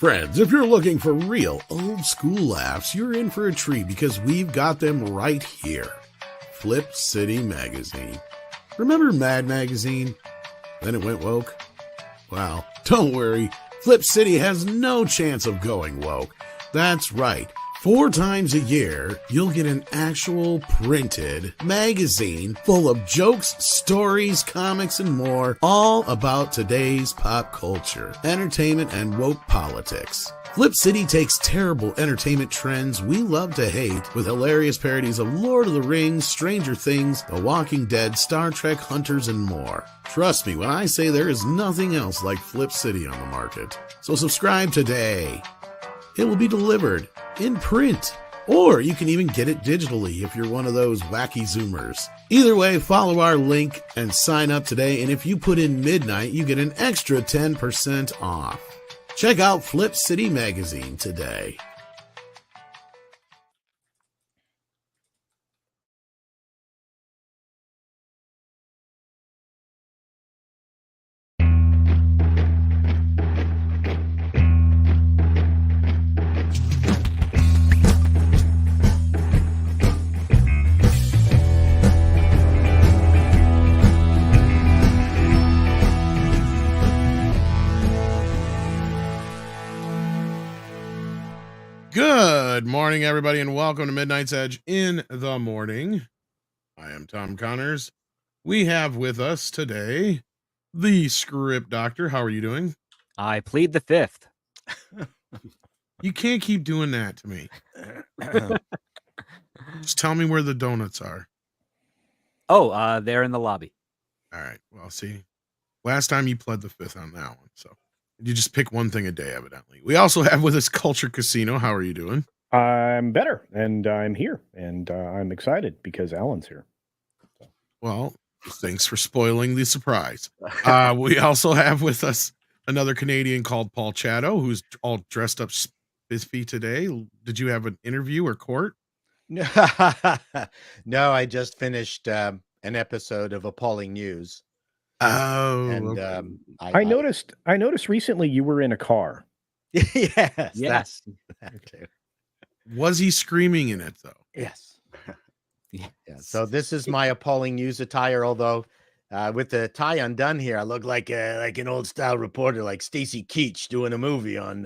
Friends, if you're looking for real old school laughs, you're in for a treat because we've got them right here. Flip City Magazine. Remember Mad Magazine? Then it went woke? Well, don't worry. Flip City has no chance of going woke. That's right. 4 times a year, you'll get an actual printed magazine full of jokes, stories, comics, and more, all about today's pop culture, entertainment, and woke politics. Flip City takes terrible entertainment trends we love to hate with hilarious parodies of Lord of the Rings, Stranger Things, The Walking Dead, Star Trek, Hunters, and more. Trust me when I say there is nothing else like Flip City on the market. So subscribe today. It will be delivered in print, or you can even get it digitally if you're one of those wacky Zoomers. Either way, follow our link and sign up today, and if you put in midnight, you get an extra 10% off. Check out Flip City Magazine today. Good morning, everybody, and welcome to Midnight's Edge in the morning. I am Tom Connors. We have with us today the Script Doctor. How are you doing? I plead the fifth. You can't keep doing that to me. Just tell me where the donuts are. Oh, they're in the lobby. All right. Well, see, last time you pled the fifth on that one, so you just pick one thing a day, evidently. We also have with us Culture Casino. How are you doing? I'm better, and I'm here, and I'm excited because Alan's here. So. Well, thanks for spoiling the surprise. We also have with us another Canadian called Paul Chato, who's all dressed up spiffy today. Did you have an interview or court? No, I just finished an episode of Appalling News. Oh, and okay. I noticed recently you were in a car. yes. That too. Was he screaming in it though? Yes. Yeah. So this is my Appalling News attire. Although with the tie undone here, I look like an old style reporter, like Stacy Keach doing a movie on.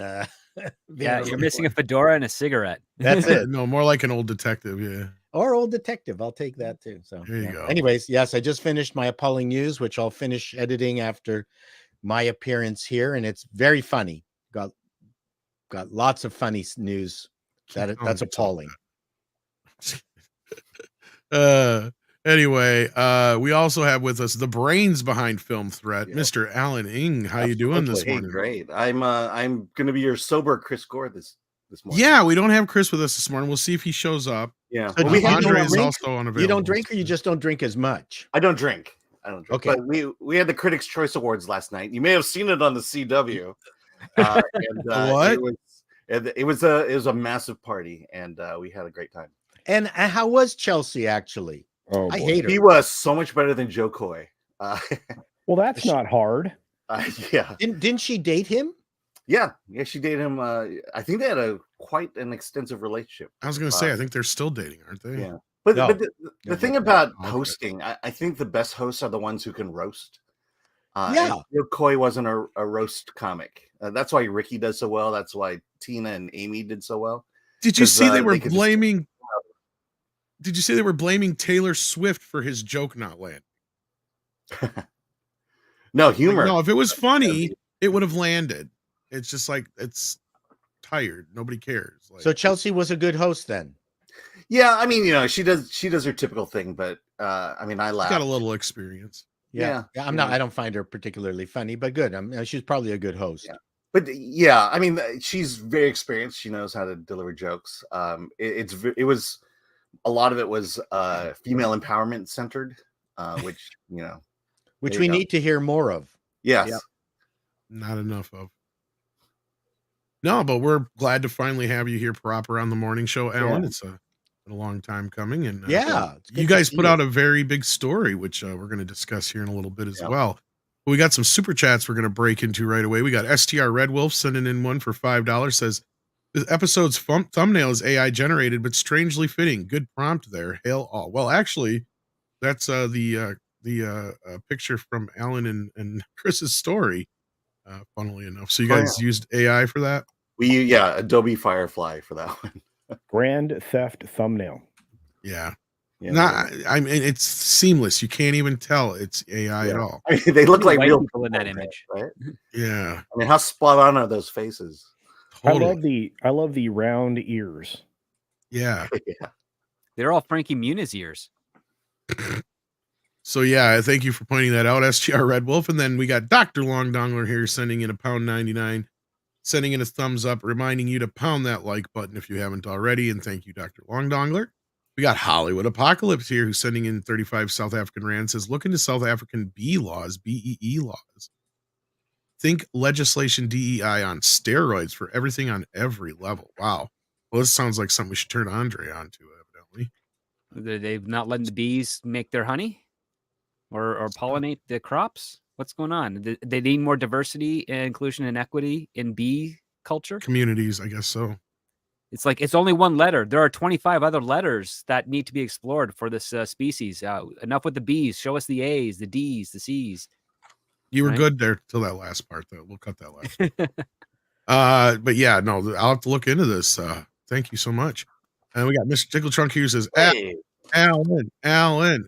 Yeah, you're missing a fedora and a cigarette. That's it. No, more like an old detective. Yeah. Or old detective. I'll take that too. So there you go. Anyways, yes, I just finished my Appalling News, which I'll finish editing after my appearance here, and it's very funny. Got lots of funny news. That's appalling. Anyway, we also have with us the brains behind Film Threat, Mr. Alan Ng. How you doing this morning? Great. I'm going to be your sober Chris Gore this morning. Yeah, we don't have Chris with us this morning. We'll see if he shows up. Yeah. So Andre is also unavailable. You don't drink, or you just don't drink as much? I don't drink. Okay. But we had the Critics' Choice Awards last night. You may have seen it on the CW. What? It was a massive party, and we had a great time. And how was Chelsea actually? Oh, I hate her. He was so much better than Joe Coy. Well, that's not hard. Yeah. Didn't she date him? Yeah, she dated him. I think they had quite an extensive relationship. I was going to say, I think they're still dating, aren't they? Yeah. But the thing about hosting, I think the best hosts are the ones who can roast. Joe Coy wasn't a roast comic. That's why Ricky does so well. That's why Tina and Amy did so well. Did you see they were blaming? Did you see they were blaming Taylor Swift for his joke not landing? No humor. Like, no, if it was funny, it would have landed. It's just like it's tired. Nobody cares. Like, so Chelsea was a good host then. Yeah, I mean, she does her typical thing, but I mean, I laugh. Got a little experience. Yeah. I don't find her particularly funny, but good. She's probably a good host. Yeah. But yeah, I mean, she's very experienced. She knows how to deliver jokes. It was a lot of it was female empowerment centered, which which we need to hear more of. Yes, not enough of. No, but we're glad to finally have you here proper on the morning show, Alan. Yeah. It's been a long time coming, and you guys put out a very big story, which we're going to discuss here in a little bit as well. We got some super chats we're going to break into right away. We got STR Red Wolf sending in one for $5. Says, this episode's thumbnail is AI generated, but strangely fitting. Good prompt there. Hail all. Well, actually, that's the picture from Alan and Chris's story, funnily enough. So you guys used AI for that? Adobe Firefly for that one. Grand Theft thumbnail. Yeah. I mean, it's seamless. You can't even tell it's AI at all. I mean, they look like real people in that image, right? Yeah. I mean, how spot on are those faces? Totally. I love the round ears. Yeah. They're all Frankie Muniz ears. So yeah, thank you for pointing that out, STR Red Wolf. And then we got Dr. Long Dongler here sending in £1.99, sending in a thumbs up, reminding you to pound that like button if you haven't already. And thank you, Dr. Long Dongler. We got Hollywood Apocalypse here, who's sending in 35 South African Rand, says, look into South African B laws, BEE laws. Think legislation DEI on steroids for everything on every level. Wow. Well, this sounds like something we should turn Andre on to, evidently. They've not letting the bees make their honey or pollinate the crops. What's going on? They need more diversity and inclusion and equity in bee culture? Communities, I guess so. It's like it's only one letter. There are 25 other letters that need to be explored for this species. Enough with the B's. Show us the A's, the D's, the C's. You were good there till that last part, though. We'll cut that last part. But yeah, no, I'll have to look into this. Thank you so much. And we got Mr. Tickle Trunk here who says, hey. Alan. Hi.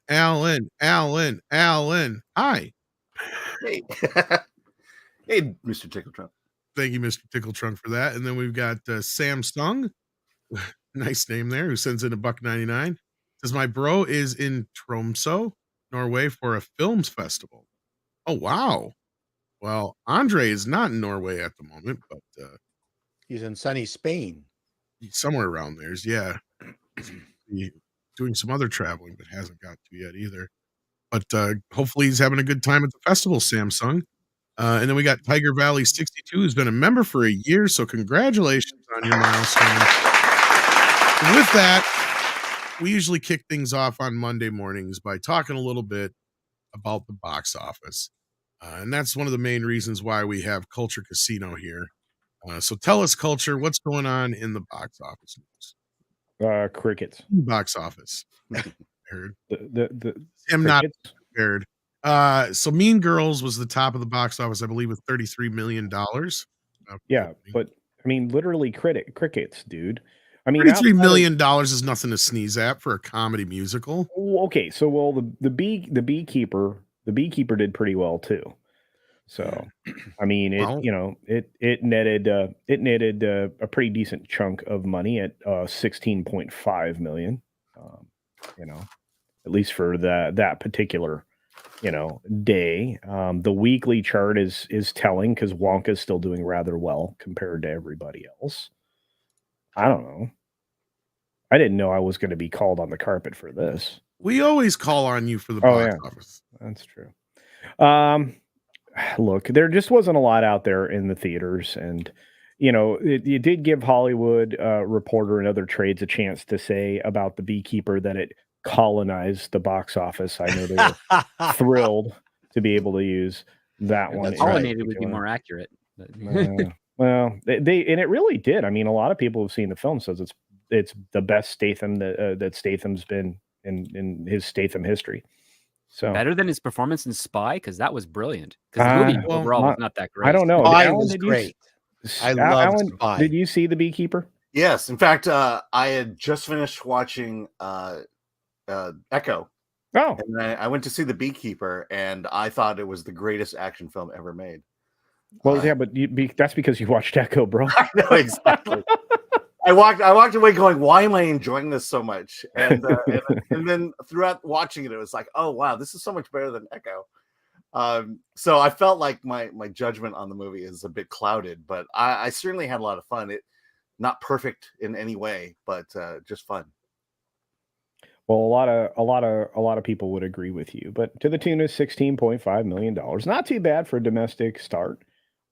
Hey. Hey, Mr. Tickle Trunk. Thank you, Mr. Tickle Trunk, for that. And then we've got Sam Stung. Nice name there, who sends in $1.99. Says, my bro is in Tromsø, Norway for a films festival. Oh, wow. Well, Andre is not in Norway at the moment, but he's in sunny Spain. He's somewhere around there. Yeah. He's doing some other traveling, but hasn't got to yet either. But hopefully he's having a good time at the festival, Samsung. And then we got Tiger Valley 62, who's been a member for a year. So congratulations on your milestone. With that, we usually kick things off on Monday mornings by talking a little bit about the box office. And that's one of the main reasons why we have Culture Casino here. So tell us, Culture, what's going on in the box office news? Crickets. Box office. Heard. I'm not prepared. So Mean Girls was the top of the box office, I believe, with $33 million. Yeah, but I mean, literally crickets, dude. I mean, $33 million is nothing to sneeze at for a comedy musical. Okay, so the beekeeper did pretty well too. So, I mean, it netted a pretty decent chunk of money at 16.5 million. At least for that particular day. The weekly chart is telling because Wonka's still doing rather well compared to everybody else. I don't know. I didn't know I was going to be called on the carpet for this. We always call on you for the box office. That's true. Look, there just wasn't a lot out there in the theaters, and it did give Hollywood Reporter and other trades a chance to say about The Beekeeper that it colonized the box office. I know they were thrilled to be able to use that one. Pollinated would be more accurate. Well, they and it really did. I mean, a lot of people who've seen the film says it's the best Statham that Statham's been in his Statham history. So better than his performance in Spy, because that was brilliant. Because the movie overall was not that great. I don't know. Spy was great. I love Spy. Did you see The Beekeeper? Yes. In fact, I had just finished watching Echo. Oh. And I went to see The Beekeeper, and I thought it was the greatest action film ever made. Well, yeah, but that's because you watched Echo, bro. I know, exactly. I walked away going, why am I enjoying this so much? And then throughout watching it, it was like, oh, wow, this is so much better than Echo. So I felt like my judgment on the movie is a bit clouded, but I certainly had a lot of fun. It not perfect in any way, but just fun. Well, a lot of people would agree with you, but to the tune of $16.5 million, not too bad for a domestic start.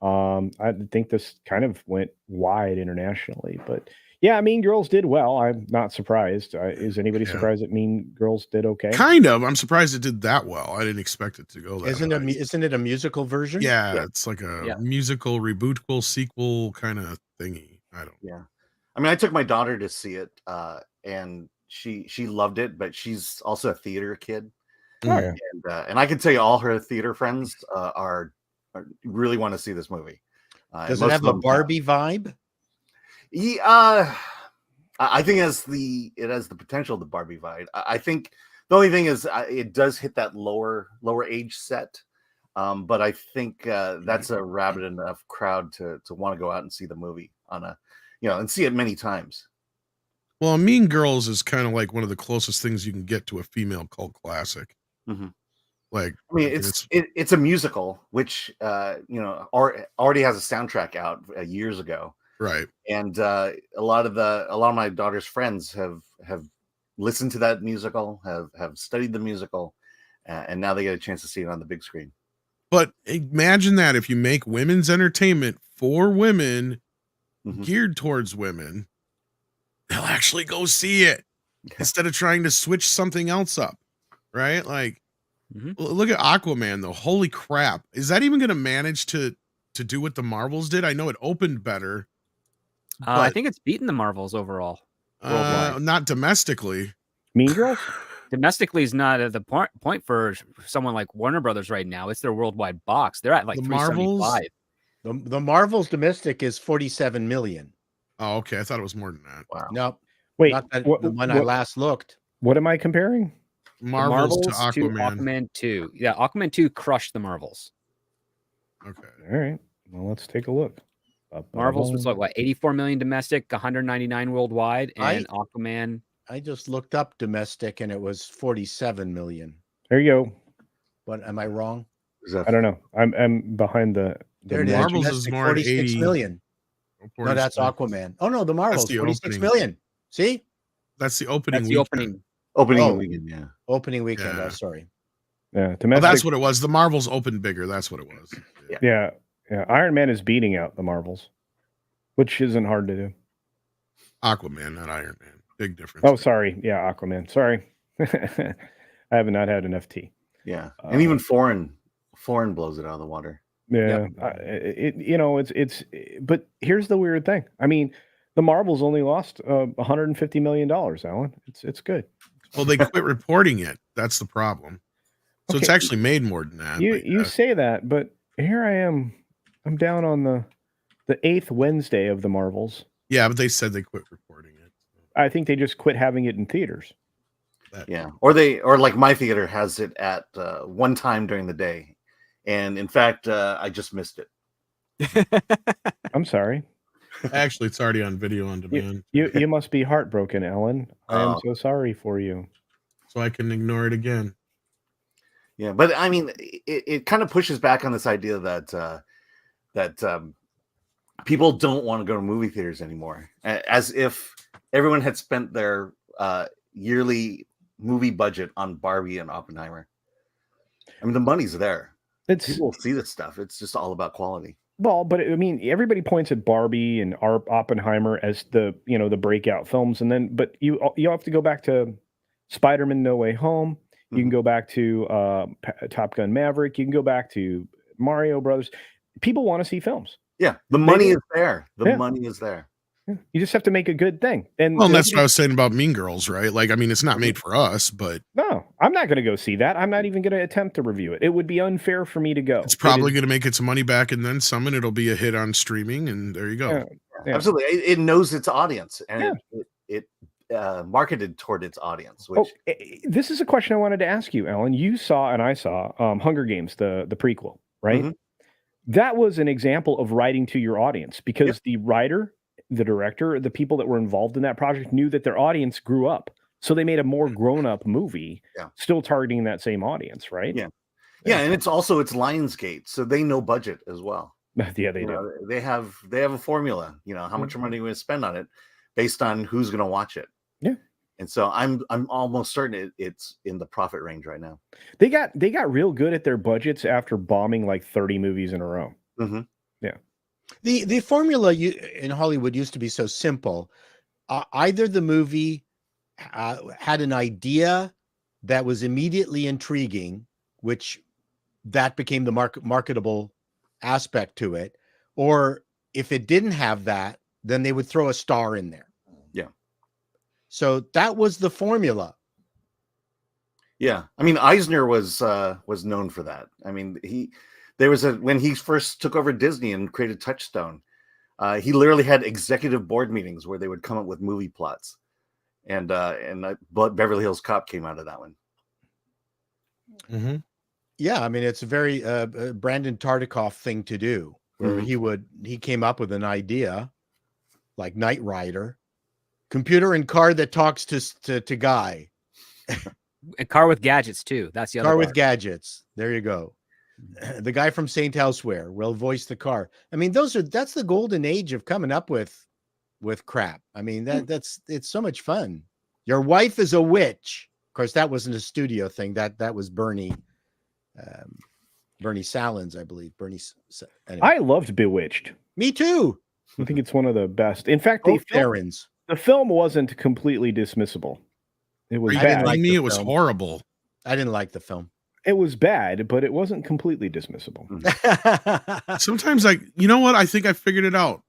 I think this kind of went wide internationally, but Yeah, Mean Girls did well. I'm not surprised. Is anybody surprised that Mean Girls did okay? Kind of. I'm surprised it did that well. I didn't expect it to go that Isn't it a musical version? Yeah, it's like a musical rebootable sequel kind of thingy. I don't. Yeah, I mean, I took my daughter to see it, and she loved it, but she's also a theater kid. Oh, yeah. And I can tell you, all her theater friends are really want to see this movie. Does it have a Barbie vibe? Yeah, I think it has the potential to Barbie vibe. I think the only thing is it does hit that lower age set, but I think that's a rabid enough crowd to want to go out and see the movie and see it many times. Well, Mean Girls is kind of like one of the closest things you can get to a female cult classic. Mm-hmm. Like, I mean, it's a musical, which already has a soundtrack out years ago, right? And a lot of my daughter's friends have listened to that musical, have studied the musical, and now they get a chance to see it on the big screen. But imagine that if you make women's entertainment for women, geared towards women, they'll actually go see it instead of trying to switch something else up, right? Like, look at Aquaman, though. Holy crap. Is that even going to manage to do what the Marvels did? I know it opened better. I think it's beaten the Marvels overall. Worldwide. Not domestically. Mean Girls? Domestically is not at the point for someone like Warner Brothers right now. It's their worldwide box. They're at like 375. The Marvels domestic is 47 million. Oh, okay. I thought it was more than that. Wow. No. Wait, when I last looked. What am I comparing? Marvels to Aquaman. Aquaman 2. Yeah, Aquaman 2 crushed the Marvels. Okay. All right. Well, let's take a look. Marvels was like, what, 84 million domestic, 199 worldwide, and Aquaman. I just looked up domestic and it was 47 million. There you go. But am I wrong? I don't know. I'm behind the Marvels is more 46 million. No, that's Aquaman. Oh no, the Marvels 46 million. See? That's the opening. That's the opening. Opening weekend, yeah. Opening weekend. Oh, sorry. Yeah, well, that's what it was. The Marvels opened bigger. That's what it was. Yeah. Iron Man is beating out the Marvels, which isn't hard to do. Aquaman, not Iron Man. Big difference. Oh, sorry. Yeah, Aquaman. Sorry. I have not had enough tea. Yeah, and even foreign blows it out of the water. Yeah, but here's the weird thing. I mean, the Marvels only lost $150 million, Alan. It's good. Well, they quit reporting it. That's the problem. So it's actually made more than that. You say that, but here I am. I'm down on the 8th Wednesday of the Marvels. Yeah, but they said they quit reporting it. I think they just quit having it in theaters. Yeah, or like my theater has it at one time during the day, and in fact, I just missed it. I'm sorry. Actually, it's already on video on demand. You must be heartbroken, Ellen. I am so sorry for you. So I can ignore it again. Yeah, but I mean, it kind of pushes back on this idea that people don't want to go to movie theaters anymore, as if everyone had spent their yearly movie budget on Barbie and Oppenheimer. I mean, the money's there. People see this stuff. It's just all about quality. Well, but I mean, everybody points at Barbie and Oppenheimer as the breakout films, but you have to go back to Spider-Man: No Way Home. You can go back to Top Gun: Maverick. You can go back to Mario Brothers. People want to see films. Yeah, the money is there. The money is there. Yeah. You just have to make a good thing. And that's what I was saying about Mean Girls, right? Like, I mean, it's not made for us, but no, I'm not going to go see that. I'm not even going to attempt to review it. It would be unfair for me to go. It's probably going to make its money back and then some, and it'll be a hit on streaming, and there you go. Yeah. Absolutely, it knows its audience, and it marketed toward its audience. Which this is a question I wanted to ask you, Alan. You saw and I saw Hunger Games, the prequel, right? Mm-hmm. That was an example of writing to your audience because the writer, the director, the people that were involved in that project knew that their audience grew up. So they made a more grown-up movie, still targeting that same audience, right? Yeah, and it's also Lionsgate, so they know budget as well. Yeah, they do. They have a formula, how much money we're going to spend on it based on who's going to watch it. Yeah. And so I'm almost certain it's in the profit range right now. They got real good at their budgets after bombing like 30 movies in a row. Mm-hmm. Yeah. The formula in Hollywood used to be so simple. either the movie had an idea that was immediately intriguing, which that became the marketable aspect to it, or if it didn't have that, then they would throw a star in there. Yeah. So that was the formula. Yeah, I mean Eisner was known for that. I mean when he first took over Disney and created Touchstone, he literally had executive board meetings where they would come up with movie plots, and Beverly Hills Cop came out of that one. Mm-hmm. Yeah, I mean it's a very Brandon Tartikoff thing to do, where he came up with an idea like Knight Rider, computer and car that talks to Guy. A car with gadgets too. That's the other car part. with gadgets. There you go. The guy from Saint Elsewhere will voice the car. I mean, that's the golden age of coming up with crap. I mean, it's so much fun. Your wife is a witch. Of course, that wasn't a studio thing. That was Bernie Salins, I believe. Anyway. I loved Bewitched. Me too. I think it's one of the best. In fact, the film wasn't completely dismissible. It was bad. It was horrible. I didn't like the film. It was bad, but it wasn't completely dismissible. Sometimes, you know what? I think I figured it out.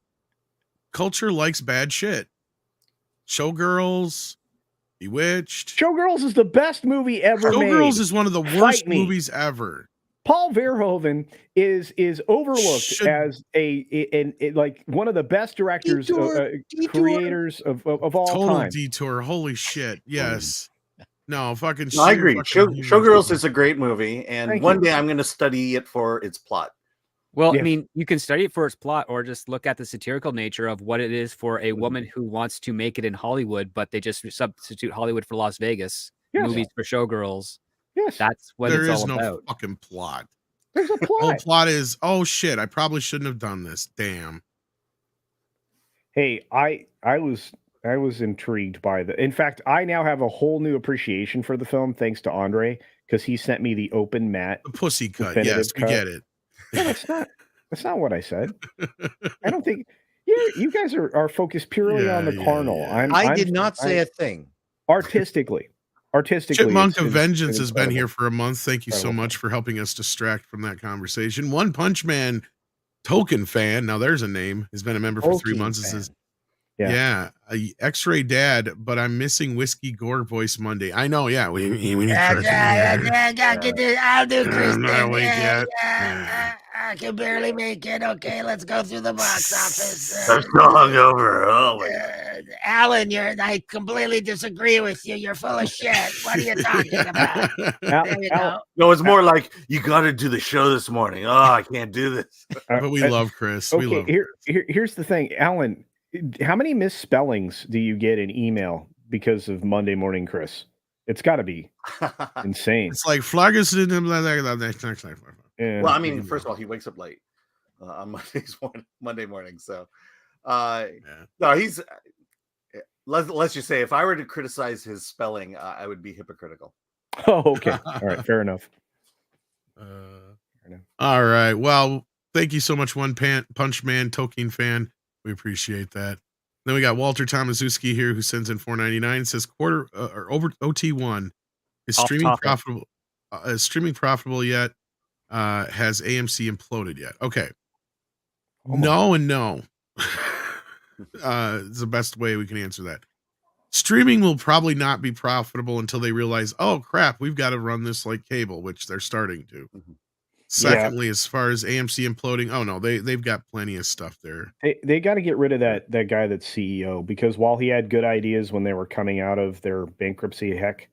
Culture likes bad shit. Showgirls, Bewitched. Showgirls is the best movie ever made. Showgirls is one of the worst movies ever. Paul Verhoeven is overlooked as like one of the best directors, creators of all time. Total detour. Holy shit. Yes. No, fucking. No, I agree. Showgirls is a great movie, and one day I'm going to study it for its plot. Well, I mean, you can study it for its plot, or just look at the satirical nature of what it is for a woman who wants to make it in Hollywood, but they just substitute Hollywood for Las Vegas. Movies for showgirls. Yes, that's what there it's is all no about. Fucking plot. There's a plot. The whole plot is, oh shit, I probably shouldn't have done this. Damn. Hey, I was intrigued by in fact, I now have a whole new appreciation for the film thanks to Andre, because he sent me the open mat. The pussy cut. Yes, we get it. No, that's not what I said. I don't think you guys are focused purely on the carnal. Yeah. I did not say a thing. Artistically, Chipmunk of Vengeance has been here for a month. Thank you so much for helping us distract from that conversation. One Punch Man token fan, now there's a name, has been a member for 3 months. It says, yeah, a X-ray dad, but I'm missing Whiskey Gore voice Monday. I know, yeah. We need I'll do Kristen. I can barely make it. Okay, let's go through the box office. I'm still hungover. Oh my God. Alan, I completely disagree with you. You're full of shit. What are you talking about? There you go. No, it's more like you got to do the show this morning. Oh, I can't do this. But we love Chris. Okay, we love here's the thing, Alan. How many misspellings do you get in email because of Monday Morning Chris? It's got to be insane. It's like Flagus. Well, I mean, first of all, he wakes up late on Monday morning. So, no, he's. Let's just say, if I were to criticize his spelling, I would be hypocritical. Oh, okay. All right, fair enough. All right. Well, thank you so much, One Punch Man Tolkien fan. We appreciate that. Then we got Walter Tomaszewski here, who sends in $4.99. Says quarter or over OT1 is streaming profitable. Is streaming profitable yet? Has AMC imploded yet? Okay. No and no. It's the best way we can answer that. Streaming will probably not be profitable until they realize, oh crap, we've got to run this like cable, which they're starting to. Secondly, as far as AMC imploding, oh no, they've got plenty of stuff there. They got to get rid of that guy that's CEO, because while he had good ideas when they were coming out of their bankruptcy, heck,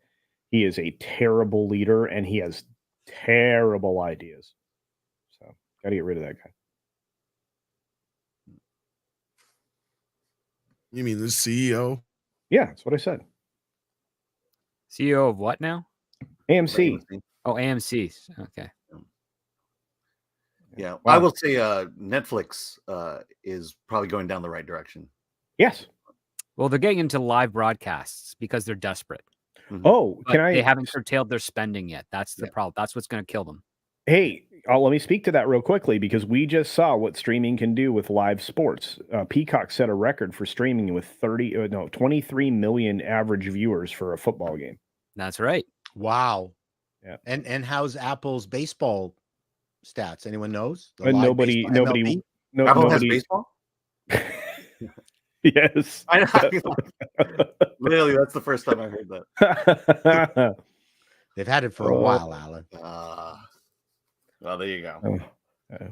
he is a terrible leader and he has terrible ideas. So got to get rid of that guy. You mean the CEO? Yeah, that's what I said. CEO of what now? AMC. Oh, AMC. Okay. Yeah, wow. I will say Netflix is probably going down the right direction. Yes. Well, they're getting into live broadcasts because they're desperate. Oh, they haven't curtailed their spending yet. That's the problem. That's what's going to kill them. Hey, let me speak to that real quickly because we just saw what streaming can do with live sports. Peacock set a record for streaming with 23 million average viewers for a football game. That's right. Wow. Yeah. And how's Apple's baseball stats? Anyone knows? The And live nobody, baseball, nobody, MLB? no, Apple has nobody. baseball. Yes. I know. Literally, that's the first time I heard that. They've had it for a while, Alan. Well, there you go.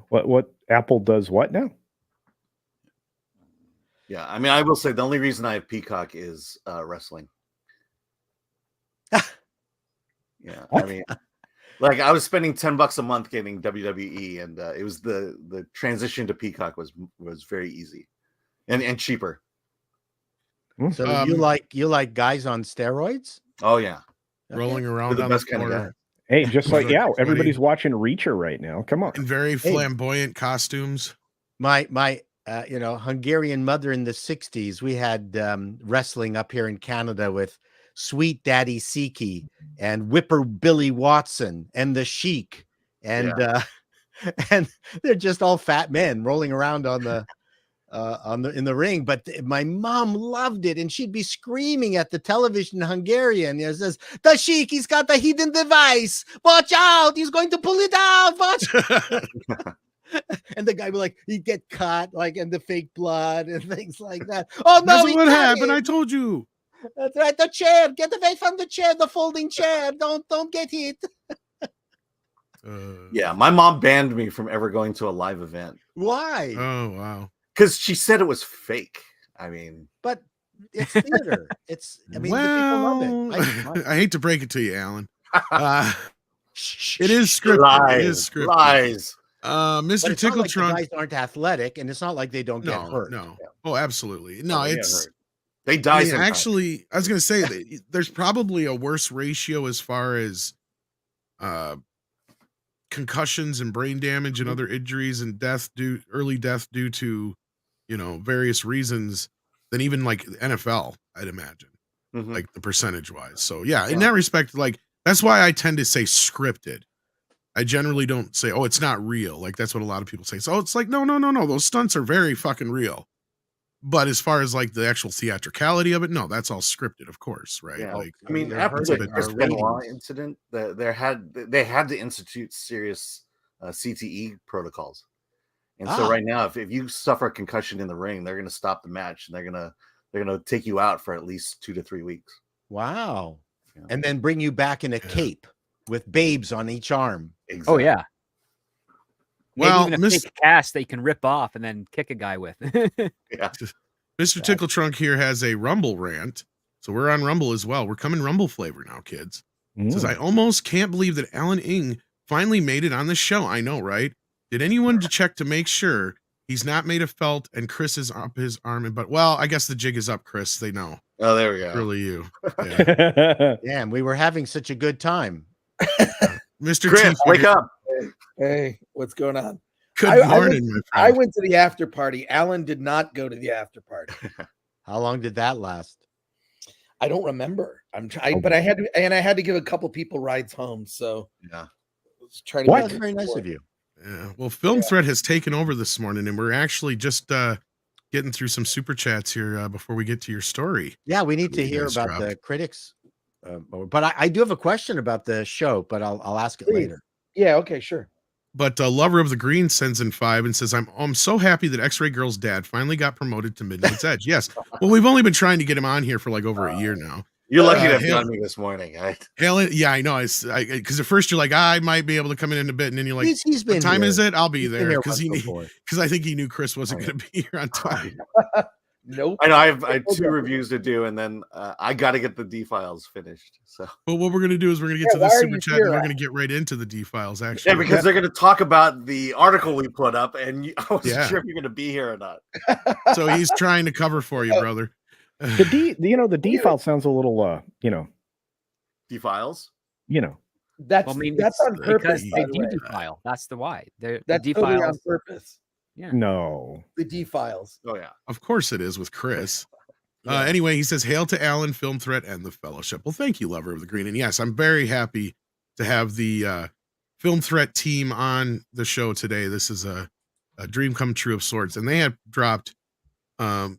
What Apple does what now? Yeah, I mean, I will say the only reason I have Peacock is wrestling. Yeah, I mean, like I was spending $10 a month getting WWE, and it was the transition to Peacock was very easy and cheaper. So you like guys on steroids? Oh yeah, rolling they're around the on best the kind of floor. guy. Hey, just like Sweaty. everybody's watching Reacher right now. Come on. In very flamboyant costumes. My Hungarian mother in the 60s, we had wrestling up here in Canada with Sweet Daddy Siki and Whipper Billy Watson and the Sheik. And and they're just all fat men rolling around in the ring. But my mom loved it, and she'd be screaming at the television in Hungarian. It says, "The Sheik, he's got the hidden device. Watch out! He's going to pull it out. Watch." And the guy would he'd get caught and the fake blood and things like that. Oh no, That's what happened. I told you. That's right. The chair. Get away from the chair. The folding chair. Don't get hit. Yeah, my mom banned me from ever going to a live event. Why? Oh wow. Because she said it was fake. I mean, but it's theater. The people love it. I hate to break it to you, Alan. It is scripted. Lies, it is scripted. Lies. Mr. Tickle Trunk. The guys aren't athletic, and it's not like they don't get hurt. No. Oh, absolutely. No, they die. I mean, actually, I was going to say that there's probably a worse ratio as far as concussions and brain damage and other injuries and early death due to various reasons than even like NFL, I'd imagine, like the percentage wise. So yeah, in that respect, that's why I tend to say scripted. I generally don't say, oh, it's not real. Like that's what a lot of people say. So it's like, no. Those stunts are very fucking real. But as far as like the actual theatricality of it, no, that's all scripted, of course, right? Yeah. Like, I mean, after the Chris Benoit incident, they had to institute serious CTE protocols. And so right now, if you suffer a concussion in the ring, they're going to stop the match and they're going to take you out for at least 2 to 3 weeks. Wow. Yeah. And then bring you back in a cape with babes on each arm. Exactly. Oh yeah. Well, maybe even a fake cast that you can rip off and then kick a guy with. Yeah. Mr. Tickle Trunk here has a Rumble rant. So we're on Rumble as well. We're coming Rumble flavor now, kids. Says, I almost can't believe that Alan Ng finally made it on the show. I know, right? Did anyone check to make sure he's not made of felt and Chris is up his arm? Well, I guess the jig is up, Chris. They know. Oh, there we go. Really you. Yeah. Damn, we were having such a good time. Mr. Chris, wake up. Hey, what's going on? Good morning, my friend. I went to the after party. Alan did not go to the after party. How long did that last? I don't remember. But I had to give a couple people rides home. So yeah, let's try to. That's very nice of you. Yeah. Well, Film Threat has taken over this morning, and we're actually just getting through some super chats here before we get to your story. Yeah, we need to hear about the critics. But I do have a question about the show, but I'll ask it later. Yeah. Okay. Sure. But Lover of the Green sends in 5 and says, I'm so happy that X-Ray Girl's dad finally got promoted to Midnight's Edge. Yes. Well, we've only been trying to get him on here for like over a year now. You're lucky to have done me this morning. Yeah, I know. Because at first you're like, I might be able to come in a bit. And then you're like, he's been what time here. is it? I'll be there. Because I think he knew Chris wasn't going to be here on time. Nope. I know I have 2 reviews to do, and then I got to get the D files finished. So, but what we're going to do is we're going to get to the super chat, and we're going to get right into the D files. Actually, yeah, because they're going to talk about the article we put up, and I wasn't sure if you're going to be here or not. So he's trying to cover for you, brother. The D file sounds a little, D files. That's on purpose. They do defile. That's the why. That's totally on purpose. Yeah. No. The D files. Oh yeah. Of course it is with Chris. Anyway, he says, "Hail to Alan, Film Threat, and the Fellowship." Well, thank you, Lover of the Green. And yes, I'm very happy to have the film threat team on the show today. This is a dream come true of sorts, and they have dropped a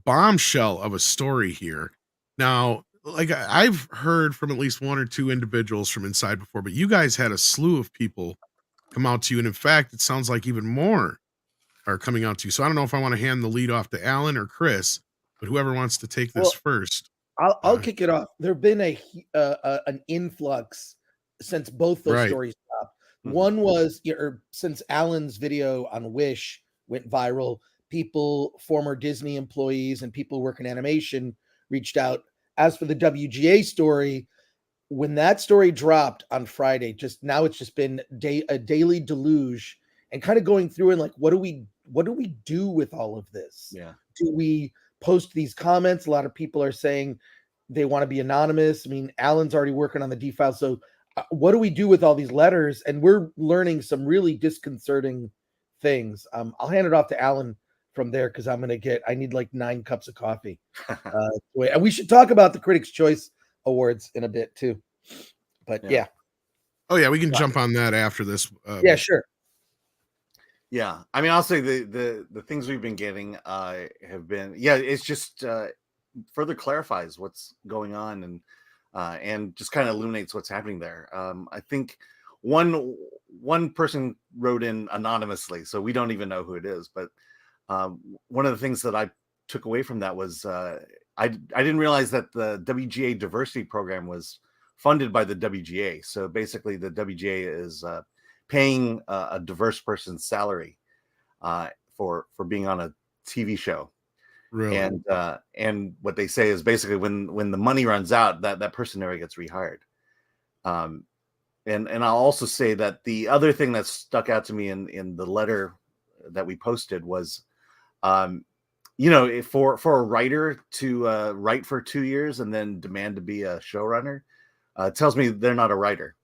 bombshell of a story here. Now, like I've heard from at least one or two individuals from inside before, but you guys had a slew of people come out to you, and in fact, it sounds like even more are coming out to you. So I don't know if I want to hand the lead off to Alan or Chris, but whoever wants to take this first. I'll kick it off. There've been an influx since both those stories dropped. One was since Alan's video on Wish went viral, former Disney employees and people working animation reached out. As for the WGA story, when that story dropped on Friday, it's just been a daily deluge and kind of going through and like, what do we do with all of this? Yeah. Do we post these comments? A lot of people are saying they want to be anonymous. I mean, Alan's already working on the D-file. So what do we do with all these letters? And we're learning some really disconcerting things. I'll hand it off to Alan from there because I need like 9 cups of coffee. And we should talk about the Critics' Choice Awards in a bit too. But yeah. Oh yeah, we can jump on that after this. Yeah, sure. Yeah, I mean, I'll say the things we've been getting have been, it's just further clarifies what's going on and just kind of illuminates what's happening there. I think one person wrote in anonymously, so we don't even know who it is. But one of the things that I took away from that was I didn't realize that the WGA diversity program was funded by the WGA. So basically, the WGA is paying a diverse person's salary for being on a TV show. Really? And what they say is basically when the money runs out, that person never gets rehired. And I'll also say that the other thing that stuck out to me in the letter that we posted was, for a writer to write for 2 years and then demand to be a showrunner, tells me they're not a writer.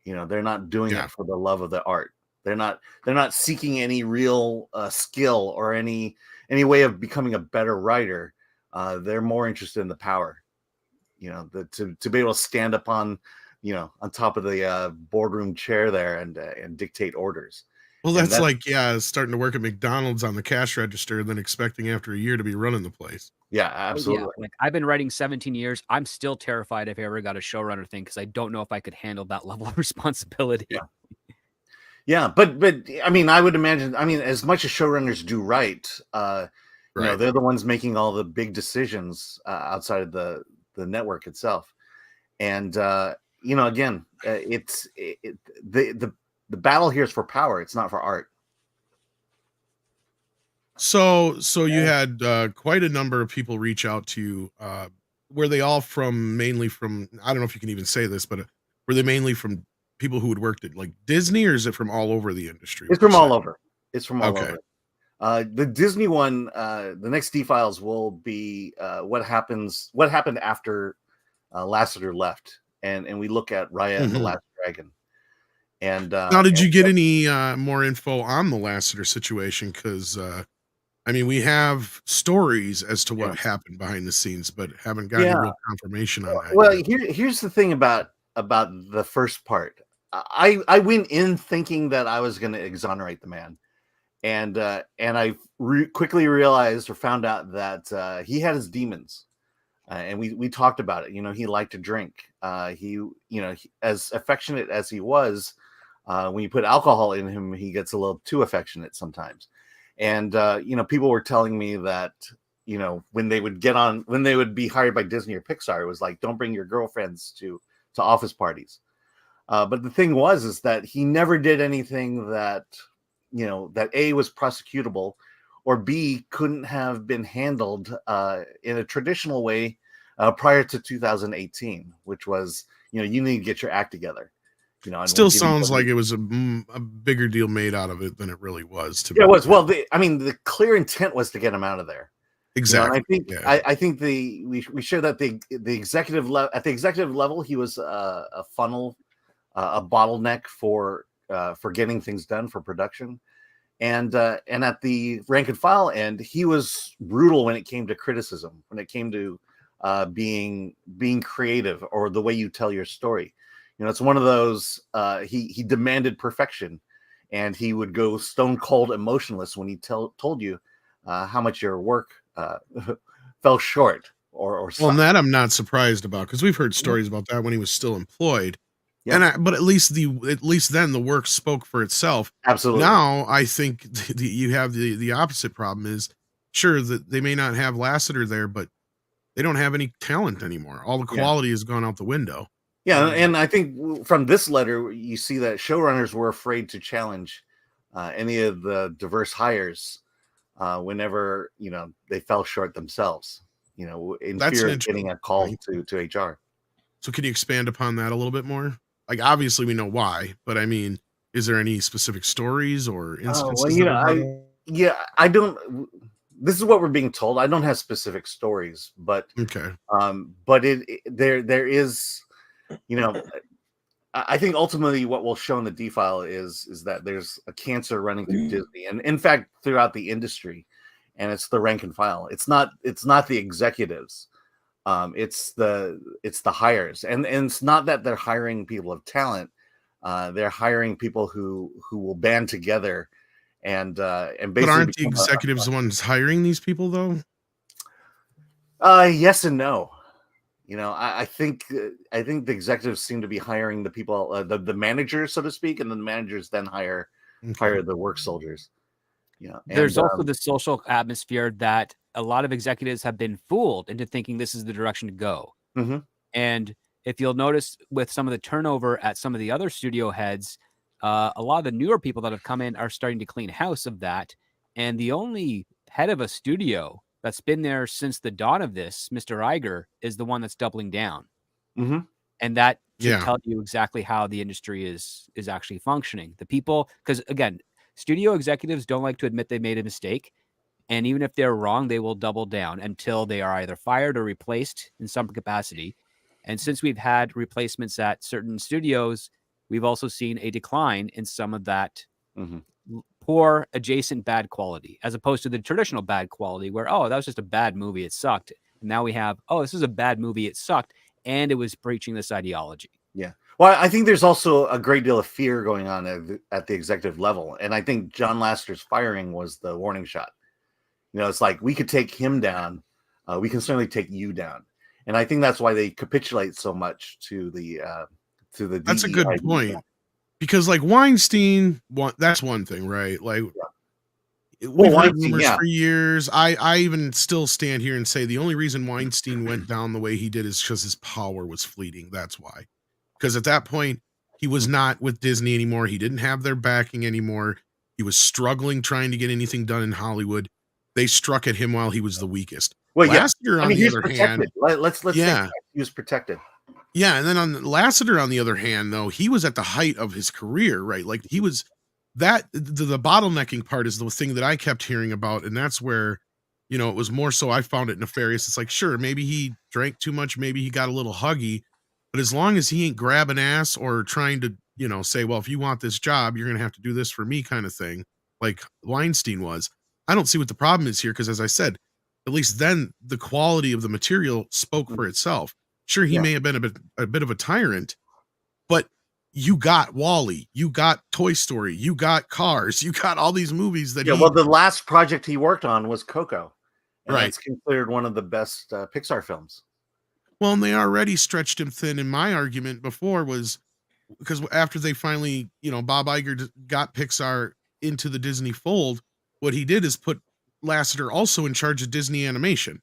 They're not doing it for the love of the art. They're not seeking any real skill or any way of becoming a better writer. They're more interested in the power, to be able to stand up on top of the boardroom chair there and dictate orders. Well, that's like starting to work at McDonald's on the cash register and then expecting after a year to be running the place. Yeah, absolutely. Yeah, like I've been writing 17 years. I'm still terrified if I ever got a showrunner thing because I don't know if I could handle that level of responsibility. Yeah, but I mean, I would imagine. I mean, as much as showrunners do write, they're the ones making all the big decisions outside of the network itself. And again, the battle here is for power. It's not for art. So you had quite a number of people reach out to you. Were they all mainly from, I don't know if you can even say this, but were they mainly from people who had worked at like Disney, or is it from all over the industry? It's from all over. It's from all over. The Disney one, the next D-Files will be what happened after Lasseter left, and we look at Raya and the Last Dragon. And now, did you get any more info on the Lasseter situation? Because I mean, we have stories as to what happened behind the scenes, but haven't gotten any real confirmation on that. Well, here's the thing about the first part. I went in thinking that I was going to exonerate the man, and I quickly realized or found out that he had his demons, and we talked about it. He liked to drink. He as affectionate as he was, when you put alcohol in him, he gets a little too affectionate sometimes. And people were telling me that when they would be hired by Disney or Pixar, it was like, don't bring your girlfriends to office parties. But the thing is that he never did anything that that A, was prosecutable, or B, couldn't have been handled in a traditional way prior to 2018, which was you need to get your act together. Still sounds like it was a bigger deal made out of it than it really was. It was. Well, the clear intent was to get him out of there. Exactly. I think we share that the executive at the executive level, he was a funnel, a bottleneck for getting things done for production, and at the rank and file end, he was brutal when it came to criticism, when it came to being creative or the way you tell your story. You know, it's one of those. He demanded perfection, and he would go stone cold emotionless when he told you how much your work fell short or well, and that I'm not surprised about, because we've heard stories about that when he was still employed. Yeah. But at least then the work spoke for itself. Absolutely. Now I think you have the opposite problem. Is sure that they may not have Lasseter there, but they don't have any talent anymore. All the quality has gone out the window. Yeah, and I think from this letter you see that showrunners were afraid to challenge any of the diverse hires whenever they fell short themselves. In fear of getting a call to HR. So can you expand upon that a little bit more? Like, obviously we know why, but I mean, is there any specific stories or instances? I don't. This is what we're being told. I don't have specific stories, but okay. But there is, I think ultimately what will show in the D file is that there's a cancer running through Disney, and in fact throughout the industry, and it's the rank and file. It's not the executives. It's the hires, and it's not that they're hiring people of talent. They're hiring people who will band together and basically. But aren't the executives the ones hiring these people though? Yes and no. I think the executives seem to be hiring the people, the managers, so to speak, and the managers then hire the work soldiers. There's also the social atmosphere that a lot of executives have been fooled into thinking this is the direction to go. Mm-hmm. And if you'll notice with some of the turnover at some of the other studio heads, a lot of the newer people that have come in are starting to clean house of that. And the only head of a studio that's been there since the dawn of this, Mr. Iger, is the one that's doubling down. Mm-hmm. And that should tell you exactly how the industry is actually functioning. The people, because again, studio executives don't like to admit they made a mistake. And even if they're wrong, they will double down until they are either fired or replaced in some capacity. And since we've had replacements at certain studios, we've also seen a decline in some of that poor adjacent bad quality, as opposed to the traditional bad quality where, that was just a bad movie, it sucked. And now we have, this is a bad movie, it sucked, and it was preaching this ideology. Yeah. Well, I think there's also a great deal of fear going on at the executive level. And I think John Lasseter's firing was the warning shot. It's like, we could take him down. We can certainly take you down. And I think that's why they capitulate so much to the That's a good point. Because like Weinstein, that's one thing, right? Like we've heard rumors for years. I even still stand here and say the only reason Weinstein went down the way he did is because his power was fleeting. That's why. Because at that point, he was not with Disney anymore. He didn't have their backing anymore. He was struggling trying to get anything done in Hollywood. They struck at him while he was the weakest. Well, Lasseter, on the other hand, let's say he was protected. Yeah, and then on Lasseter, on the other hand, though, he was at the height of his career, right? Like he was the bottlenecking part is the thing that I kept hearing about, and that's where, it was more so I found it nefarious. It's like, sure, maybe he drank too much, maybe he got a little huggy, but as long as he ain't grabbing ass or trying to, say, well, if you want this job, you're going to have to do this for me kind of thing, like Weinstein was. I don't see what the problem is here, because as I said, at least then the quality of the material spoke for itself. Sure, he may have been a bit of a tyrant, but you got Wall-E, you got Toy Story, you got Cars, you got all these movies that well, the last project he worked on was Coco. And right. It's considered one of the best Pixar films. Well, and they already stretched him thin. And my argument before was because after they finally, Bob Iger got Pixar into the Disney fold, what he did is put Lasseter also in charge of Disney Animation.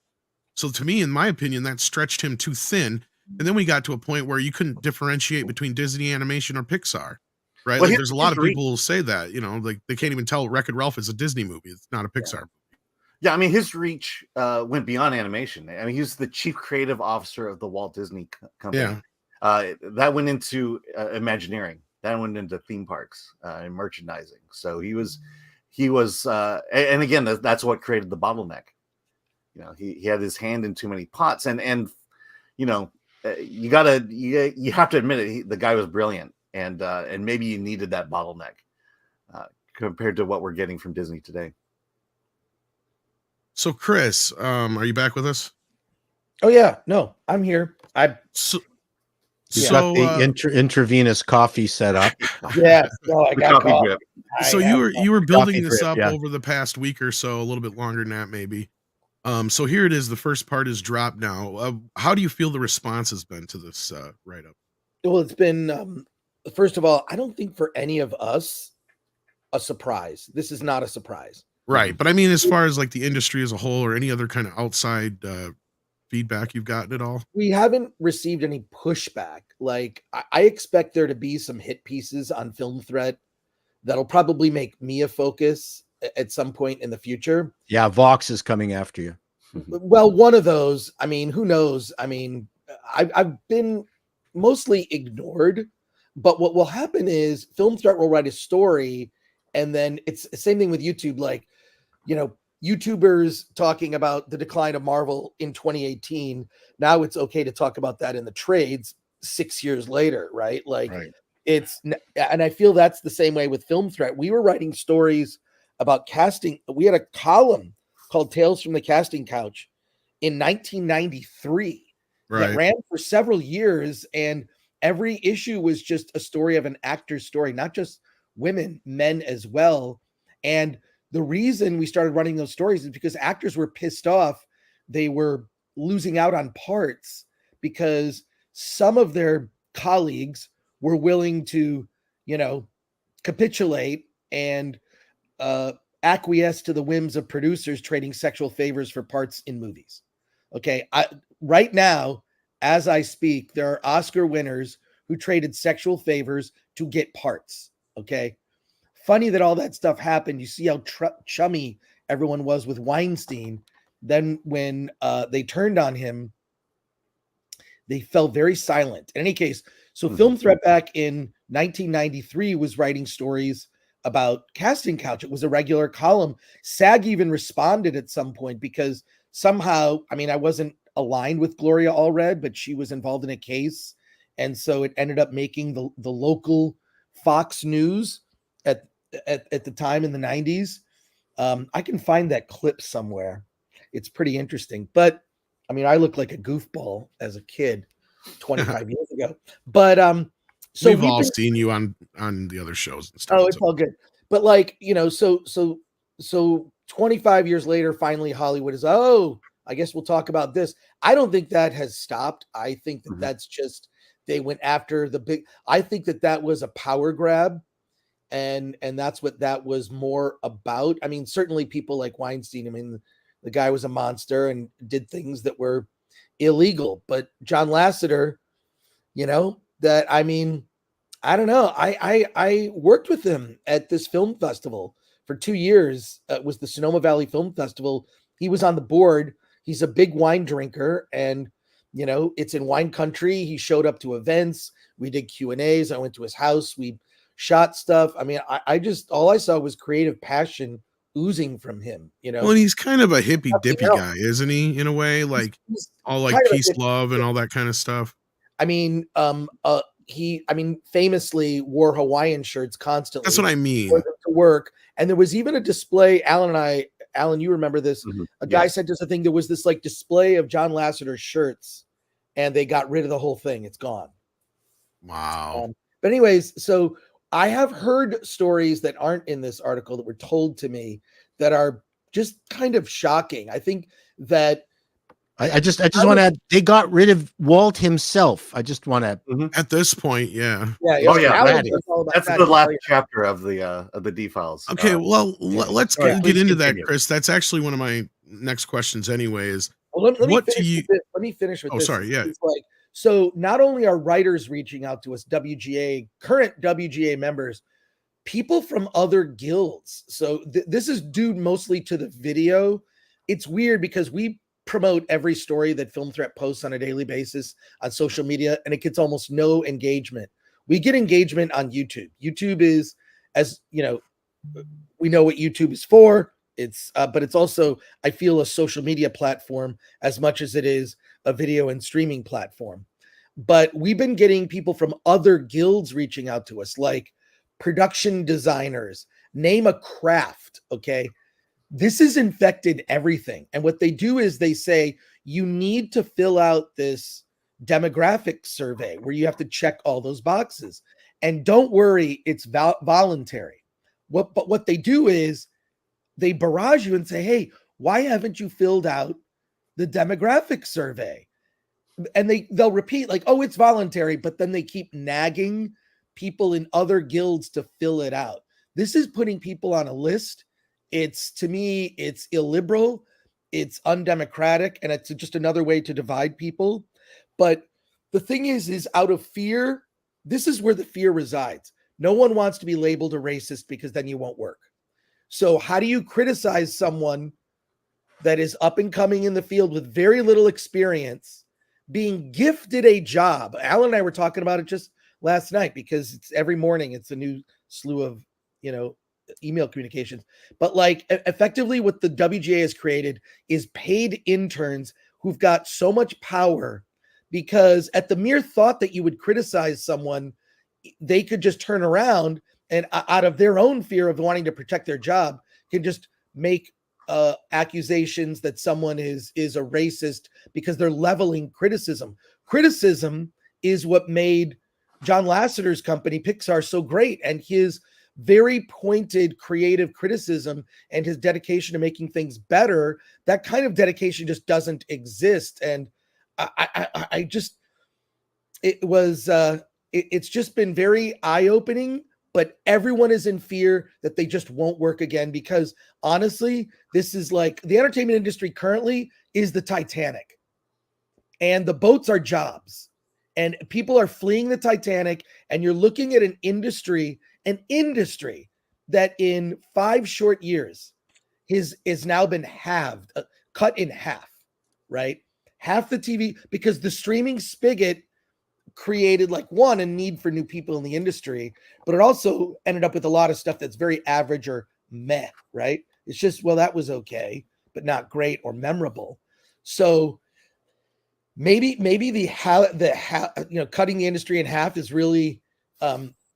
So to me, in my opinion, that stretched him too thin. And then we got to a point where you couldn't differentiate between Disney Animation or Pixar, right? Well, like there's a lot of people who say that, like they can't even tell Wreck-It Ralph is a Disney movie. It's not a Pixar movie. Yeah, I mean, his reach went beyond animation. I mean, he was the chief creative officer of the Walt Disney Company. Yeah. That went into Imagineering. That went into theme parks and merchandising. So he was, and again, that's what created the bottleneck. He had his hand in too many pots, and you have to admit it. The guy was brilliant, and maybe you needed that bottleneck compared to what we're getting from Disney today. So, Chris, are you back with us? Oh yeah, no, I'm here. So You So got the intravenous coffee set up. Yes, no, I got coffee coffee. drip. so you were building this drip, up yeah. over the past week or so, a little bit longer than that maybe. So here it is. The first part is dropped now. How do you feel the response has been to this write-up? Well, it's been first of all, I don't think for any of us a surprise. This is not a surprise. Right. But I mean, as far as like the industry as a whole or any other kind of outside feedback you've gotten at all? We haven't received any pushback. Like I expect there to be some hit pieces on Film Threat that'll probably make me a focus at some point in the future. Yeah, Vox is coming after you. Well, one of those, I mean, who knows? I mean, I've been mostly ignored, but what will happen is Film Threat will write a story, and then it's the same thing with YouTube. Like, you know, YouTubers talking about the decline of Marvel in 2018. Now it's okay to talk about that in the trades 6 years later, right? Like, it's, and I feel that's the same way with Film Threat. We were writing stories about casting. We had a column called Tales from the Casting Couch in 1993 that ran for several years, and every issue was just a story of an actor's story, not just women, men as well. And the reason we started running those stories is because actors were pissed off. They were losing out on parts because some of their colleagues were willing to, you know, capitulate and acquiesce to the whims of producers trading sexual favors for parts in movies. Okay. Right now, as I speak, there are Oscar winners who traded sexual favors to get parts. Okay. Funny that all that stuff happened. You see how chummy everyone was with Weinstein. Then when they turned on him, they fell very silent. In any case, so Film Threat back in 1993 was writing stories about Casting Couch. It was a regular column. SAG even responded at some point because somehow, I mean, I wasn't aligned with Gloria Allred, but she was involved in a case. And so it ended up making the local Fox News at the time in the 90s. I can find that clip somewhere. It's pretty interesting. But I mean, I looked like a goofball as a kid 25 years ago. But so we've all seen you on the other shows and stuff. Oh, it's all good. But like, you know, so 25 years later, finally Hollywood is, oh, I guess we'll talk about this. I don't think that has stopped. I think that that's just, they went after the big, I think that was a power grab. And that's what that was more about. I mean, certainly people like Weinstein, I mean, the guy was a monster and did things that were illegal, but John Lasseter, you know, that, I mean, I don't know. I worked with him at this film festival for 2 years. It was the Sonoma Valley Film Festival. He was on the board. He's a big wine drinker, and you know, it's in wine country. He showed up to events. We did Q&As. I went to his house. We shot stuff. I mean, I just, all I saw was creative passion oozing from him, you know. Well, and he's kind of a hippy dippy guy, isn't he? In a way, like he's all like peace, love, and all that kind of stuff. I mean, he famously wore Hawaiian shirts constantly. That's what I mean. To work. And there was even a display. Alan, you remember this? A guy sent us a thing. There was this like display of John Lasseter's shirts, and they got rid of the whole thing. It's gone. Wow. But anyways, so I have heard stories that aren't in this article that were told to me that are just kind of shocking. I think that I just want to. They got rid of Walt himself. I just want to. At this point, yeah. Oh yeah, that's the last chapter of the D files. Okay, well, let's get into that, Chris. That's actually one of my next questions, anyways. Well, let me finish with this. Sorry, yeah. It's like, so not only are writers reaching out to us, current WGA members, people from other guilds. So this is due mostly to the video. It's weird because we promote every story that Film Threat posts on a daily basis on social media, and it gets almost no engagement. We get engagement on YouTube. YouTube is, as you know, we know what YouTube is for. It's but it's also, I feel, a social media platform as much as it is a video and streaming platform. But we've been getting people from other guilds reaching out to us, like production designers, name a craft. Okay. This has infected everything. And what they do is they say, you need to fill out this demographic survey where you have to check all those boxes. And don't worry, it's voluntary. But what they do is they barrage you and say, hey, why haven't you filled out the demographic survey? And they'll repeat like, oh, it's voluntary, but then they keep nagging people in other guilds to fill it out. This is putting people on a list. To me, it's illiberal, it's undemocratic, and it's just another way to divide people. But the thing is out of fear, this is where the fear resides. No one wants to be labeled a racist because then you won't work. So how do you criticize someone that is up and coming in the field with very little experience, being gifted a job? Alan and I were talking about it just last night because it's every morning, it's a new slew of, email communications. But like effectively what the WGA has created is paid interns who've got so much power, because at the mere thought that you would criticize someone, they could just turn around and out of their own fear of wanting to protect their job can just make accusations that someone is a racist because they're leveling criticism. Criticism is what made John Lasseter's company Pixar so great, and his very pointed creative criticism and his dedication to making things better. That kind of dedication just doesn't exist. And it's just been very eye-opening, but everyone is in fear that they just won't work again, because honestly, this is like the entertainment industry currently is the Titanic, and the boats are jobs, and people are fleeing the Titanic, and you're looking at an industry that in 5 short years is now been halved, cut in half, right? Half the TV, because the streaming spigot created like a need for new people in the industry, but it also ended up with a lot of stuff that's very average or meh, right? It's just, well, that was okay, but not great or memorable. So maybe cutting the industry in half is really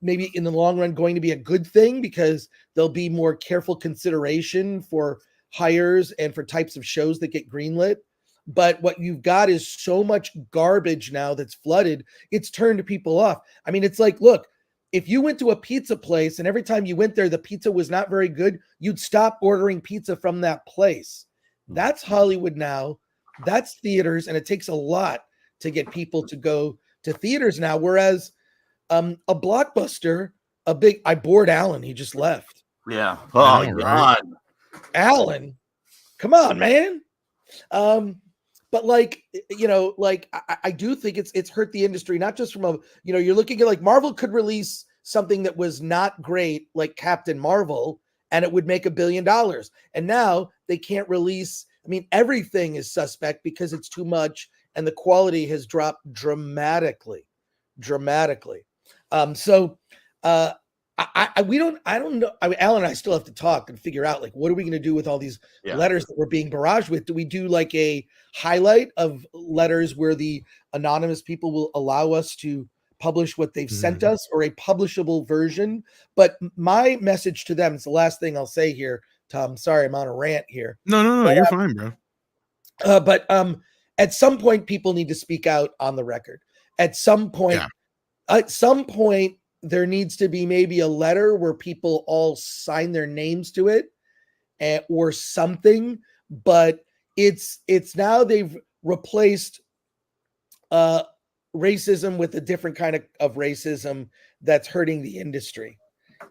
maybe in the long run going to be a good thing, because there'll be more careful consideration for hires and for types of shows that get greenlit. But what you've got is so much garbage now that's flooded, it's turned people off. I mean, it's like, look, if you went to a pizza place and every time you went there, the pizza was not very good, you'd stop ordering pizza from that place. That's Hollywood now. That's theaters. And it takes a lot to get people to go to theaters now. Whereas a Blockbuster, I bored Alan. He just left. Yeah. Oh, God. Right? Alan, come on, man. But I do think it's hurt the industry, not just from you're looking at like Marvel could release something that was not great, like Captain Marvel, and it would make $1 billion. And now they can't release. I mean, everything is suspect because it's too much, and the quality has dropped dramatically. I don't know. I mean, Alan and I still have to talk and figure out like, what are we going to do with all these letters that we're being barraged with? Do we do like a highlight of letters where the anonymous people will allow us to publish what they've sent us, or a publishable version? But my message to them, it's the last thing I'll say here, Tom. Sorry, I'm on a rant here. No, you're fine, bro. But at some point, people need to speak out on the record. At some point, there needs to be maybe a letter where people all sign their names to it, or something. But it's now they've replaced racism with a different kind of racism that's hurting the industry.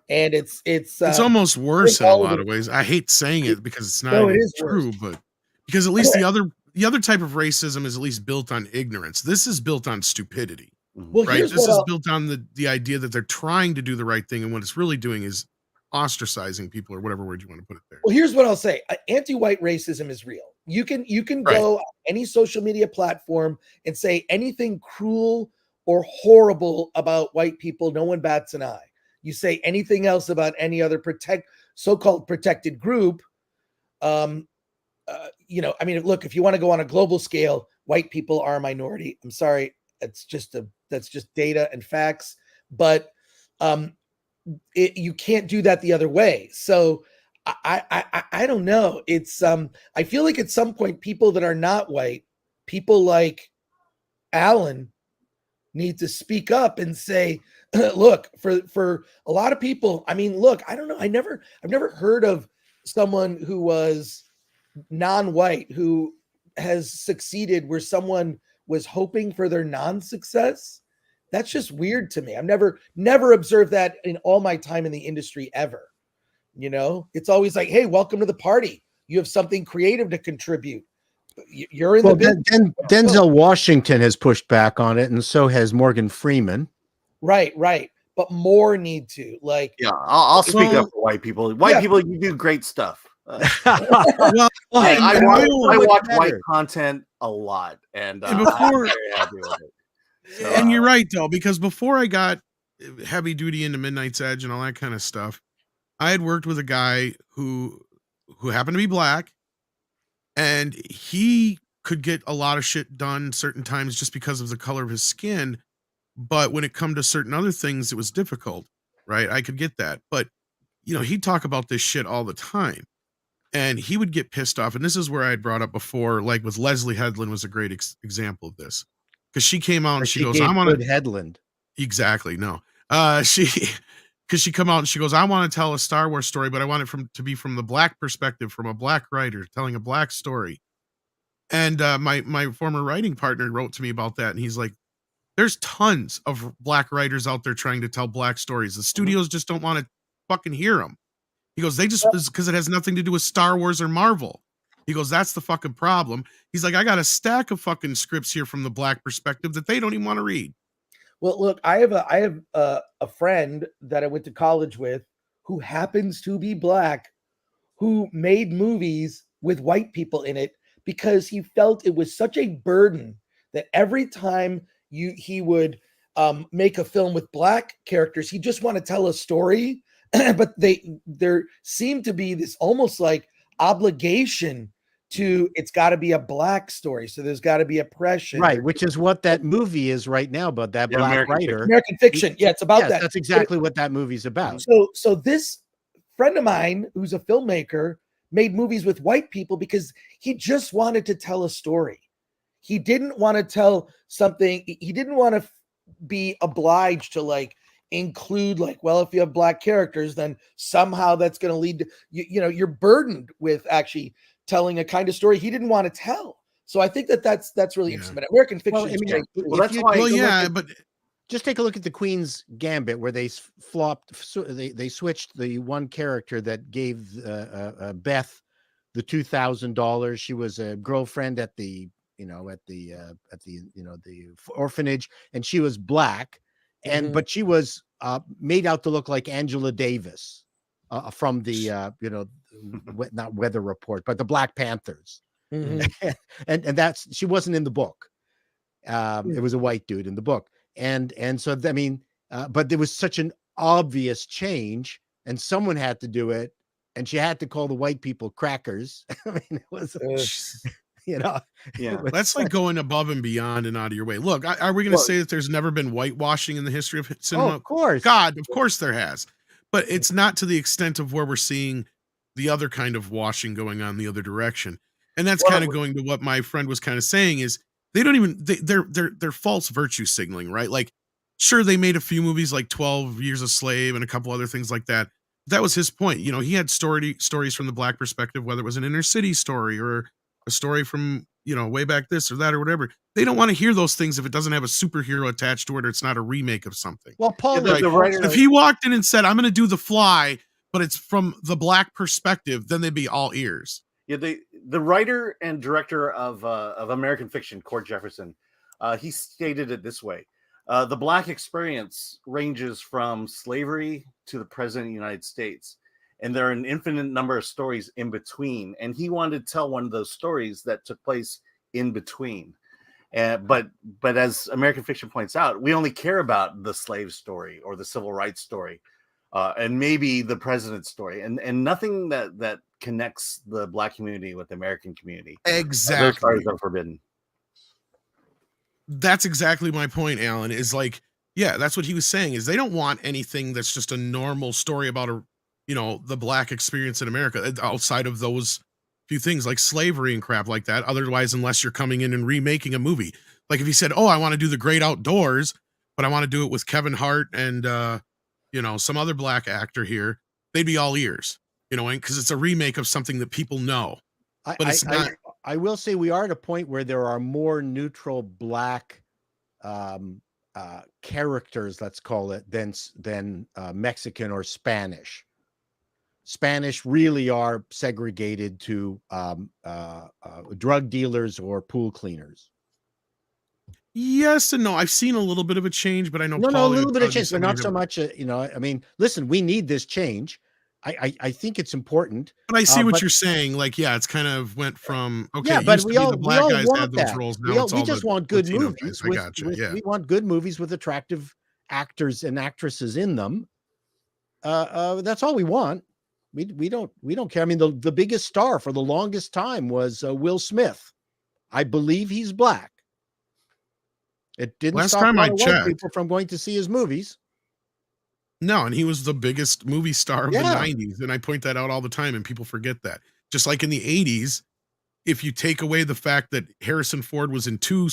And it's almost worse in a lot of ways. I hate saying it because it's not true, worse. But because at least the other type of racism is at least built on ignorance. This is built on stupidity. Well, right. This is built on the idea that they're trying to do the right thing, and what it's really doing is ostracizing people, or whatever word you want to put it there. Well, here's what I'll say. Anti-white racism is real. You can go on any social media platform and say anything cruel or horrible about white people. No one bats an eye. You say anything else about any other so-called protected group. I mean, look, if you want to go on a global scale, white people are a minority. I'm sorry. That's just data and facts, but you can't do that the other way. So I don't know. It's I feel like at some point, people that are not white, people like Alan need to speak up and say, look, for a lot of people, I mean, look, I don't know. I've never heard of someone who was non-white who has succeeded where someone was hoping for their non-success. That's just weird to me. I've never observed that in all my time in the industry ever. You know, it's always like, hey, welcome to the party. You have something creative to contribute. You're in the business. Denzel Washington has pushed back on it, and so has Morgan Freeman. Right. But more need to, like. Yeah, I'll speak up for white people. White people, you do great stuff. I watch white content a lot, and before, I'm very happy with it. So, and you're right, though, because before I got heavy duty into Midnight's Edge and all that kind of stuff, I had worked with a guy who happened to be black, and he could get a lot of shit done certain times just because of the color of his skin. But when it come to certain other things, it was difficult, right? I could get that. But, you know, he'd talk about this shit all the time, and he would get pissed off. And this is where I had brought up before, like with Leslie Headland was a great example of this. Because she came out and she goes, I want to Headland. Exactly. No, because she come out and she goes, I want to tell a Star Wars story, but I want it to be from the black perspective, from a black writer telling a black story. And my former writing partner wrote to me about that, and he's like, there's tons of black writers out there trying to tell black stories. The studios just don't want to fucking hear them. He goes, because it has nothing to do with Star Wars or Marvel. He goes, that's the fucking problem. He's like, I got a stack of fucking scripts here from the black perspective that they don't even want to read. Well, look, I have a friend that I went to college with who happens to be black, who made movies with white people in it because he felt it was such a burden that every time he would make a film with black characters, he just want to tell a story, but there seemed to be this almost like obligation to, it's got to be a black story, so there's got to be oppression, right? Which is what that movie is right now, but that black writer, American Fiction. Yeah, it's about that. That's exactly what that movie's about. So this friend of mine, who's a filmmaker, made movies with white people because he just wanted to tell a story. He didn't want to tell something. He didn't want to be obliged to like include like, well, if you have black characters, then somehow that's going to lead to, you know, you're burdened with actually telling a kind of story he didn't want to tell. So I think that's really interesting. But American Fiction is great. But just take a look at the Queen's Gambit, where they they switched the one character that gave Beth the $2,000. She was a girlfriend at the orphanage, and she was black, and but she was made out to look like Angela Davis from the not Weather Report, but the Black Panthers. And that's, she wasn't in the book. It was a white dude in the book, and so I mean, but there was such an obvious change, and someone had to do it, and she had to call the white people crackers. I mean, it was that's like going above and beyond and out of your way. Look, are we going to say that there's never been whitewashing in the history of cinema? Oh, of course. God, of course there has. But it's not to the extent of where we're seeing the other kind of washing going on the other direction. And that's kind of going to what my friend was kind of saying is they don't even, they're false virtue signaling, right? Like, sure, they made a few movies like 12 Years a Slave and a couple other things like that. That was his point. You know, he had stories from the black perspective, whether it was an inner city story or a story from, way back this or that or whatever. They don't want to hear those things if it doesn't have a superhero attached to it or it's not a remake of something. Well, Paul, if he walked in and said, I'm going to do The Fly, but it's from the black perspective, then they'd be all ears. Yeah, the writer and director of American Fiction, Cord Jefferson, he stated it this way. The black experience ranges from slavery to the present United States. And there are an infinite number of stories in between. And he wanted to tell one of those stories that took place in between. But as American Fiction points out, we only care about the slave story or the civil rights story, and maybe the president's story, and nothing that connects the black community with the American community. Exactly. Those stories are forbidden. That's exactly my point, Alan, is like, yeah, that's what he was saying, is they don't want anything that's just a normal story about the black experience in America outside of those few things like slavery and crap like that. Otherwise, unless you're coming in and remaking a movie, like if he said, "Oh, I want to do The Great Outdoors, but I want to do it with Kevin Hart and some other black actor here," they'd be all ears, because it's a remake of something that people know. But it's not. I will say we are at a point where there are more neutral black characters, let's call it, than Mexican or Spanish. Spanish really are segregated to drug dealers or pool cleaners. Yes and no. I've seen a little bit of a change, but I know a little bit of change, but not so much. I mean, listen, we need this change. I think it's important. But I see what you're saying. Like, yeah, it's kind of went from but we all want those that. roles. Now We just want good movies. I gotcha. Yeah, we want good movies with attractive actors and actresses in them. That's all we want. We don't care. I mean, the biggest star for the longest time was Will Smith. I believe he's black. It didn't stop a lot of white people from going to see his movies. No, and he was the biggest movie star of the 90s. And I point that out all the time, and people forget that. Just like in the 80s, if you take away the fact that Harrison Ford was in two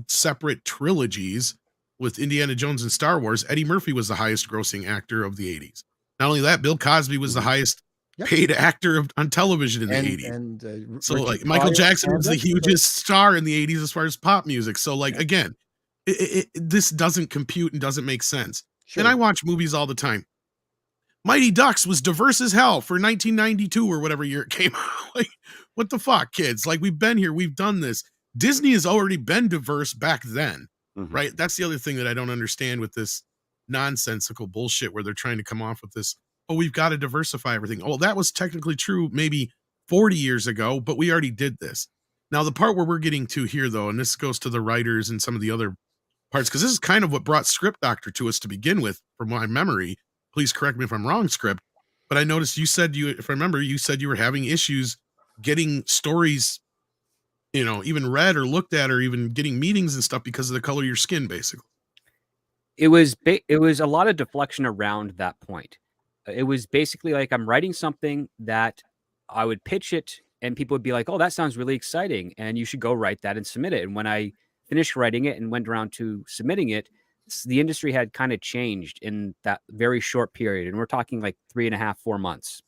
separate trilogies with Indiana Jones and Star Wars, Eddie Murphy was the highest grossing actor of the 80s. Not only that, Bill Cosby was the highest paid actor on television in the 80s. And so like Michael Jackson was the hugest star in the 80s as far as pop music. So like, again, this doesn't compute and doesn't make sense. Sure. And I watch movies all the time. Mighty Ducks was diverse as hell for 1992 or whatever year it came out. Like, what the fuck, kids? Like, we've been here. We've done this. Disney has already been diverse back then, right? That's the other thing that I don't understand with this nonsensical bullshit where they're trying to come off with this, oh, we've got to diversify everything. Oh, that was technically true maybe 40 years ago, but we already did this. Now, the part where we're getting to here, though, and this goes to the writers and some of the other parts, because this is kind of what brought Script Doctor to us to begin with, from my memory. Please correct me if I'm wrong, Script. But I noticed if I remember, you said you were having issues getting stories, even read or looked at, or even getting meetings and stuff because of the color of your skin, basically. It was a lot of deflection around that point. It was basically like I'm writing something that I would pitch it, and people would be like, "Oh, that sounds really exciting, and you should go write that and submit it." And when I finished writing it and went around to submitting it, the industry had kind of changed in that very short period. And we're talking like 3.5, 4 months.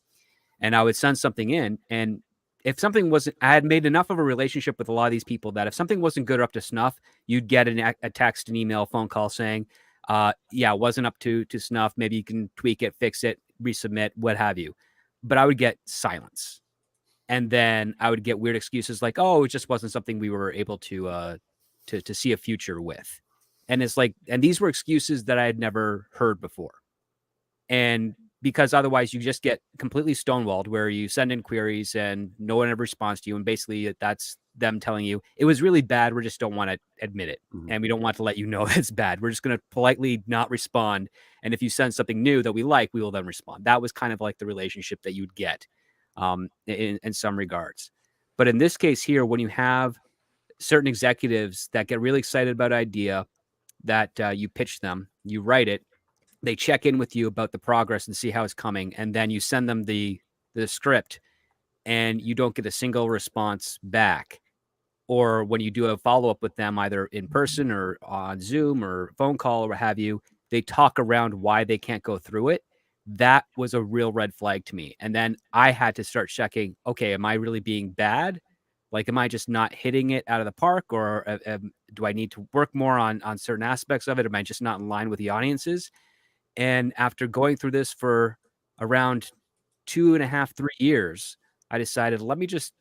And I would send something in, and if something wasn't, I had made enough of a relationship with a lot of these people that if something wasn't good or up to snuff, you'd get a text, an email, phone call saying, yeah, it wasn't up to snuff. Maybe you can tweak it, fix it, resubmit, what have you. But I would get silence. And then I would get weird excuses like, oh, it just wasn't something we were able to see a future with. And it's like, and these were excuses that I had never heard before. And because otherwise you just get completely stonewalled, where you send in queries and no one ever responds to you. And basically that's them telling you it was really bad. We just don't want to admit it. And we don't want to let you know it's bad. We're just going to politely not respond. And if you send something new that we like, we will then respond. That was kind of like the relationship that you'd get in some regards. But in this case here, when you have certain executives that get really excited about an idea that you pitch them, you write it, they check in with you about the progress and see how it's coming, and then you send them the script and you don't get a single response back. Or when you do a follow-up with them, either in person or on Zoom or phone call or what have you, they talk around why they can't go through it. That was a real red flag to me. And then I had to start checking, okay, am I really being bad? Like, am I just not hitting it out of the park, or do I need to work more on certain aspects of it? Am I just not in line with the audiences? And after going through this for around 2.5, 3 years, I decided, let me just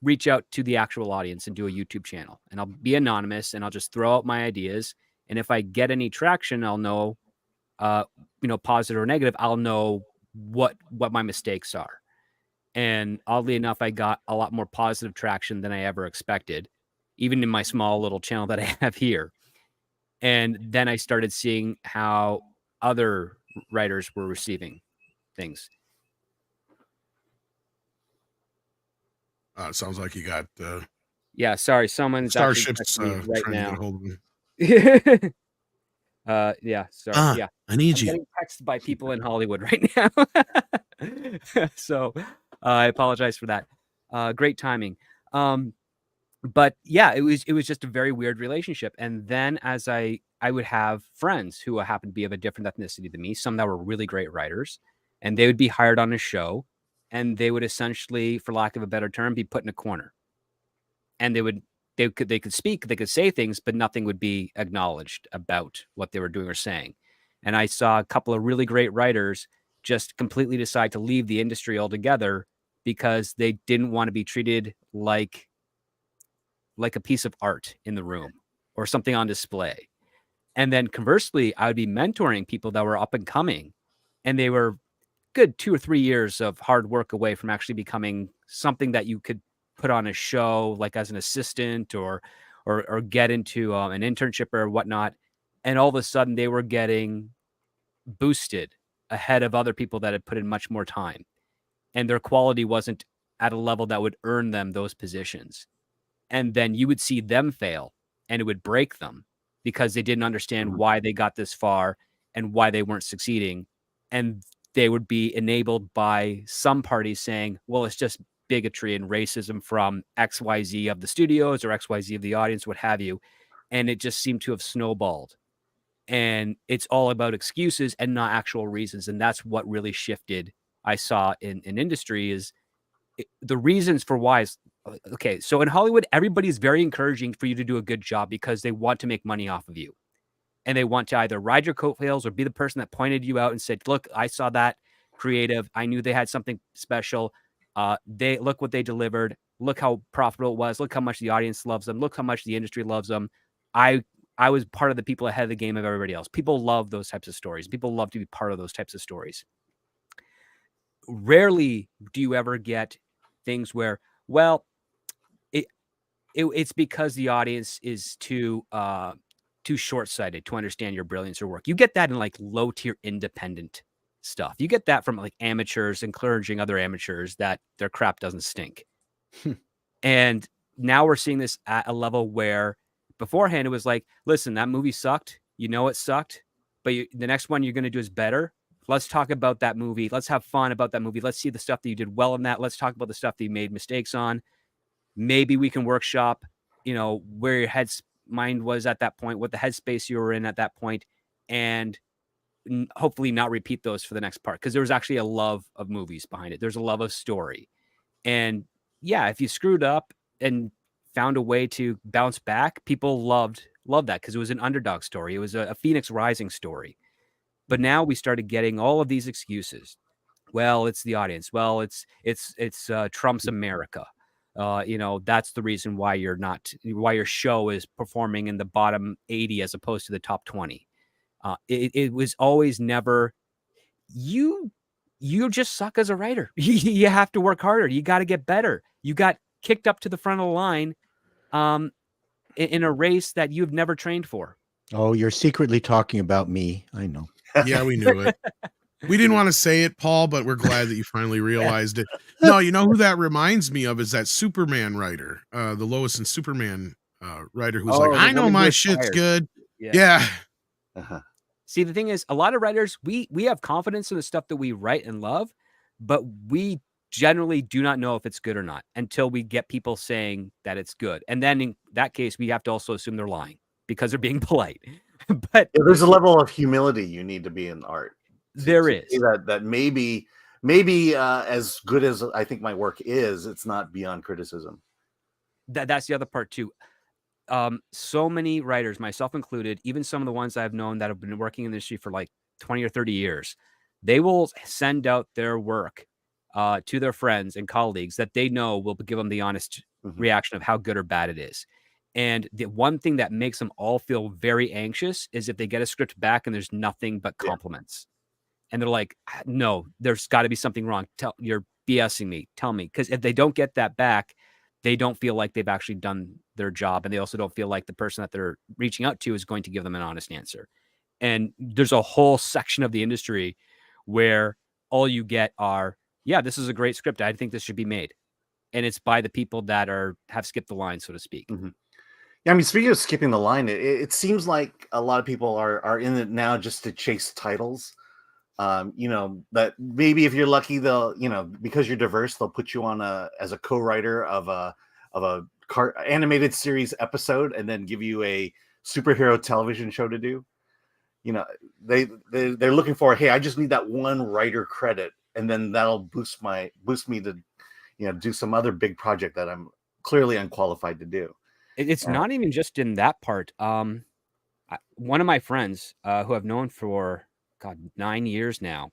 reach out to the actual audience and do a YouTube channel. And I'll be anonymous and I'll just throw out my ideas. And if I get any traction, I'll know, positive or negative, I'll know what my mistakes are. And oddly enough, I got a lot more positive traction than I ever expected, even in my small little channel that I have here. And then I started seeing how other writers were receiving things. Sounds like you got yeah, sorry, someone's Starships right trying now. to get a hold of me. Yeah, sorry. Yeah, I need I'm you. getting texted by people in Hollywood right now. So I apologize for that. Great timing. But yeah, it was just a very weird relationship. And then as I would have friends who happened to be of a different ethnicity than me, some that were really great writers, and they would be hired on a show, and they would essentially, for lack of a better term, be put in a corner. And they could speak, they could say things, but nothing would be acknowledged about what they were doing or saying. And I saw a couple of really great writers just completely decide to leave the industry altogether because they didn't want to be treated like a piece of art in the room or something on display. And then conversely, I would be mentoring people that were up and coming, and they were good 2 or 3 years of hard work away from actually becoming something that you could put on a show, like as an assistant or get into an internship or whatnot. And all of a sudden they were getting boosted ahead of other people that had put in much more time, and their quality wasn't at a level that would earn them those positions. And then you would see them fail, and it would break them because they didn't understand why they got this far and why they weren't succeeding. And they would be enabled by some parties saying, well, it's just bigotry and racism from XYZ of the studios or XYZ of the audience, what have you. And it just seemed to have snowballed. And it's all about excuses and not actual reasons. And that's what really shifted, I saw in industry, is the reasons for why is, okay, so in Hollywood, everybody's very encouraging for you to do a good job because they want to make money off of you. And they want to either ride your coattails or be the person that pointed you out and said, look, I saw that creative. I knew they had something special. They look what they delivered. Look how profitable it was. Look how much the audience loves them. Look how much the industry loves them. I was part of the people ahead of the game of everybody else. People love those types of stories. People love to be part of those types of stories. Rarely do you ever get things where, well, it's because the audience is too short-sighted to understand your brilliance or work. You get that in like low-tier independent stuff. You get that from like amateurs encouraging other amateurs that their crap doesn't stink. And now we're seeing this at a level where beforehand it was like, listen, that movie sucked. You know it sucked, but the next one you're going to do is better. Let's talk about that movie. Let's have fun about that movie. Let's see the stuff that you did well in that. Let's talk about the stuff that you made mistakes on. Maybe we can workshop, where your mind was at that point, what the headspace you were in at that point, and hopefully not repeat those for the next part. Because there was actually a love of movies behind it. There's a love of story. And yeah, if you screwed up and found a way to bounce back, people loved that because it was an underdog story. It was a Phoenix Rising story. But now we started getting all of these excuses. Well, it's the audience. Well, it's Trump's America. That's the reason why why your show is performing in the bottom 80 as opposed to the top 20. It was always never, you just suck as a writer. You have to work harder. You got to get better. You got kicked up to the front of the line in a race that you've never trained for. Oh, you're secretly talking about me. I know. Yeah, we knew it. We didn't want to say it, Paul, but we're glad that you finally realized it. No, you know who that reminds me of is that Superman writer, the Lois and Superman writer who's like, I know my shit's good. Yeah. Uh-huh. See, the thing is, a lot of writers, we have confidence in the stuff that we write and love, but we generally do not know if it's good or not until we get people saying that it's good. And then in that case, we have to also assume they're lying because they're being polite. But there's a level of humility you need to be in art. There is that maybe as good as I think my work is, it's not beyond criticism. That's the other part too. So many writers, myself included, even some of the ones I've known that have been working in the industry for like 20 or 30 years, they will send out their work to their friends and colleagues that they know will give them the honest reaction of how good or bad it is. And the one thing that makes them all feel very anxious is if they get a script back and there's nothing but compliments. And they're like, no, there's got to be something wrong. You're BSing me. Tell me. Because if they don't get that back, they don't feel like they've actually done their job. And they also don't feel like the person that they're reaching out to is going to give them an honest answer. And there's a whole section of the industry where all you get are, yeah, this is a great script. I think this should be made. And it's by the people that have skipped the line, so to speak. Mm-hmm. Yeah, I mean, speaking of skipping the line, it seems like a lot of people are in it now just to chase titles. You know, that maybe if you're lucky, they'll, you know, because you're diverse, they'll put you on as a co-writer of a animated series episode, and then give you a superhero television show to do. You know, they're looking for, hey, I just need that one writer credit, and then that'll boost me to, you know, do some other big project that I'm clearly unqualified to do. It's not even just in that part. One of my friends who I've known for 9 years now,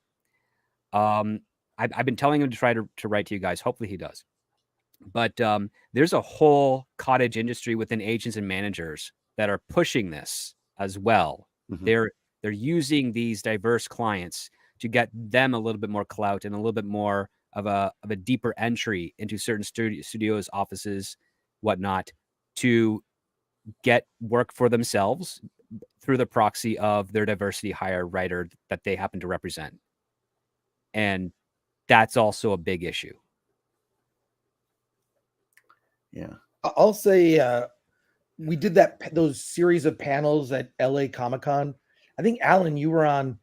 I've been telling him to try to write to you guys. Hopefully he does. But there's a whole cottage industry within agents and managers that are pushing this as well. They're using these diverse clients to get them a little bit more clout and a little bit more of a deeper entry into certain studios, offices, whatnot, to get work for themselves through the proxy of their diversity hire writer that they happen to represent. And that's also a big issue. Yeah. I'll say we did those series of panels at LA Comic-Con. I think, Alan, you were on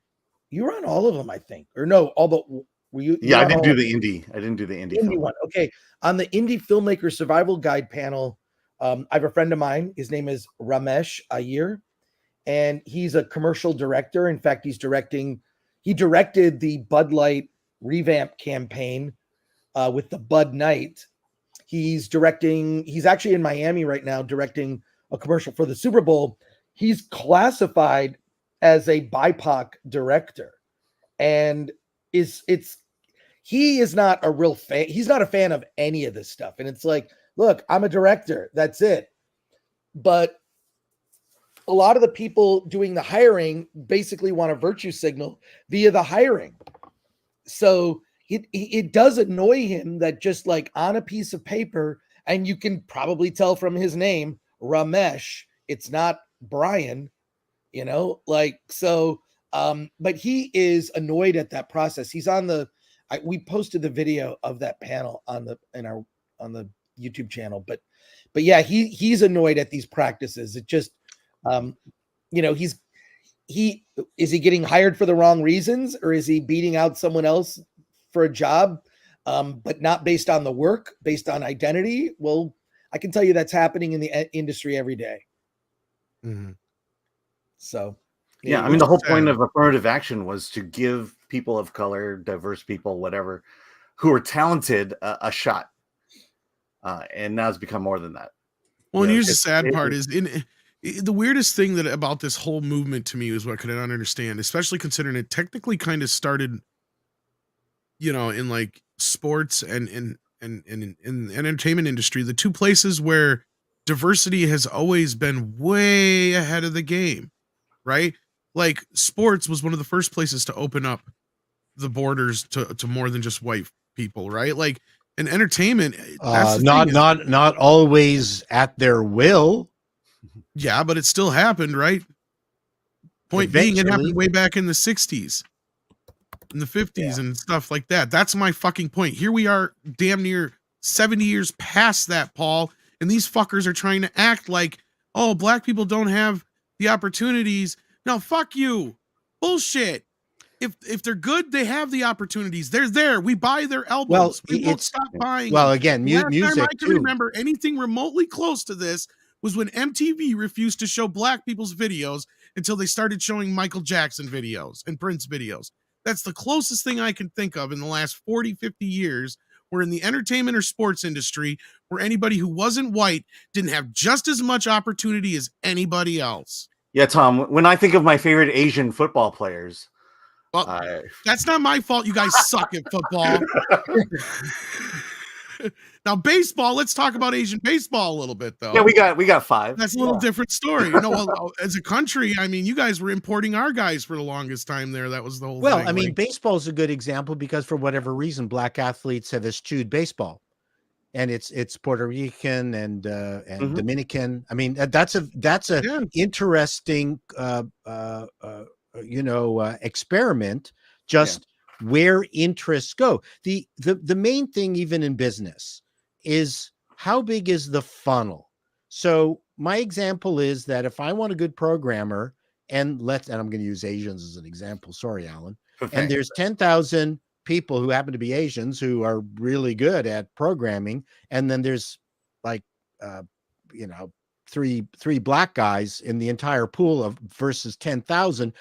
all of them, I think. Or no, all but were you? Yeah, I didn't do the indie. I didn't do the indie one. Okay. On the Indie Filmmaker Survival Guide panel, I have a friend of mine. His name is Ramesh Iyer, and he's a commercial director. In fact, he directed the Bud Light revamp campaign with the Bud Night. He's actually in Miami right now directing a commercial for the Super Bowl. He's classified as a BIPOC director, and he is not a real fan. He's not a fan of any of this stuff. And it's like, look, I'm a director. That's it. But a lot of the people doing the hiring basically want a virtue signal via the hiring. So it does annoy him that just like on a piece of paper, and you can probably tell from his name, Ramesh, it's not Brian, you know, like, so, but he is annoyed at that process. He's on we posted the video of that panel on the YouTube channel, but yeah, he's annoyed at these practices. It just, you know, is he getting hired for the wrong reasons, or is he beating out someone else for a job, but not based on the work, based on identity? Well, I can tell you that's happening in the industry every day. So, yeah, I mean, the whole point of affirmative action was to give people of color, diverse people, whatever, who are talented, a shot. And now it's become more than that. Well, and here's the sad part is the weirdest thing that about this whole movement to me is what I could not understand, especially considering it technically kind of started, you know, in like sports and in entertainment industry, the two places where diversity has always been way ahead of the game, right? Like sports was one of the first places to open up the borders to more than just white people, right? Like in entertainment, that's not always at their will. Yeah, but it still happened, right? Point being, it happened way back in the 60s, in the 50s, and stuff like that. That's my fucking point. Here we are, damn near 70 years past that, Paul, and these fuckers are trying to act like, oh, black people don't have the opportunities. No, fuck you. Bullshit. If they're good, they have the opportunities. They're there. We buy their albums. We won't stop buying. Well, again, music time I can remember anything remotely close to this was when MTV refused to show black people's videos until they started showing Michael Jackson videos and Prince videos. That's the closest thing I can think of in the last 40, 50 years where in the entertainment or sports industry, where anybody who wasn't white didn't have just as much opportunity as anybody else. Yeah, Tom, when I think of my favorite Asian football players, well, that's not my fault. You guys suck at football. Now, baseball. Let's talk about Asian baseball a little bit, though. Yeah, we got 5. That's a little different story. You know, well, as a country, I mean, you guys were importing our guys for the longest time there. That was the whole thing. Well, I mean, baseball is a good example because for whatever reason, black athletes have eschewed baseball, and it's Puerto Rican and Dominican. I mean, that's a interesting experiment. Just where interests go. The main thing, even in business, is how big is the funnel. So my example is that if I want a good programmer, and I'm going to use Asians as an example. Sorry, Alan. and there's 10,000 people who happen to be Asians who are really good at programming, and then there's like three black guys in the entire pool of versus 10,000.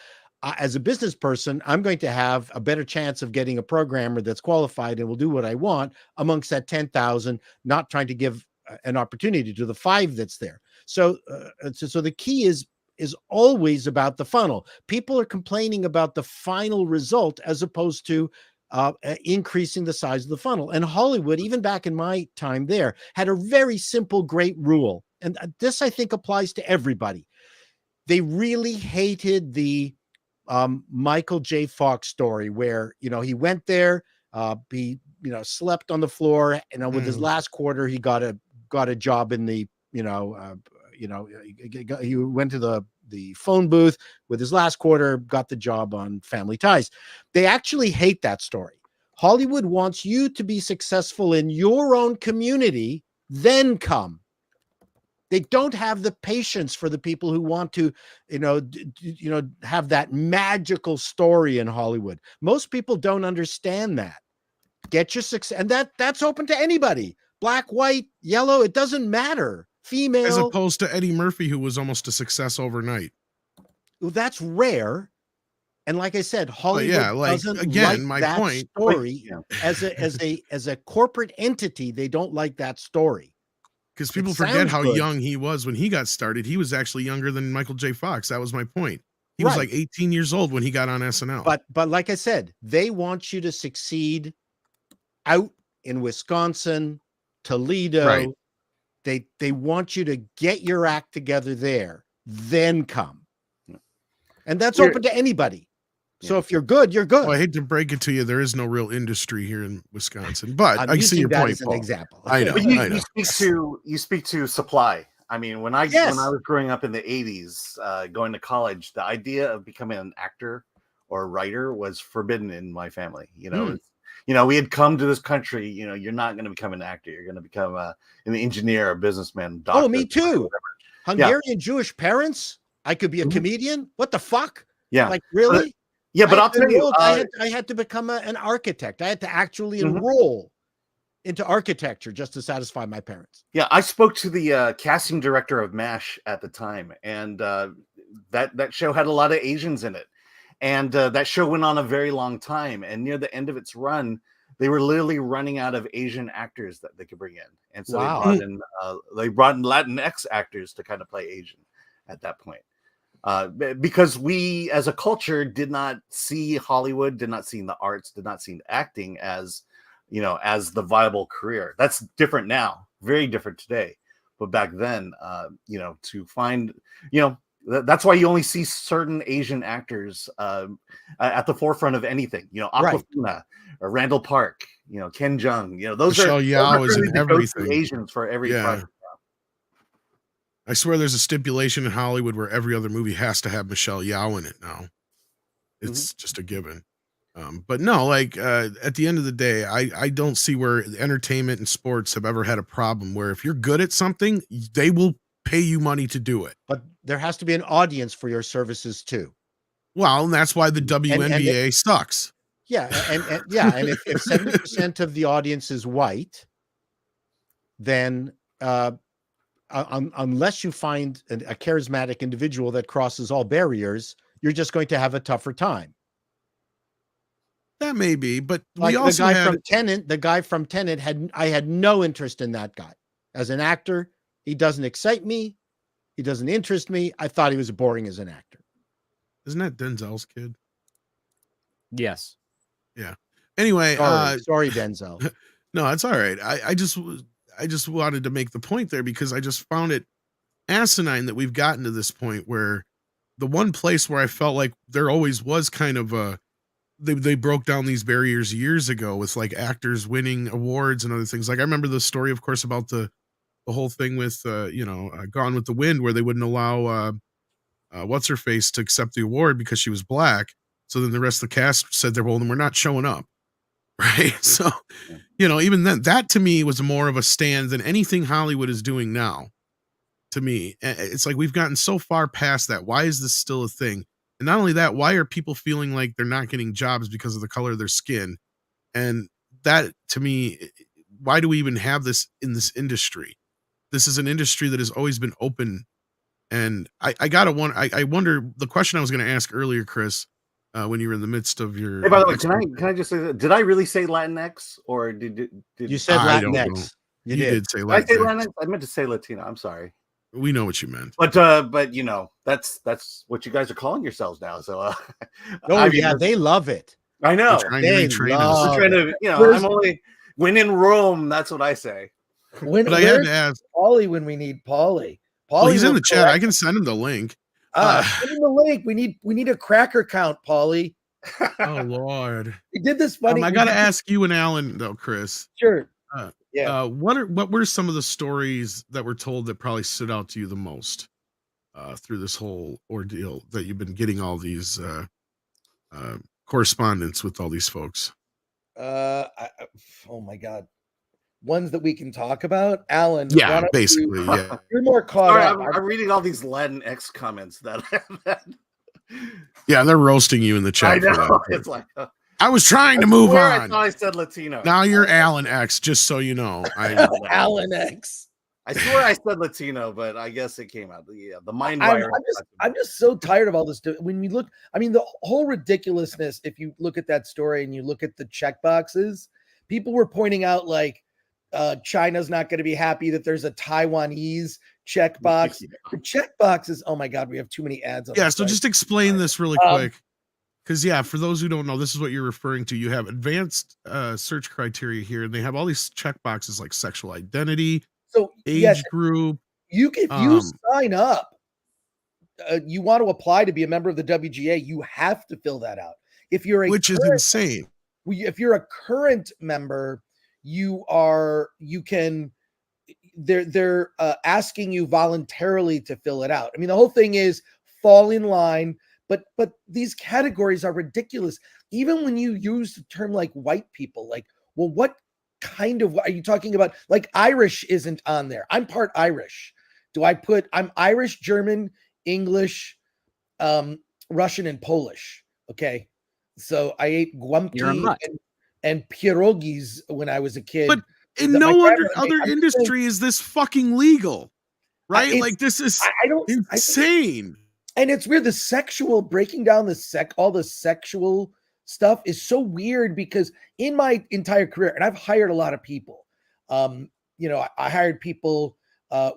As a business person, I'm going to have a better chance of getting a programmer that's qualified and will do what I want amongst that 10,000, not trying to give an opportunity to the 5 that's there. So the key is always about the funnel. People are complaining about the final result as opposed to increasing the size of the funnel. And Hollywood, even back in my time there, had a very simple, great rule. And this, I think, applies to everybody. They really hated the Michael J. Fox story where, he went there, he, slept on the floor, and with his last quarter, he got a job in the, he went to the phone booth with his last quarter, got the job on Family Ties. They actually hate that story. Hollywood wants you to be successful in your own community, then come. They don't have the patience for the people who want to, have that magical story in Hollywood. Most people don't understand that. Get your success, and that's open to anybody. Black, white, yellow, it doesn't matter. Female. As opposed to Eddie Murphy, who was almost a success overnight. Well, that's rare. And like I said, Hollywood doesn't again, like that story as a corporate entity. They don't like that story. Because people forget how young he was when he got started. He was actually younger than Michael J. Fox. That was my point. He was like 18 years old when he got on SNL. But like I said, they want you to succeed out in Wisconsin, Toledo. Right. They want you to get your act together there, then come. And that's open to anybody. So if you're good, you're good. Well, I hate to break it to you, there is no real industry here in Wisconsin, but I see your that point. As an example. I know. You speak to supply. I mean, when I was growing up in the 80s, going to college, the idea of becoming an actor or a writer was forbidden in my family. We had come to this country. You're not going to become an actor. You're going to become an engineer, a businessman, doctor. Oh, me too. Hungarian Jewish parents. I could be a comedian. What the fuck? Yeah. Like, really? But I'll tell you, I had to become an architect. I had to actually enroll into architecture just to satisfy my parents. Yeah, I spoke to the casting director of MASH at the time, and that show had a lot of Asians in it. And that show went on a very long time. And near the end of its run, they were literally running out of Asian actors that they could bring in. And so they brought in Latinx actors to kind of play Asian at that point. Because we as a culture did not see Hollywood, did not see the arts, did not see acting as, as the viable career. That's different now, very different today. But back then, to find, that's why you only see certain Asian actors at the forefront of anything, Aquafina or Randall Park, Ken Jeong, those Michelle Yeoh is in everything. Asians for every project. I swear there's a stipulation in Hollywood where every other movie has to have Michelle Yeoh in it now. It's just a given. But no, at the end of the day, I don't see where entertainment and sports have ever had a problem where if you're good at something, they will pay you money to do it. But there has to be an audience for your services too. Well, and that's why the WNBA sucks. Yeah. And if 70% of the audience is white, then unless you find a charismatic individual that crosses all barriers, you're just going to have a tougher time. That may be, but like we also the guy from Tenet I had no interest in that guy as an actor. He doesn't excite me. He doesn't interest me. I thought he was boring as an actor. Isn't that Denzel's kid? Yes. Yeah. Anyway, sorry, Denzel. No, it's all right. I just wanted to make the point there because I just found it asinine that we've gotten to this point where the one place where I felt like there always was kind of they broke down these barriers years ago with like actors winning awards and other things. Like I remember the story, of course, about the whole thing with Gone with the Wind, where they wouldn't allow what's her face to accept the award because she was black. So then the rest of the cast said then we're not showing up. Right. So, even then, that to me was more of a stand than anything Hollywood is doing now. To me, it's like we've gotten so far past that. Why is this still a thing? And not only that, why are people feeling like they're not getting jobs because of the color of their skin? And that, to me, why do we even have this in this industry? This is an industry that has always been open. And I wonder, the question I was going to ask earlier, Chris, when you were in the midst of your. Hey, by the way, can I just say that? Did I really say Latinx, or did you said Latinx? You did say Latinx. I say Latinx. I meant to say Latino. I'm sorry. We know what you meant. But you know, that's what you guys are calling yourselves now. So they love it. I know. They love to, you know, I'm only when in Rome, that's what I say. But I had to ask Paulie when we need Paulie. Well, he's in the chat. I can send him the link. Send him the link. We need a cracker count, Paulie. Oh Lord. We did this funny. I gotta ask you and Alan though, Chris. Sure. What were some of the stories that were told that probably stood out to you the most through this whole ordeal that you've been getting all these correspondence with all these folks? Oh my God. Ones that we can talk about, Alan. Yeah, basically. Yeah, you're more caught up. I'm reading all these Latinx comments that. Yeah, they're roasting you in the chat. I know. It's like I was trying to move on. I thought I said Latino. Now you're Alan X, just so you know. Alan X. I swear I said Latino, but I guess it came out. Yeah, the mind virus. I'm just so tired of all this. When we look, I mean, the whole ridiculousness. If you look at that story and you look at the check boxes, people were pointing out like. China's not going to be happy that there's a Taiwanese checkbox. The checkboxes. Oh my God, we have too many ads. Yeah, so just explain this really quick, because for those who don't know, this is what you're referring to. You have advanced search criteria here, and they have all these checkboxes like sexual identity, so age group. If you sign up, you want to apply to be a member of the WGA, you have to fill that out. If you're which is insane. If you're a current member. They're asking you voluntarily to fill it out. I mean, the whole thing is fall in line, but these categories are ridiculous. Even when you use the term like white people, like, well, what kind of, are you talking about? Like Irish isn't on there. I'm part Irish. I'm Irish, German, English, Russian, and Polish. Okay. So I ate guamki and pierogies when I was a kid. But in no other industry is this fucking legal, right? Like this is insane. And it's weird. The sexual breaking down all the sexual stuff is so weird because in my entire career, and I've hired a lot of people. I hired people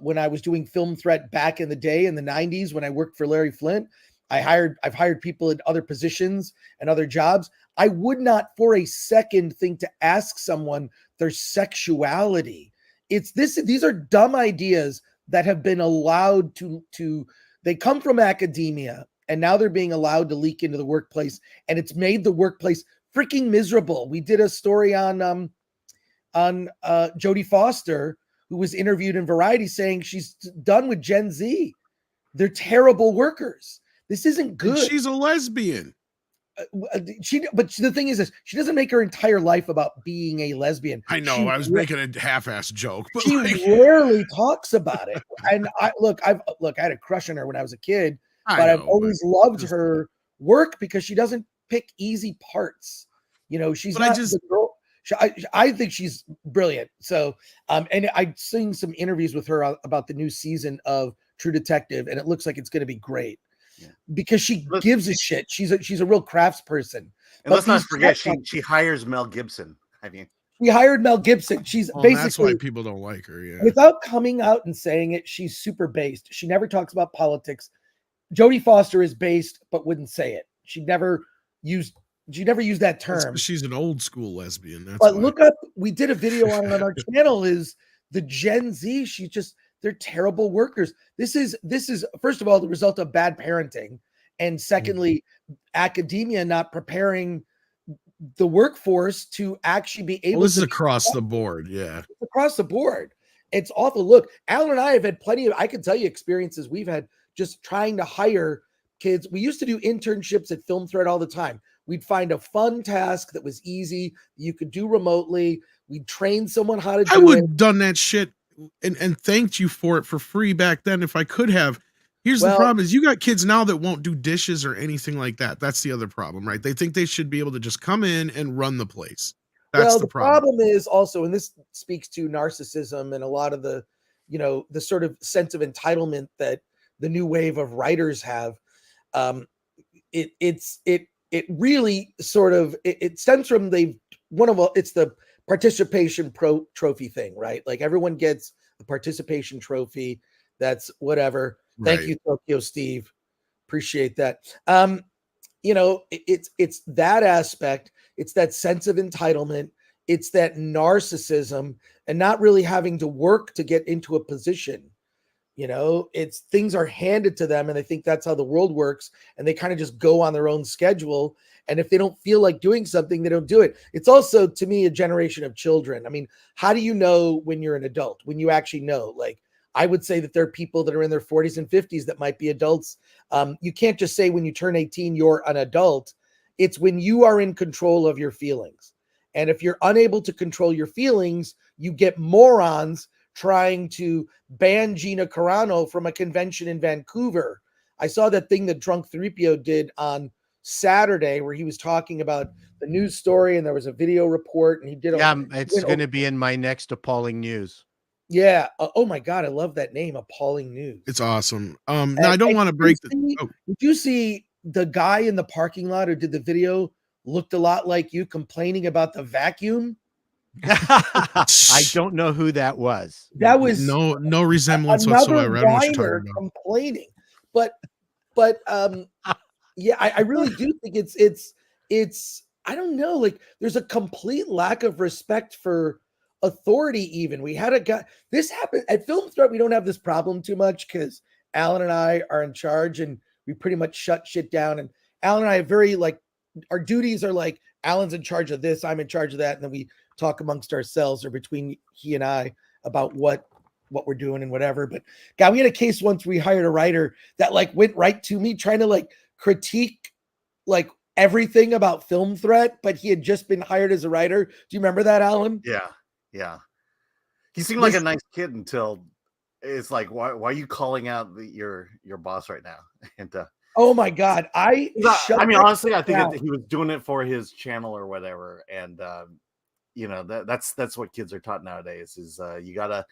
when I was doing Film Threat back in the day in the 90s when I worked for Larry Flint. I've hired people in other positions and other jobs. I would not for a second think to ask someone their sexuality. These are dumb ideas that have been allowed to they come from academia and now they're being allowed to leak into the workplace, and it's made the workplace freaking miserable. We did a story on Jodie Foster, who was interviewed in Variety saying she's done with Gen Z. They're terrible workers. This isn't good. And she's a lesbian. But the thing is this, she doesn't make her entire life about being a lesbian. I know. I was making a half-ass joke, but she rarely talks about it. And I had a crush on her when I was a kid, but I've always loved her work because she doesn't pick easy parts. She's not the girl. I think she's brilliant. So, and I've seen some interviews with her about the new season of True Detective, and it looks like it's going to be great. Because she gives a shit. She's a real craftsperson. And let's not forget she hires Mel Gibson. I mean, we hired Mel Gibson. She's basically, that's why people don't like her. Yeah. Without coming out and saying it, she's super based. She never talks about politics. Jodie Foster is based, but wouldn't say it. She never used that term. She's an old school lesbian. But look up. We did a video on our channel. Is the Gen Z? They're terrible workers. This is first of all the result of bad parenting, and secondly, academia not preparing the workforce to actually be able. This is across the board. Yeah, it's across the board. It's awful. Look, Alan and I have had plenty of. I can tell you experiences we've had just trying to hire kids. We used to do internships at Film Threat all the time. We'd find a fun task that was easy, you could do remotely. We'd train someone how to do it. I would have done that shit and thanked you for it for free back then if I could have. Here's the problem is you got kids now that won't do dishes or anything like that. That's the other problem, right? They think they should be able to just come in and run the place. That's the problem is also, and this speaks to narcissism and a lot of the, the sort of sense of entitlement that the new wave of writers have. It really sort of, it stems from it's the participation trophy thing, right? Like everyone gets a participation trophy. That's whatever. Thank you, Tokyo Steve. Appreciate that. It's that aspect. It's that sense of entitlement. It's that narcissism and not really having to work to get into a position. It's things are handed to them and they think that's how the world works. And they kind of just go on their own schedule. And if they don't feel like doing something, they don't do it. It's also, to me, a generation of children. I mean, how do you know when you're an adult, when you actually know? Like, I would say that there are people that are in their 40s and 50s that might be adults. You can't just say when you turn 18, you're an adult. It's when you are in control of your feelings. And if you're unable to control your feelings, you get morons trying to ban Gina Carano from a convention in Vancouver. I saw that thing that Drunk 3PO did on Saturday where he was talking about the news story and there was a video report and he did. It's going to be in my next appalling news. Yeah. Oh my God. I love that name. Appalling News. It's awesome. Now I don't want to break Did you see the guy in the parking lot who did the video looked a lot like you complaining about the vacuum? I don't know who that was. That was no resemblance whatsoever. I don't know what you're talking about. Complaining. But yeah, I really do think it's I don't know, like there's a complete lack of respect for authority. Even we had a guy, this happened at Film Threat. We don't have this problem too much because Alan and I are in charge and we pretty much shut shit down. And Alan and I are very like, our duties are like, Alan's in charge of this, I'm in charge of that. And then we talk amongst ourselves or between he and I about what we're doing and whatever. But God, we had a case once we hired a writer that like went right to me trying to like critique like everything about Film Threat, but he had just been hired as a writer. Do you remember that, Alan? Yeah. He seemed like a nice kid until it's like, why are you calling out your boss right now? And oh my God, honestly, I think he was doing it for his channel or whatever. And that's what kids are taught nowadays is you gotta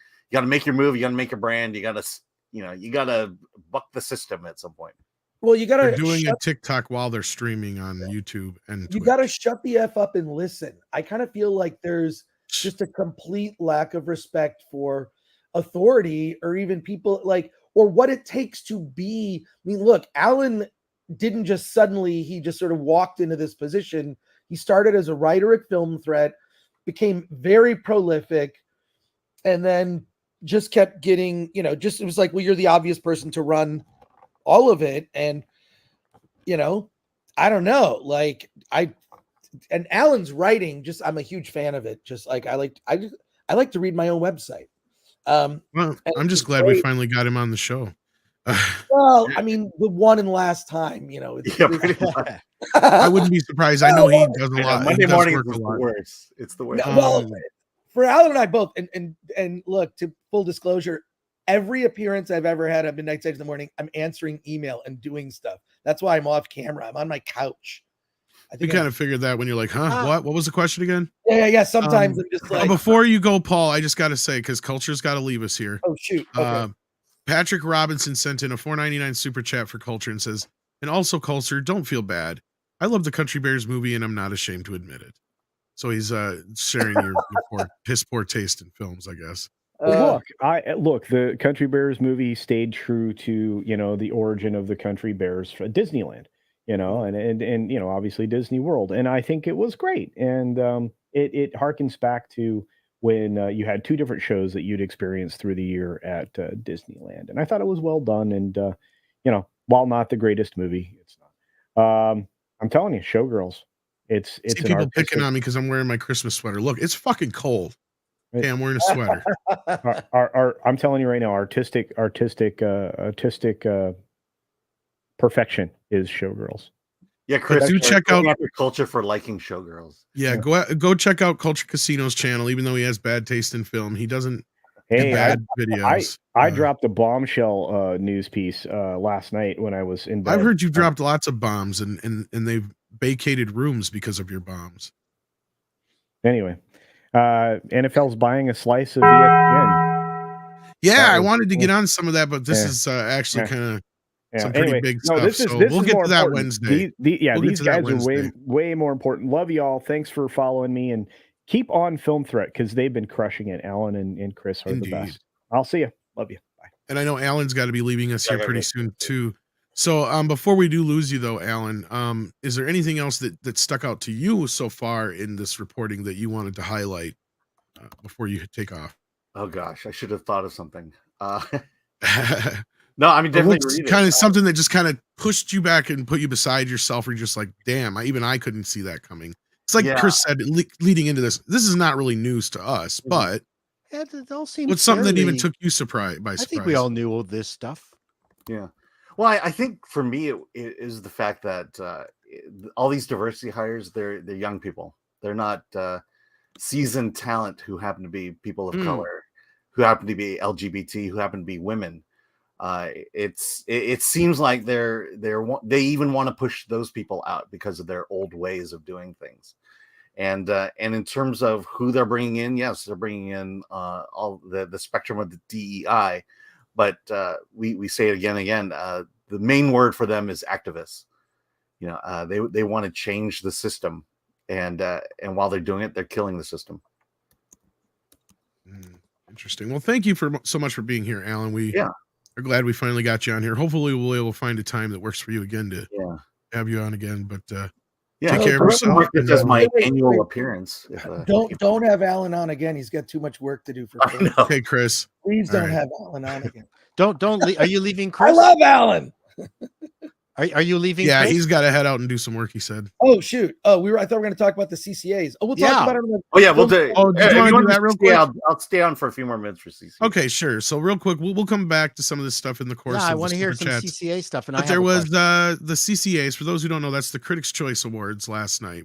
make your move, you gotta make a brand, you gotta buck the system at some point. Well, you gotta doing a TikTok while they're streaming on YouTube and you gotta shut the F up and listen. I kind of feel like there's just a complete lack of respect for authority or even people like or what it takes to be. I mean, look, Alan didn't just suddenly, he just sort of walked into this position. He started as a writer at Film Threat, became very prolific, and then just kept getting, it was like, well, you're the obvious person to run all of it. And, I don't know, like and Alan's writing, just, I'm a huge fan of it. Just like, I like to read my own website. Well, I'm just glad we finally got him on the show. Well, I mean, the one and last time, I wouldn't be surprised. I know he does a lot. Monday morning is the worst. It's the worst. Well, for Alan and I both, and look, to full disclosure, every appearance I've ever had at Midnight Stage in the Morning, I'm answering email and doing stuff. That's why I'm off camera. I'm on my couch. I think you kind of figured that when you're like, what was the question again? Yeah. Sometimes I'm just like, before you go, Paul, I just got to say, because Culture's got to leave us here. Oh, shoot. Okay. Patrick Robinson sent in a $4.99 super chat for Culture and says, and also Culture, don't feel bad. I love the Country Bears movie and I'm not ashamed to admit it. So he's sharing your piss poor taste in films, I guess. Look, the Country Bears movie stayed true to, the origin of the Country Bears for Disneyland, and obviously Disney World. And I think it was great. And it harkens back to when you had two different shows that you'd experience through the year at Disneyland. And I thought it was well done. And, while not the greatest movie, it's not. I'm telling you, Showgirls. It's people picking on me because I'm wearing my Christmas sweater. Look, it's fucking cold. Hey, I'm wearing a sweater. I'm telling you right now, artistic perfection is Showgirls. Yeah, Chris, do check out Culture for liking Showgirls. Yeah, go check out Culture Casino's channel. Even though he has bad taste in film, he doesn't Hey, bad videos. I dropped a bombshell news piece last night when I was in bed. I've heard you dropped lots of bombs, and they've vacated rooms because of your bombs. Anyway, NFL's buying a slice of ESPN. Yeah, I wanted to get on some of that, but this is actually kind of some pretty big stuff. This is we'll get to that important. Wednesday. These guys are way more important. Love y'all. Thanks for following me, and keep on Film Threat because they've been crushing it. Alan and Chris are the best. I'll see you. Love you. Bye. And I know Alan's got to be leaving us here pretty soon too. So before we do lose you though, Alan, is there anything else that stuck out to you so far in this reporting that you wanted to highlight before you take off? Oh gosh, I should have thought of something. No, I mean definitely kind of something that just kind of pushed you back and put you beside yourself. Where you're just like, damn, I couldn't see that coming. It's like Chris said, leading into this is not really news to us, but it all seems what's something that even took you by surprise? I think we all knew all this stuff. Yeah. Well, I think for me, it is the fact that all these diversity hires, they're young people. They're not seasoned talent who happen to be people of color, who happen to be LGBT, who happen to be women. It seems like they even want to push those people out because of their old ways of doing things. And in terms of who they're bringing in, yes, they're bringing in all the spectrum of the DEI, but we say it again and again. The main word for them is activists. You know, they want to change the system, and while they're doing it, they're killing the system. Interesting. Well, thank you so much for being here, Alan. We're glad we finally got you on here. Hopefully, we'll be able to find a time that works for you again to have you on again. But take care of yourself. This is my annual appearance. Don't have Alan on again. He's got too much work to do for. Okay, Chris. Please don't have Alan on again. Don't. Are you leaving, Chris? I love Alan. Are you leaving? Yeah, Chris? he's got to head out and do some work. He said. Oh shoot! I thought we were going to talk about the CCAs. Oh, we'll talk about it. We'll do. Oh, do you want to do that real quick? I'll stay on for a few more minutes for CCA. Okay, sure. So real quick, we'll come back to some of this stuff in the course. Yeah, of I want to hear some chats. CCA stuff. But there was the CCAs. For those who don't know, that's the Critics' Choice Awards last night.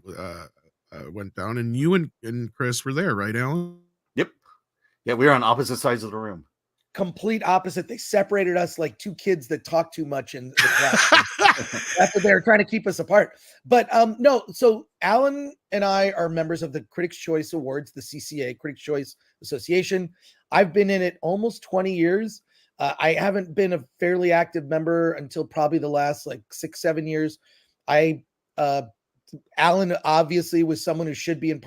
Went down, and you and Chris were there, right, Alan? Yep. Yeah, we were on opposite sides of the room. Complete opposite. They separated us like two kids that talk too much in the class. That's what they were trying to keep us apart. But no, so Alan and I are members of the Critics' Choice Awards, the CCA, Critics' Choice Association. I've been in it almost 20 years. I haven't been a fairly active member until probably the last like 6-7 years. Alan obviously was someone who should be in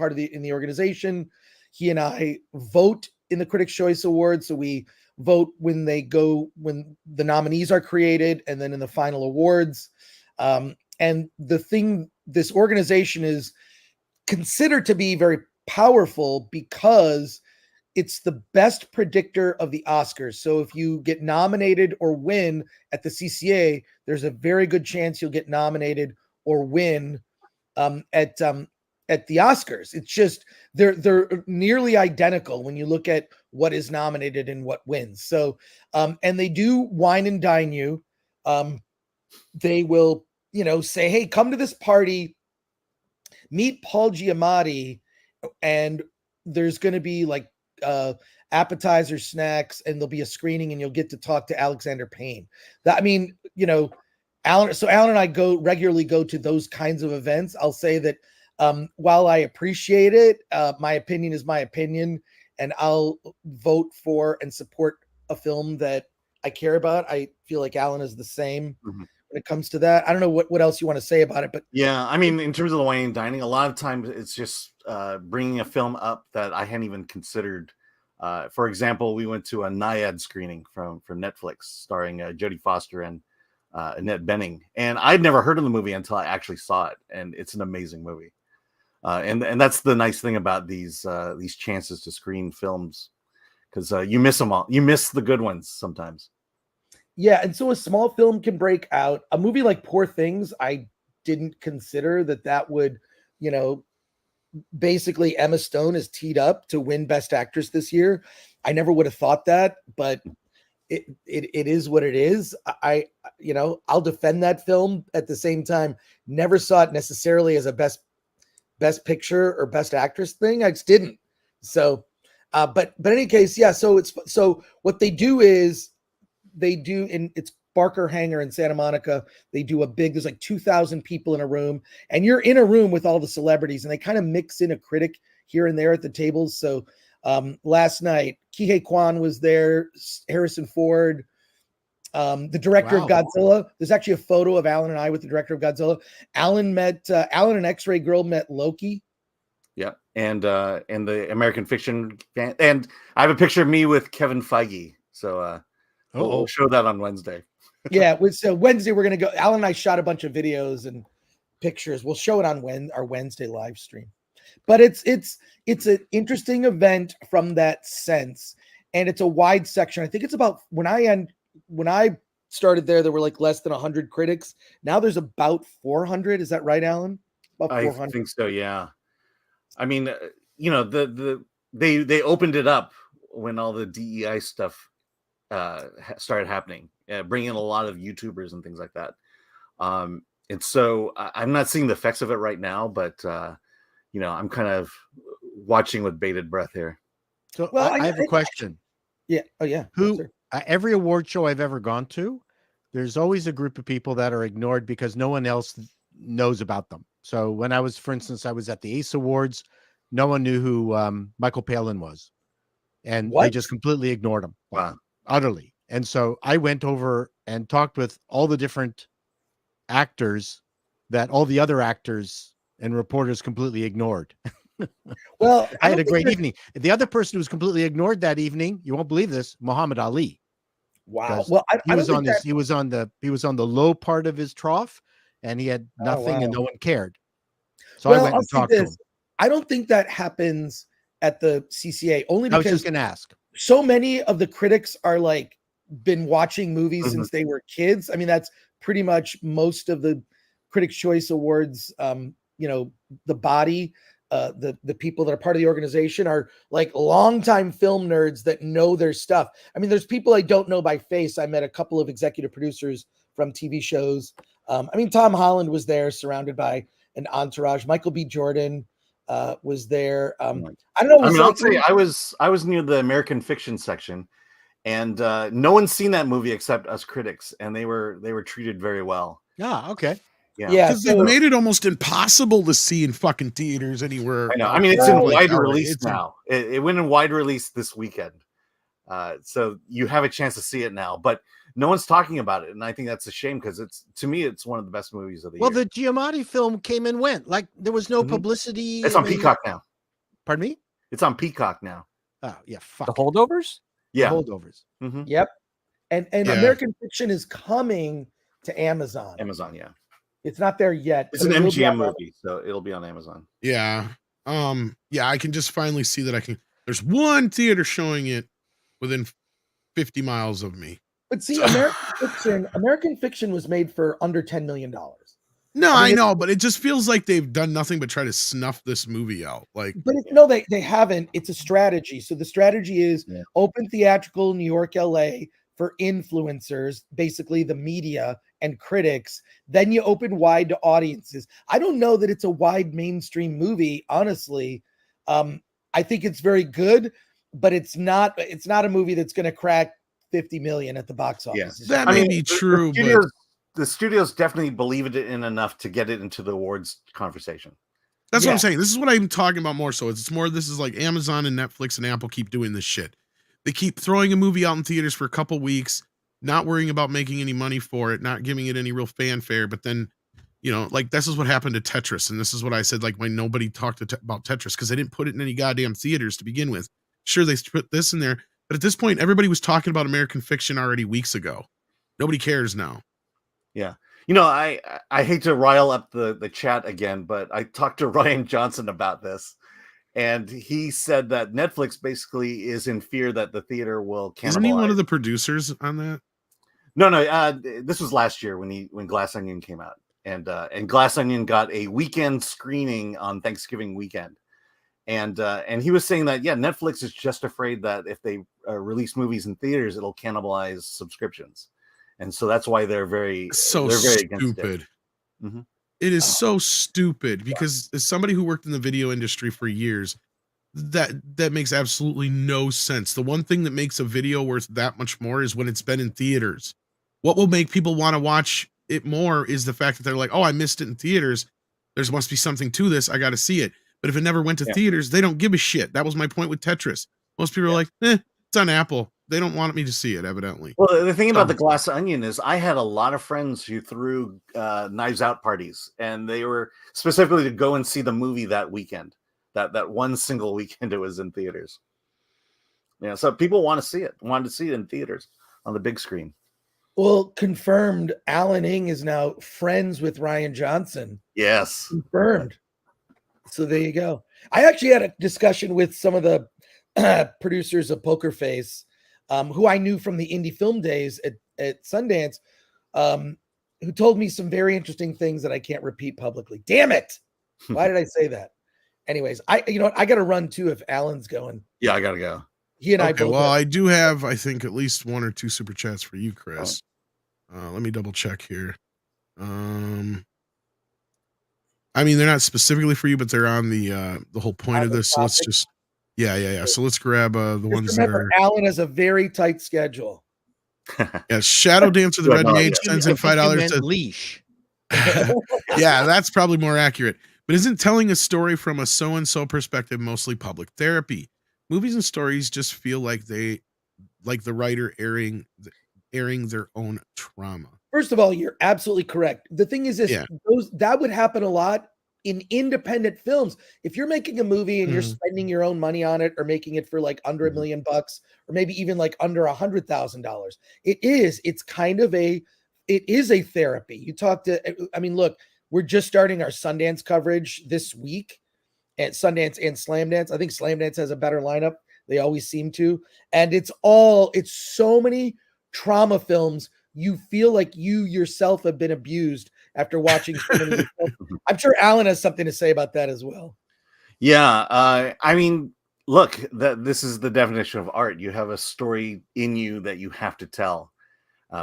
the organization. He and I vote in the Critics' Choice Awards. So we vote when the nominees are created, and then in the final awards. And the thing, this organization is considered to be very powerful because it's the best predictor of the Oscars. So if you get nominated or win at the CCA, there's a very good chance you'll get nominated or win at the Oscars. It's just they're nearly identical when you look at what is nominated and what wins. So and they do wine and dine you. They will, say, hey, come to this party, meet Paul Giamatti, and there's going to be like appetizer, snacks, and there'll be a screening, and you'll get to talk to Alexander Payne. Alan and I regularly go to those kinds of events. I'll say that while I appreciate it, my opinion is my opinion, and I'll vote for and support a film that I care about. I feel like Alan is the same when it comes to that. I don't know what else you want to say about it, but yeah, I mean, in terms of the wine and dining, a lot of times it's just bringing a film up that I hadn't even considered. For example, we went to a Naiad screening from Netflix starring Jodie Foster and Annette Bening, and I'd never heard of the movie until I actually saw it, and it's an amazing movie. And that's the nice thing about these chances to screen films, because you miss them all. You miss the good ones sometimes. Yeah, and so a small film can break out. A movie like Poor Things, I didn't consider that would, basically Emma Stone is teed up to win Best Actress this year. I never would have thought that, but it is what it is. I'll defend that film. At the same time, never saw it necessarily as a best picture or best actress thing. I just didn't. So But in any case, yeah. So what they do is it's Barker Hangar in Santa Monica. They do there's like 2,000 people in a room, and you're in a room with all the celebrities, and they kind of mix in a critic here and there at the tables. So last night, Kihei Kwan was there, Harrison Ford, the director of Godzilla. There's actually a photo of Alan and I with the director of Godzilla. Alan and X-Ray Girl met Loki. Yeah, and the American Fiction fan, and I have a picture of me with Kevin Feige. So we'll show that on Wednesday. Yeah, so Wednesday we're gonna go. Alan and I shot a bunch of videos and pictures. We'll show it on our Wednesday live stream. But it's an interesting event from that sense, and it's a wide section. I think it's about when I started there were like less than 100 critics. Now there's about 400. Is that right, Alan? About 400. I think so. Yeah. I mean, they opened it up when all the DEI stuff started happening, bringing in a lot of YouTubers and things like that. And so I'm not seeing the effects of it right now, but I'm kind of watching with bated breath here. So I have a question. Yeah. Oh yeah. Every award show I've ever gone to, there's always a group of people that are ignored because no one else knows about them. So when for instance, I was at the ACE Awards, no one knew who Michael Palin was, and they just completely ignored him. Wow. Utterly. And so I went over and talked with all the different actors that all the other actors and reporters completely ignored. Well, I had a great evening. The other person who was completely ignored that evening, you won't believe this, Muhammad Ali. Wow. Well, he was on the low part of his trough, and he had nothing, and no one cared. So I went and talked to him. I don't think that happens at the CCA, only because I was just going to ask. So many of the critics are like been watching movies since they were kids. I mean, that's pretty much most of the Critics' Choice Awards. The body, the people that are part of the organization are like longtime film nerds that know their stuff. I mean, there's people I don't know by face. I met a couple of executive producers from TV shows. Tom Holland was there, surrounded by an entourage. Michael B. Jordan was there. I don't know. I'll tell you, I was near the American Fiction section, and no one's seen that movie except us critics, and they were treated very well. Yeah. Okay. Yeah. Because they've made it almost impossible to see in fucking theaters anywhere. I know. I mean, it's in wide release now. It went in wide release this weekend, so you have a chance to see it now. But no one's talking about it, and I think that's a shame because to me it's one of the best movies of the year. Well, the Giamatti film came and went. Like there was no publicity. It's on Peacock now. Pardon me? It's on Peacock now. Oh yeah, The Holdovers. Yeah, the Holdovers. Mm-hmm. Yep. And American Fiction is coming to Amazon. Yeah. It's not there yet. It's an MGM movie, so it'll be on Amazon. Yeah. I can just finally see that there's one theater showing it within 50 miles of me. But see, American Fiction was made for under $10 million. No, I know, but it just feels like they've done nothing but try to snuff this movie out. No, they haven't. It's a strategy. So the strategy is open theatrical New York, LA for influencers, basically the media and critics. Then you open wide to audiences. I don't know that it's a wide mainstream movie, honestly. I think it's very good, but it's not a movie that's going to crack 50 million at the box office. Yeah. That may be true, but the studios definitely believed it in enough to get it into the awards conversation. That's what I'm saying. This is what I'm talking about more so. It's more, this is like Amazon and Netflix and Apple keep doing this shit. They keep throwing a movie out in theaters for a couple weeks, not worrying about making any money for it, not giving it any real fanfare. But then, this is what happened to Tetris. And this is what I said, like, when nobody talked about Tetris because they didn't put it in any goddamn theaters to begin with. Sure, they put this in there. But at this point, everybody was talking about American Fiction already weeks ago. Nobody cares now. Yeah. I hate to rile up the chat again, but I talked to Ryan Johnson about this. And he said that Netflix basically is in fear that the theater will cannibalize. Isn't he one of the producers on that? No. This was last year when Glass Onion came out, and Glass Onion got a weekend screening on Thanksgiving weekend, and he was saying that Netflix is just afraid that if they release movies in theaters, it'll cannibalize subscriptions, and so that's why they're very stupid. Against it. It is so stupid because as somebody who worked in the video industry for years, that makes absolutely no sense. The one thing that makes a video worth that much more is when it's been in theaters. What will make people want to watch it more is the fact that they're like, oh, I missed it in theaters. There must be something to this. I got to see it. But if it never went to theaters, they don't give a shit. That was my point with Tetris. Most people are like, it's on Apple. They don't want me to see it, evidently. Well, the thing about the Glass Onion is I had a lot of friends who threw Knives Out parties, and they were specifically to go and see the movie that weekend. That one single weekend it was in theaters. Yeah, so people wanted to see it in theaters on the big screen. Well, confirmed, Alan Ng is now friends with Rian Johnson. Yes. Confirmed. So there you go. I actually had a discussion with some of the producers of Poker Face, who I knew from the indie film days at Sundance, who told me some very interesting things that I can't repeat publicly. Damn it. Why did I say that? Anyways, I got to run too if Alan's going. Yeah, I got to go. He and I both. Well, I do have, I think, at least 1 or 2 super chats for you, Chris. Let me double check here. I mean, they're not specifically for you, but they're on the whole point of this. So let's just, yeah. So let's grab the ones that are. Alan has a very tight schedule. Yeah, Shadow Dancer the Red Mage sends in $5 to leash. Yeah, that's probably more accurate. But isn't telling a story from a so-and-so perspective mostly public therapy? Movies and stories just feel like the writer airing their own trauma. First of all, you're absolutely correct. The thing is this, that would happen a lot in independent films. If you're making a movie and you're spending your own money on it, or making it for like under $1 million, or maybe even like under $100,000, it is a therapy. You talk to, I mean, look, we're just starting our Sundance coverage this week at Sundance and Slamdance. I think Slamdance has a better lineup. They always seem to. And it's so many trauma films. You feel like you yourself have been abused after watching so many films. I'm sure Alan has something to say about that as well. Yeah. I mean, look, this is the definition of art. You have a story in you that you have to tell,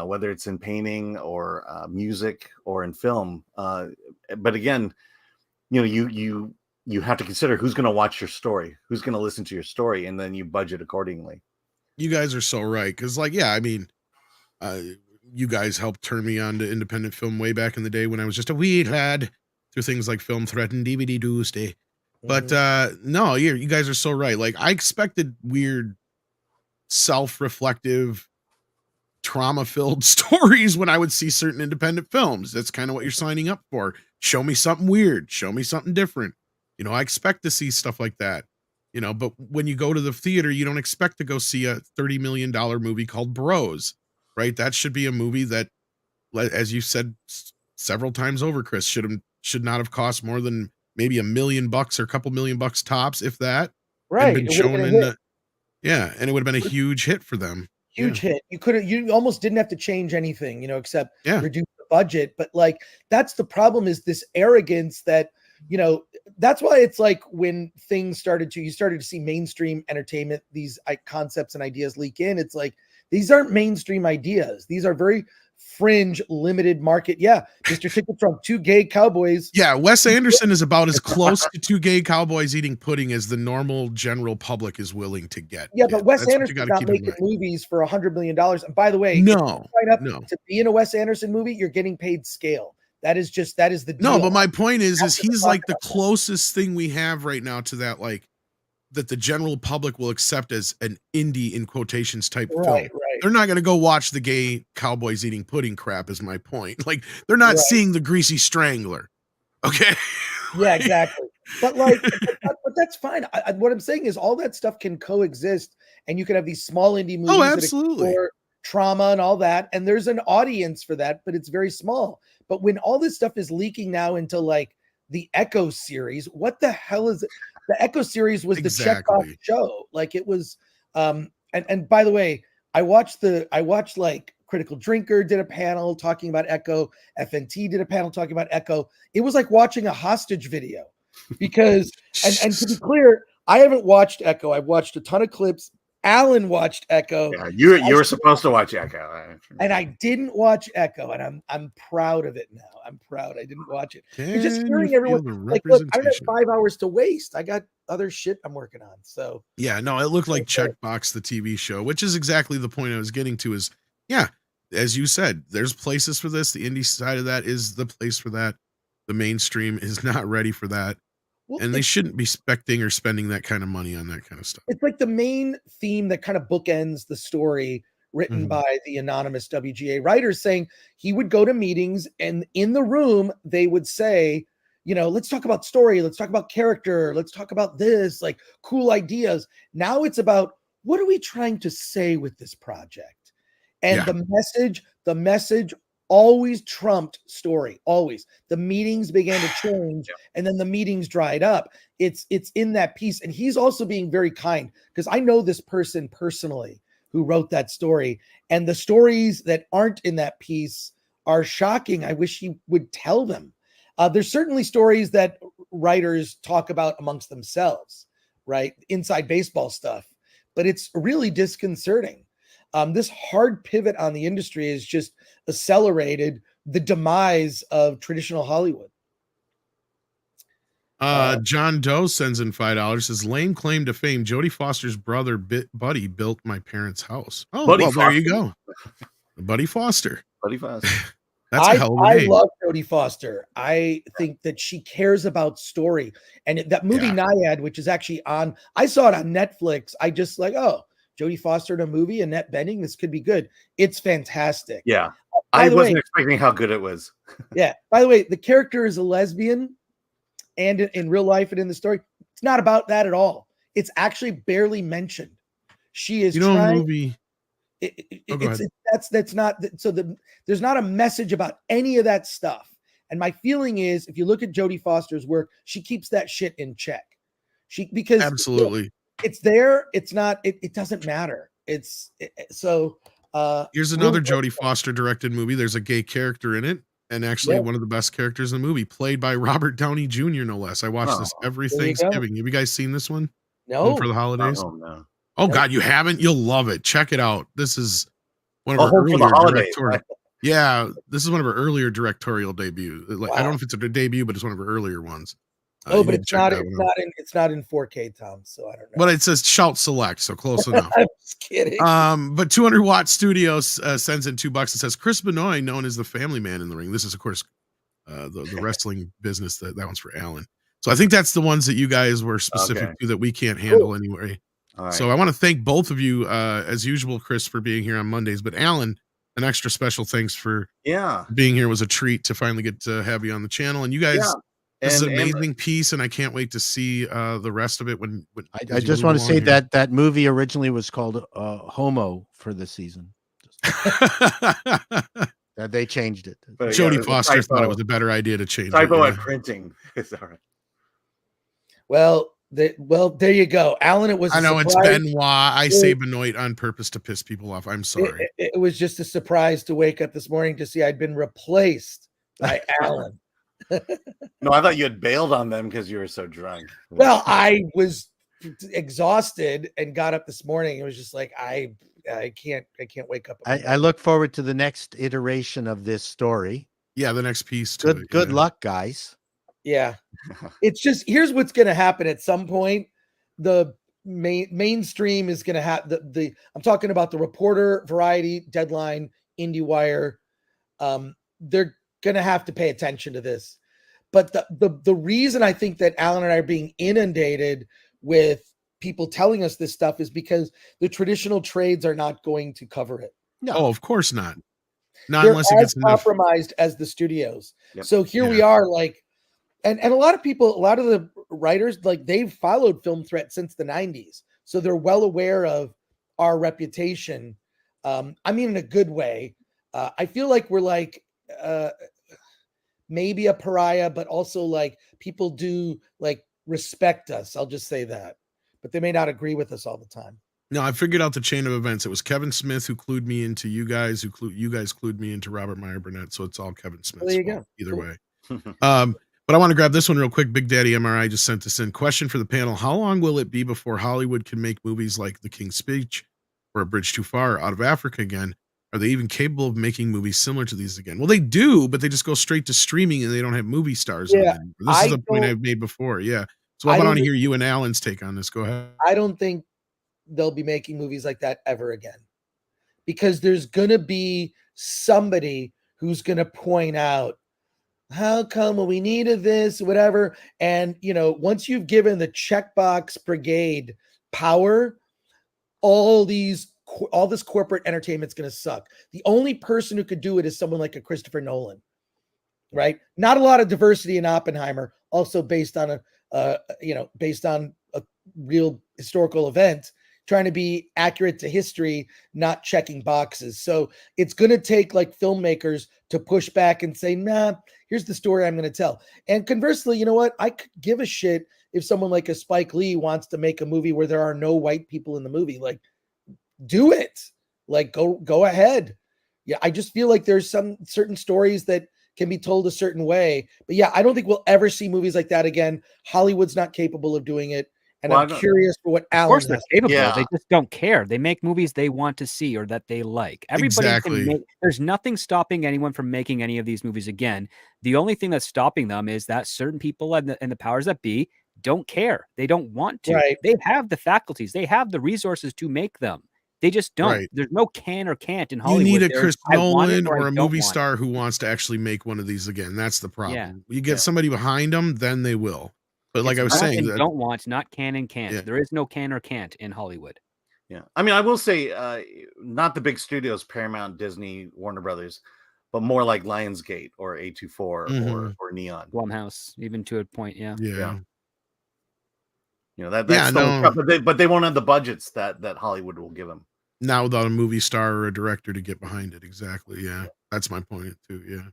whether it's in painting or music or in film. But again, you have to consider who's going to watch your story, who's going to listen to your story, and then you budget accordingly. You guys are so right. Because I mean, you guys helped turn me on to independent film way back in the day when I was just a wee lad, through things like Film Threat and DVD Tuesday. But no, you guys are so right. Like, I expected weird, self-reflective, trauma-filled stories when I would see certain independent films. That's kind of what you're signing up for. Show me something weird. Show me something different. I expect to see stuff like that. But when you go to the theater, you don't expect to go see a $30 million movie called Bros, right? That should be a movie that, as you said several times over, Chris, should not have cost more than maybe $1 million or a couple $1 million tops, if that. Right. And been shown and it would have been a huge hit for them. Huge hit. You almost didn't have to change anything, except reduce the budget. But like, that's the problem, is this arrogance that, that's why it's like when things you started to see mainstream entertainment, these concepts and ideas leak in. It's like, these aren't mainstream ideas. These are very fringe, limited market. Yeah. Mr. Tickets from 2 gay cowboys. Yeah. Wes Anderson is about as close to 2 gay cowboys eating pudding as the normal general public is willing to get. Yeah. But Wes Anderson's not making movies for $100 million. And by the way, no. To be in a Wes Anderson movie, you're getting paid scale. That is the deal. No, but my point is he's like the closest thing we have right now to that, like, that the general public will accept as an indie, in quotations, type film. Right. They're not going to go watch the gay cowboys eating pudding crap, is my point. Like, they're not seeing The Greasy Strangler. Okay. Yeah, exactly. But but that's fine. What I'm saying is all that stuff can coexist, and you can have these small indie movies that explore trauma and all that. And there's an audience for that, but it's very small. But when all this stuff is leaking now into like the Echo series, what the hell is it? The Echo series was the Chekhov show. Like, it was, and by the way, I watched like Critical Drinker did a panel talking about Echo. FNT did a panel talking about Echo. It was like watching a hostage video, because, and to be clear, I haven't watched Echo. I've watched a ton of clips. Alan watched Echo. Yeah, you were supposed to watch Echo, and I didn't watch Echo, and I'm proud of it now. I'm proud I didn't watch it. You're just hearing everyone like, look, I don't have 5 hours to waste. I got other shit I'm working on. So yeah, no, it looked like Checkbox, the TV show, which is exactly the point I was getting to. Is yeah, as you said, there's places for this. The indie side of that is the place for that. The mainstream is not ready for that. well, And they shouldn't be specting or spending that kind of money on that kind of stuff. it's like the main theme that kind of bookends the story written Mhm. by the anonymous WGA writer, saying he would go to meetings and in the room they would say, you know, let's talk about story, let's talk about character, let's talk about this, like cool ideas. Now it's about what are we trying to say with this project? And Yeah. the message always trumped story. Always. The meetings began to change and then the meetings dried up. It's in that piece. And he's also being very kind because I know this person personally who wrote that story, and the stories that aren't in that piece are shocking. I wish he would tell them. There's certainly stories that writers talk about amongst themselves, right? Inside baseball stuff, but it's really disconcerting. This hard pivot on the industry has just accelerated the demise of traditional Hollywood. John Doe sends in $5. Says lame claim to fame. Jodie Foster's brother Buddy built my parents' house. Oh, Buddy well, there you Foster. go. Buddy Foster. Buddy Foster. That's a hell of a name. I love Jodie Foster. I think that she cares about story. And that movie Naiad, which is actually on, I saw it on Netflix. I just like, oh, Jodie Foster in a movie, Annette Bening, this could be good. It's fantastic. Yeah. I wasn't expecting how good it was. Yeah. By the way, the character is a lesbian, and in real life and in the story, it's not about that at all. It's actually barely mentioned. She is trying. Movie. That's not so. There's not a message about any of that stuff. And my feeling is, if you look at Jodie Foster's work, she keeps that shit in check. Because absolutely, it's there. It's not. It doesn't matter. Here's another Jodie Foster directed movie. There's a gay character in it. And actually, one of the best characters in the movie, played by Robert Downey Jr., no less. I watch this every Thanksgiving. Have you guys seen this one? No. For the holidays? No. Oh, God, you haven't? You'll love it. Check it out. This is one of our earlier directorial. Yeah, this is one of our earlier directorial debuts. Like, I don't know if it's a debut, but it's one of our earlier ones. But it's not in 4K, Tom. So I don't know. But it says Shout Select, so close enough. I'm just kidding. But 200 Watt Studios sends in $2 and says Chris Benoit, known as the family man in the ring. This is, of course, the wrestling business. That one's for Alan. So I think that's the ones that you guys were specific to that we can't handle anyway. Right. So I want to thank both of you, as usual, Chris, for being here on Mondays. But Alan, an extra special thanks for being here. It was a treat to finally get to have you on the channel. And you guys. Yeah. This is an amazing piece, and I can't wait to see the rest of it. When I just want to say that movie originally was called Homo for the season. They changed it. But Jodie Foster thought it was a better idea to change typo at printing. It's all right. Well, there you go, Alan. It was. I know it's Benoit. I say Benoit on purpose to piss people off. I'm sorry. It was just a surprise to wake up this morning to see I'd been replaced by Alan. No, I thought you had bailed on them because you were so drunk. Well, I was exhausted and got up this morning. It was just like I can't wake up. I look forward to the next iteration of this story. Yeah, the next piece. Good luck, guys. Yeah, it's just here's what's going to happen at some point. The mainstream is going to have the. I'm talking about the Reporter, Variety, Deadline, IndieWire. They're going to have to pay attention to this. But the reason I think that Alan and I are being inundated with people telling us this stuff is because the traditional trades are not going to cover it. No, of course not. Not They're unless it gets compromised as the studios. Yep. So here we are, like, and a lot of people, a lot of the writers, like they've followed Film Threat since the 90s. So they're well aware of our reputation. I mean, in a good way. I feel like we're like, maybe a pariah, but also like people do like respect us. I'll just say that, but they may not agree with us all the time. No, I figured out the chain of events. It was Kevin Smith who clued me into you guys, you guys clued me into Robert Meyer Burnett. So it's all Kevin Smith. There you go. Either way. But I want to grab this one real quick. Big Daddy MRI just sent this in. Question for the panel. How long will it be before Hollywood can make movies like The King's Speech or A Bridge Too Far Out of Africa again? Are they even capable of making movies similar to these again? Well, they do, but they just go straight to streaming and they don't have movie stars. Yeah, this is the point I've made before. Yeah. So I want to hear you and Alan's take on this. Go ahead. I don't think they'll be making movies like that ever again, because there's going to be somebody who's going to point out, how come we needed this, whatever. And, once you've given the checkbox brigade power, all this corporate entertainment's going to suck. The only person who could do it is someone like a Christopher Nolan, right? Not a lot of diversity in Oppenheimer, also based on a real historical event, trying to be accurate to history, not checking boxes. So it's going to take like filmmakers to push back and say, nah, here's the story I'm going to tell. And conversely, you know what? I could give a shit if someone like a Spike Lee wants to make a movie where there are no white people in the movie. Like, do it. Like, go ahead. Yeah, I just feel like there's some certain stories that can be told a certain way. But yeah, I don't think we'll ever see movies like that again. Hollywood's not capable of doing it. And I'm curious for what Alan. Of course, they're capable. Yeah. They just don't care. They make movies they want to see or that they like. Everybody can make. There's nothing stopping anyone from making any of these movies again. The only thing that's stopping them is that certain people and the powers that be don't care. They don't want to. Right. They have the faculties. They have the resources to make them. They just don't. Right. There's no can or can't in Hollywood. You need a Chris Nolan or a movie star who wants to actually make one of these again. That's the problem. Yeah. You get somebody behind them, then they will. But like I was saying, don't want, not can and can't. Yeah. There is no can or can't in Hollywood. Yeah. I mean, I will say, not the big studios, Paramount, Disney, Warner Brothers, but more like Lionsgate or A24 or Neon. Blumhouse, even to a point. Yeah. Yeah. But they won't have the budgets that Hollywood will give them. Not without a movie star or a director to get behind it. Exactly. Yeah. That's my point too. Yeah.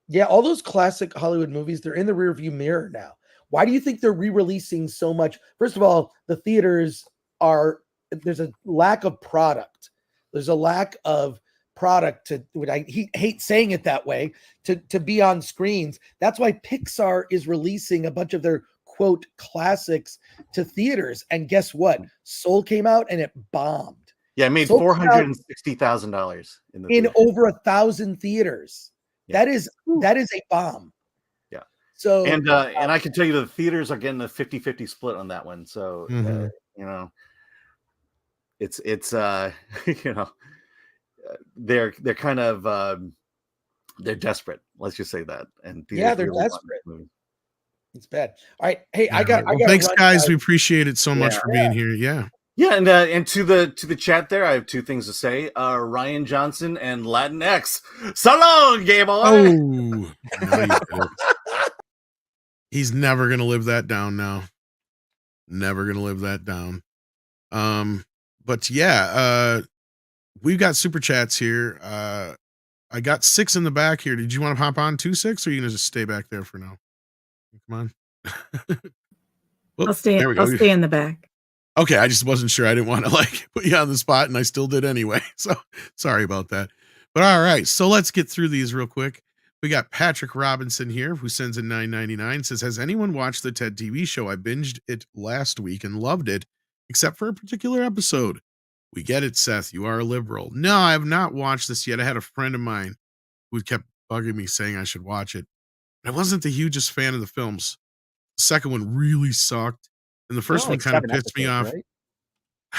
Yeah. All those classic Hollywood movies, they're in the rearview mirror now. Why do you think they're re-releasing so much? First of all, the theaters there's a lack of product. There's a lack of product I hate saying it that way, to be on screens. That's why Pixar is releasing a bunch of their quote classics to theaters. And guess what? Soul came out and it bombed. Yeah, it made $460,000 in over 1,000 theaters. Yeah. That is a bomb. Yeah. So and I can tell you the theaters are getting a 50-50 split on that one. So it's they're kind of they're desperate. Let's just say that. And they're desperate. It's bad. All right. Hey, I got thanks, guys. We appreciate it so much for being here. Yeah. Yeah, and to the chat there, I have two things to say. Ryan Johnson and Latinx. So long, gay boy. Oh, he's never gonna live that down now. Never gonna live that down. But yeah, we've got super chats here. I got 6 in the back here. Did you want to hop on 2-6, or are you gonna just stay back there for now? Come on. I'll stay in the back. Okay, I just wasn't sure. I didn't want to put you on the spot, and I still did anyway. So sorry about that. But all right, so let's get through these real quick. We got Patrick Robinson here, who sends in $9.99. Says, has anyone watched the TED TV show? I binged it last week and loved it, except for a particular episode. We get it, Seth. You are a liberal. No, I have not watched this yet. I had a friend of mine who kept bugging me saying I should watch it. I wasn't the hugest fan of the films. The second one really sucked. And the first one kind of pissed me off. Right?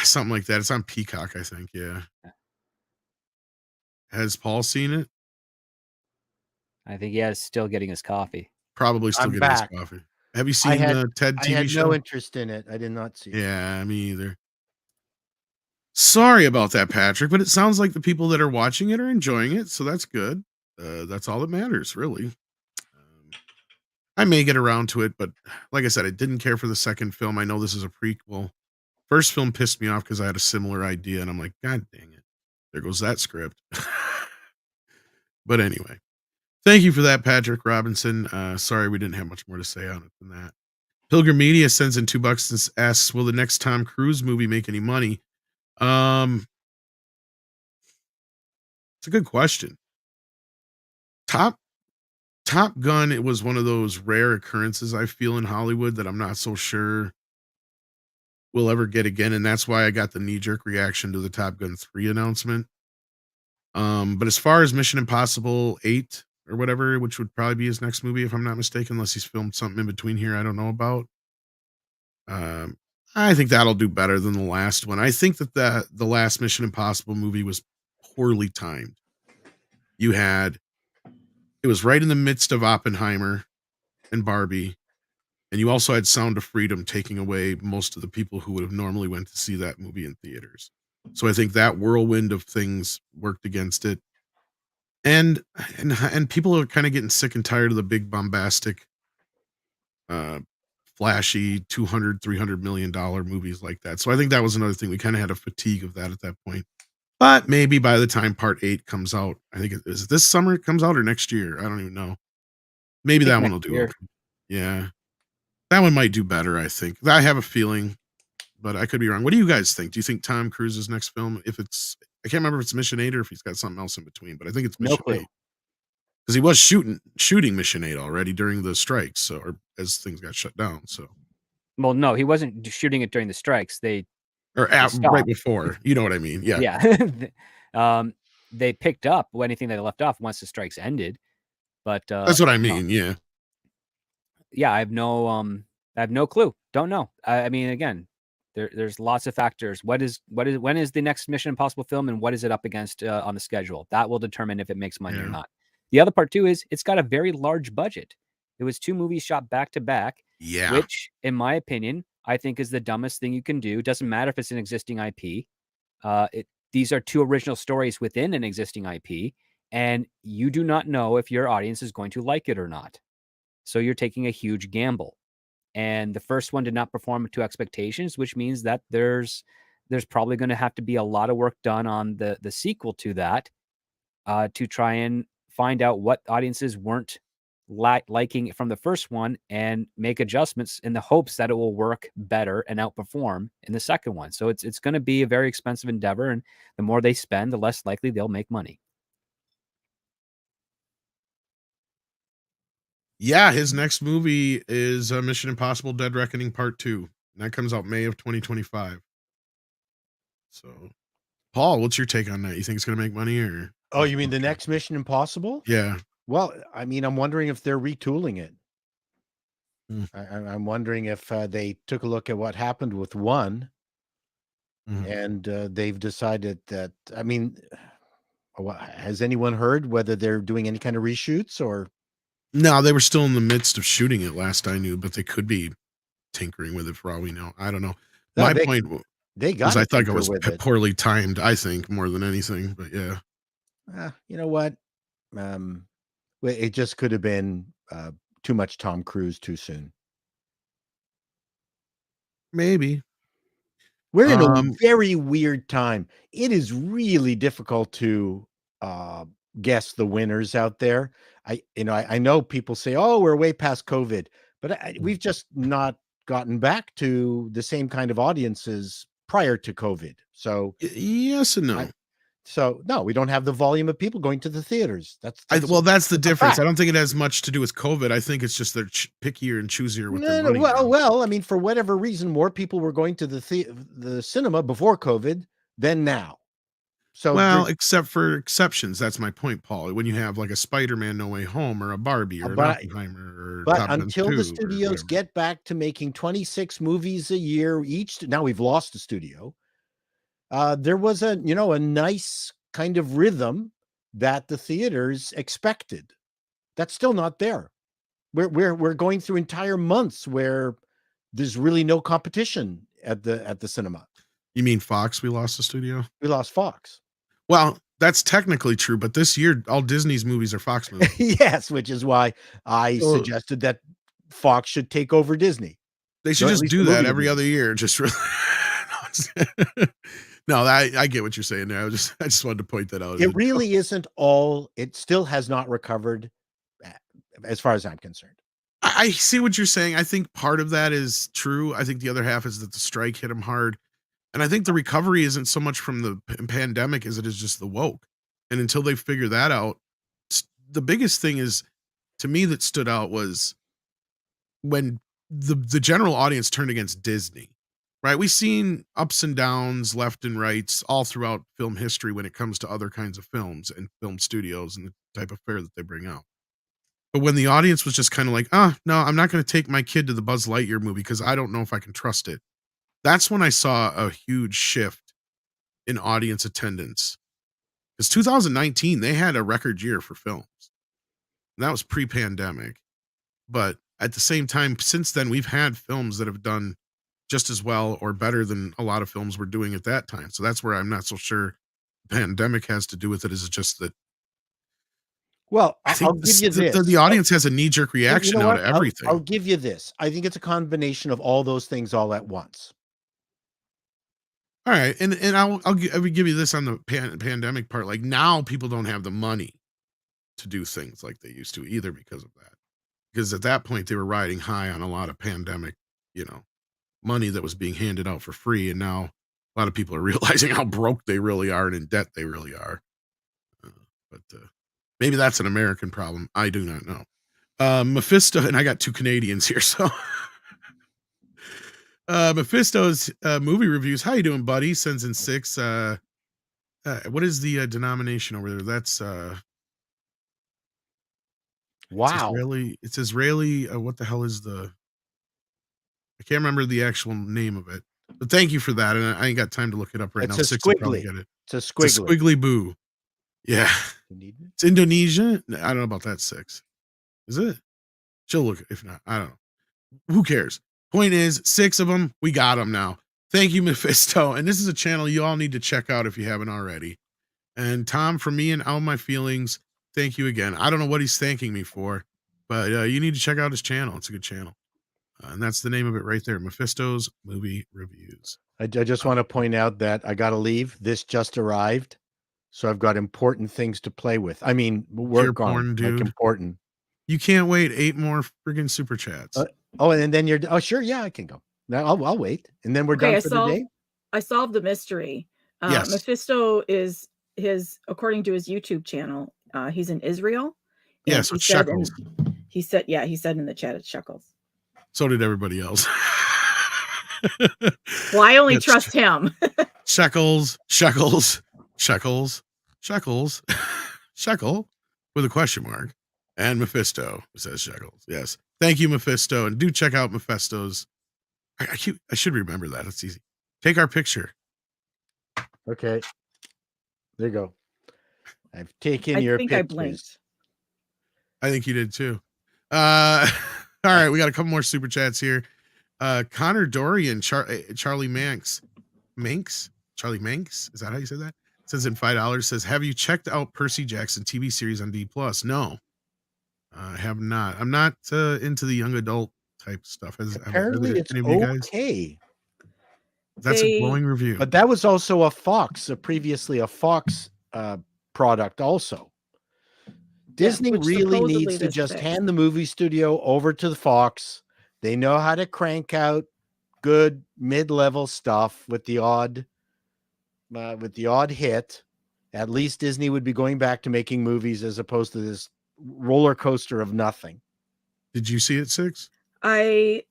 Something like that. It's on Peacock, I think. Yeah. Has Paul seen it? I think he is still getting his coffee. Probably still getting his coffee. Have you seen the TED TV show? I had no interest in it. I did not see it. Yeah, me either. Sorry about that, Patrick, but it sounds like the people that are watching it are enjoying it, so that's good. That's all that matters, really. I may get around to it, but like I said, I didn't care for the second film. I know this is a prequel. First film pissed me off because I had a similar idea, and I'm like, God dang it. There goes that script. But anyway, thank you for that, Patrick Robinson. Sorry we didn't have much more to say on it than that. Pilgrim Media sends in $2 and asks, will the next Tom Cruise movie make any money? It's a good question. Top Gun, it was one of those rare occurrences I feel in Hollywood that I'm not so sure we'll ever get again, and that's why I got the knee-jerk reaction to the Top Gun 3 announcement. But as far as Mission Impossible 8 or whatever, which would probably be his next movie if I'm not mistaken, unless he's filmed something in between here I don't know about. Um, I think that'll do better than the last one. I think that the last Mission Impossible movie was poorly timed. It was right in the midst of Oppenheimer and Barbie, and you also had Sound of Freedom taking away most of the people who would have normally went to see that movie in theaters. So I think that whirlwind of things worked against it. And people are kind of getting sick and tired of the big bombastic flashy 200 $300 million movies like that. So I think that was another thing. We kind of had a fatigue of that at that point. But maybe by the time part 8 comes out, I think is this summer it comes out or next year? I don't even know. Maybe that one will do okay. Yeah. That one might do better, I think. I have a feeling, but I could be wrong. What do you guys think? Do you think Tom Cruise's next film, I can't remember if it's Mission 8 or if he's got something else in between, but I think it's Mission 8. Because he was shooting Mission 8 already during the strikes, or as things got shut down. So, well, no, he wasn't shooting it during the strikes. They right before. You know what I mean? Yeah. Yeah. They picked up anything they left off once the strikes ended. But that's what I mean. Yeah. Yeah, I have no clue. Don't know. I mean, again, there's lots of factors. When is the next Mission Impossible film, and what is it up against on the schedule? That will determine if it makes money or not. The other part too is it's got a very large budget. It was 2 movies shot back to back. Yeah. Which, in my opinion, I think is the dumbest thing you can do. It doesn't matter if it's an existing IP. These are 2 original stories within an existing IP, and you do not know if your audience is going to like it or not. So you're taking a huge gamble. And the first one did not perform to expectations, which means that there's probably going to have to be a lot of work done on the sequel to that to try and find out what audiences weren't liking from the first one and make adjustments in the hopes that it will work better and outperform in the second one. So it's going to be a very expensive endeavor, and the more they spend, the less likely they'll make money. Yeah, his next movie is Mission Impossible Dead Reckoning Part 2. And that comes out May of 2025. So, Paul, what's your take on that? You think it's going to make money or? Oh, you mean the next Mission Impossible? Yeah. Well, I mean, I'm wondering if they're retooling it. I'm wondering if they took a look at what happened with 1 and they've decided that, I mean, has anyone heard whether they're doing any kind of reshoots or? No, they were still in the midst of shooting it last I knew, but they could be tinkering with it for all we know. I don't know. No, My point was I thought it was poorly timed, I think, more than anything, but yeah. You know what? It just could have been too much Tom Cruise too soon. Maybe. We're in a very weird time. It is really difficult to guess the winners out there. I know people say, "Oh, we're way past COVID," but we've just not gotten back to the same kind of audiences prior to COVID. So yes and no. No, we don't have the volume of people going to the theaters. That's the difference. I don't think it has much to do with COVID. I think it's just they're pickier and choosier with their money. Well, I mean, for whatever reason, more people were going to the cinema before COVID than now. So, except for exceptions. That's my point, Paul. When you have like a Spider-Man No Way Home or a Barbie or an Oppenheimer, but until the studios get back to making 26 movies a year each, now we've lost a studio. There was a nice kind of rhythm that the theaters expected. That's still not there. We're going through entire months where there's really no competition at the cinema. You mean Fox? We lost the studio. We lost Fox. Well, that's technically true, but this year all Disney's movies are Fox movies. Yes, which is why I suggested that Fox should take over Disney. They should just do that every other year. Just really. No, I get what you're saying there. I just wanted to point that out. It really isn't all. It still has not recovered, as far as I'm concerned. I see what you're saying. I think part of that is true. I think the other half is that the strike hit them hard. And I think the recovery isn't so much from the pandemic as it is just the woke. And until they figure that out, the biggest thing is, to me, that stood out was when the general audience turned against Disney, right? We've seen ups and downs, left and rights, all throughout film history when it comes to other kinds of films and film studios and the type of fare that they bring out. But when the audience was just kind of like, oh, no, I'm not going to take my kid to the Buzz Lightyear movie because I don't know if I can trust it. That's when I saw a huge shift in audience attendance. Because 2019, they had a record year for films. And that was pre-pandemic. But at the same time, since then, we've had films that have done just as well or better than a lot of films were doing at that time. So that's where I'm not so sure the pandemic has to do with it. Is it just that? Well, I I'll think give you this. the audience has a knee-jerk reaction now to everything. I'll give you this. I think it's a combination of all those things all at once. All right, and I would give you this on the pandemic part. Like now, people don't have the money to do things like they used to either because of that. Because at that point, they were riding high on a lot of pandemic, money that was being handed out for free, and now a lot of people are realizing how broke they really are and in debt they really are. But maybe that's an American problem. I do not know. Mephisto, and I got two Canadians here, so. Mephisto's movie reviews. How you doing, buddy? Sends in 6. What is the denomination over there? That's wow. It's Israeli. What the hell is the? I can't remember the actual name of it. But thank you for that. And I ain't got time to look it up right now. It's a squiggly. Get it. It's a squiggly. It's a squiggly boo. Yeah. It's Indonesia. I don't know about that 6. Is it? She'll look. If not, I don't know. Who cares? Point is, 6 of them, we got them now. Thank you, Mephisto. And this is a channel you all need to check out if you haven't already. And Tom, from me and All My Feelings, thank you again. I don't know what he's thanking me for, but you need to check out his channel. It's a good channel. And that's the name of it right there, Mephisto's Movie Reviews. I just want to point out that I got to leave. This just arrived, so I've got important things to play with. I mean, work on, dude. Like important. You can't wait 8 more friggin' super chats. And then you're sure, yeah, I can go. Now I'll wait, and then we're done for the day. I solved the mystery. Yes. Mephisto is according to his YouTube channel. He's in Israel. Yeah, so it's Shekels. He said in the chat it's Shekels. So did everybody else. Well, I only trust him. Shekels, shekel with a question mark, and Mephisto says Shekels. Yes. Thank you, Mephisto. And do check out Mephisto's. I should remember that. It's easy. Take our picture. Okay. There you go. I've taken your pictures. I blinked. I think you did too. All right. We got a couple more super chats here. Connor Dorian, Charlie Manx. Charlie Manx? Is that how you said that? Says in $5, says, have you checked out Percy Jackson TV series on D+? No. I have not. I'm not into the young adult type stuff. Apparently, it's okay. That's a glowing review. But that was also previously a Fox product also. Disney really needs to just hand the movie studio over to the Fox. They know how to crank out good mid-level stuff with the odd hit. At least Disney would be going back to making movies as opposed to this roller coaster of nothing. Did you see it, Six? I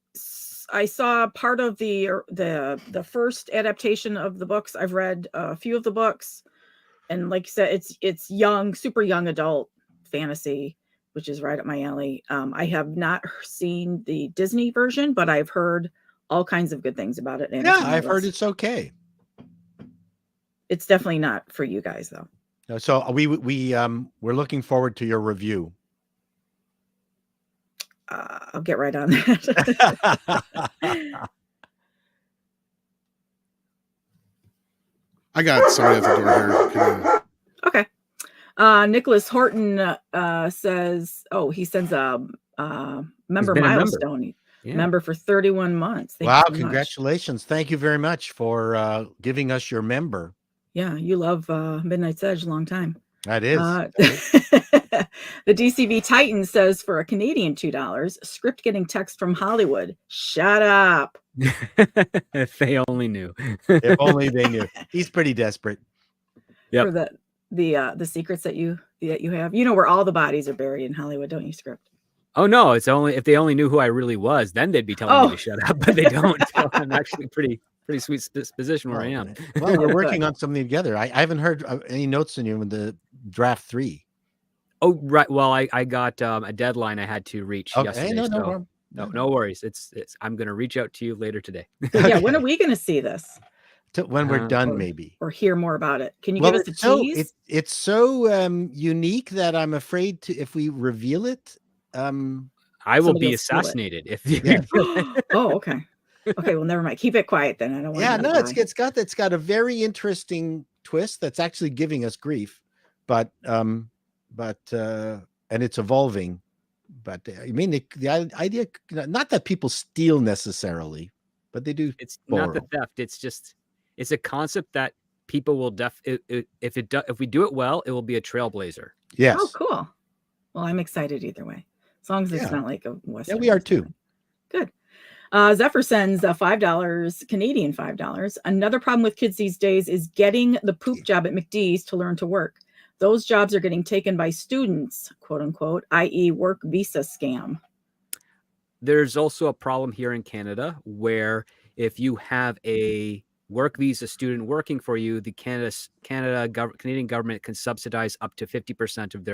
saw part of the first adaptation of the books. I've read a few of the books, and like you said, it's young, super young adult fantasy, which is right up my alley. I have not seen the Disney version, but I've heard all kinds of good things about it. Yeah, I've heard it's okay. It's definitely not for you guys though. So we're looking forward to your review. I'll get right on that. I got somebody at the door here. Okay. Nicholas Horton says, he sends a member milestone. Member for 31 months. Wow, congratulations. Thank you very much for giving us your member. Yeah, you love Midnight's Edge a long time. That is. The DCV Titan says for a Canadian $2, script getting text from Hollywood. Shut up. If they only knew. If only they knew. He's pretty desperate. Yeah. For the secrets that you have. You know where all the bodies are buried in Hollywood, don't you, Script? Oh no, it's only if they only knew who I really was, then they'd be telling me to shut up, but they don't. So I'm actually pretty sweet position where I am. Well, we're working on something together. I haven't heard any notes on you in the draft 3. Oh, right. Well, I got a deadline I had to reach yesterday. No, no, so no worries. It's I'm going to reach out to you later today. Yeah, when are we going to see this? When we're done, maybe. Or hear more about it. Can you give us a tease? It's so unique that I'm afraid to, if we reveal it, I will be assassinated if you. Oh, okay. Okay, well, never mind. Keep it quiet then. I don't want. Yeah, no, it's got a very interesting twist that's actually giving us grief, but and it's evolving. But I mean, the idea, not that people steal necessarily, but they do. It's borrow. not the theft. It's just it's a concept that people will if we do it well, it will be a trailblazer. Yes. Oh, cool. Well, I'm excited either way, as long as it's not like a Western. Yeah, we are too. Good. Zephyr sends $5, Canadian $5. Another problem with kids these days is getting the poop job at McD's to learn to work. Those jobs are getting taken by students, quote unquote, i.e. work visa scam. There's also a problem here in Canada where if you have a work visa student working for you, the Canadian government can subsidize up to 50% of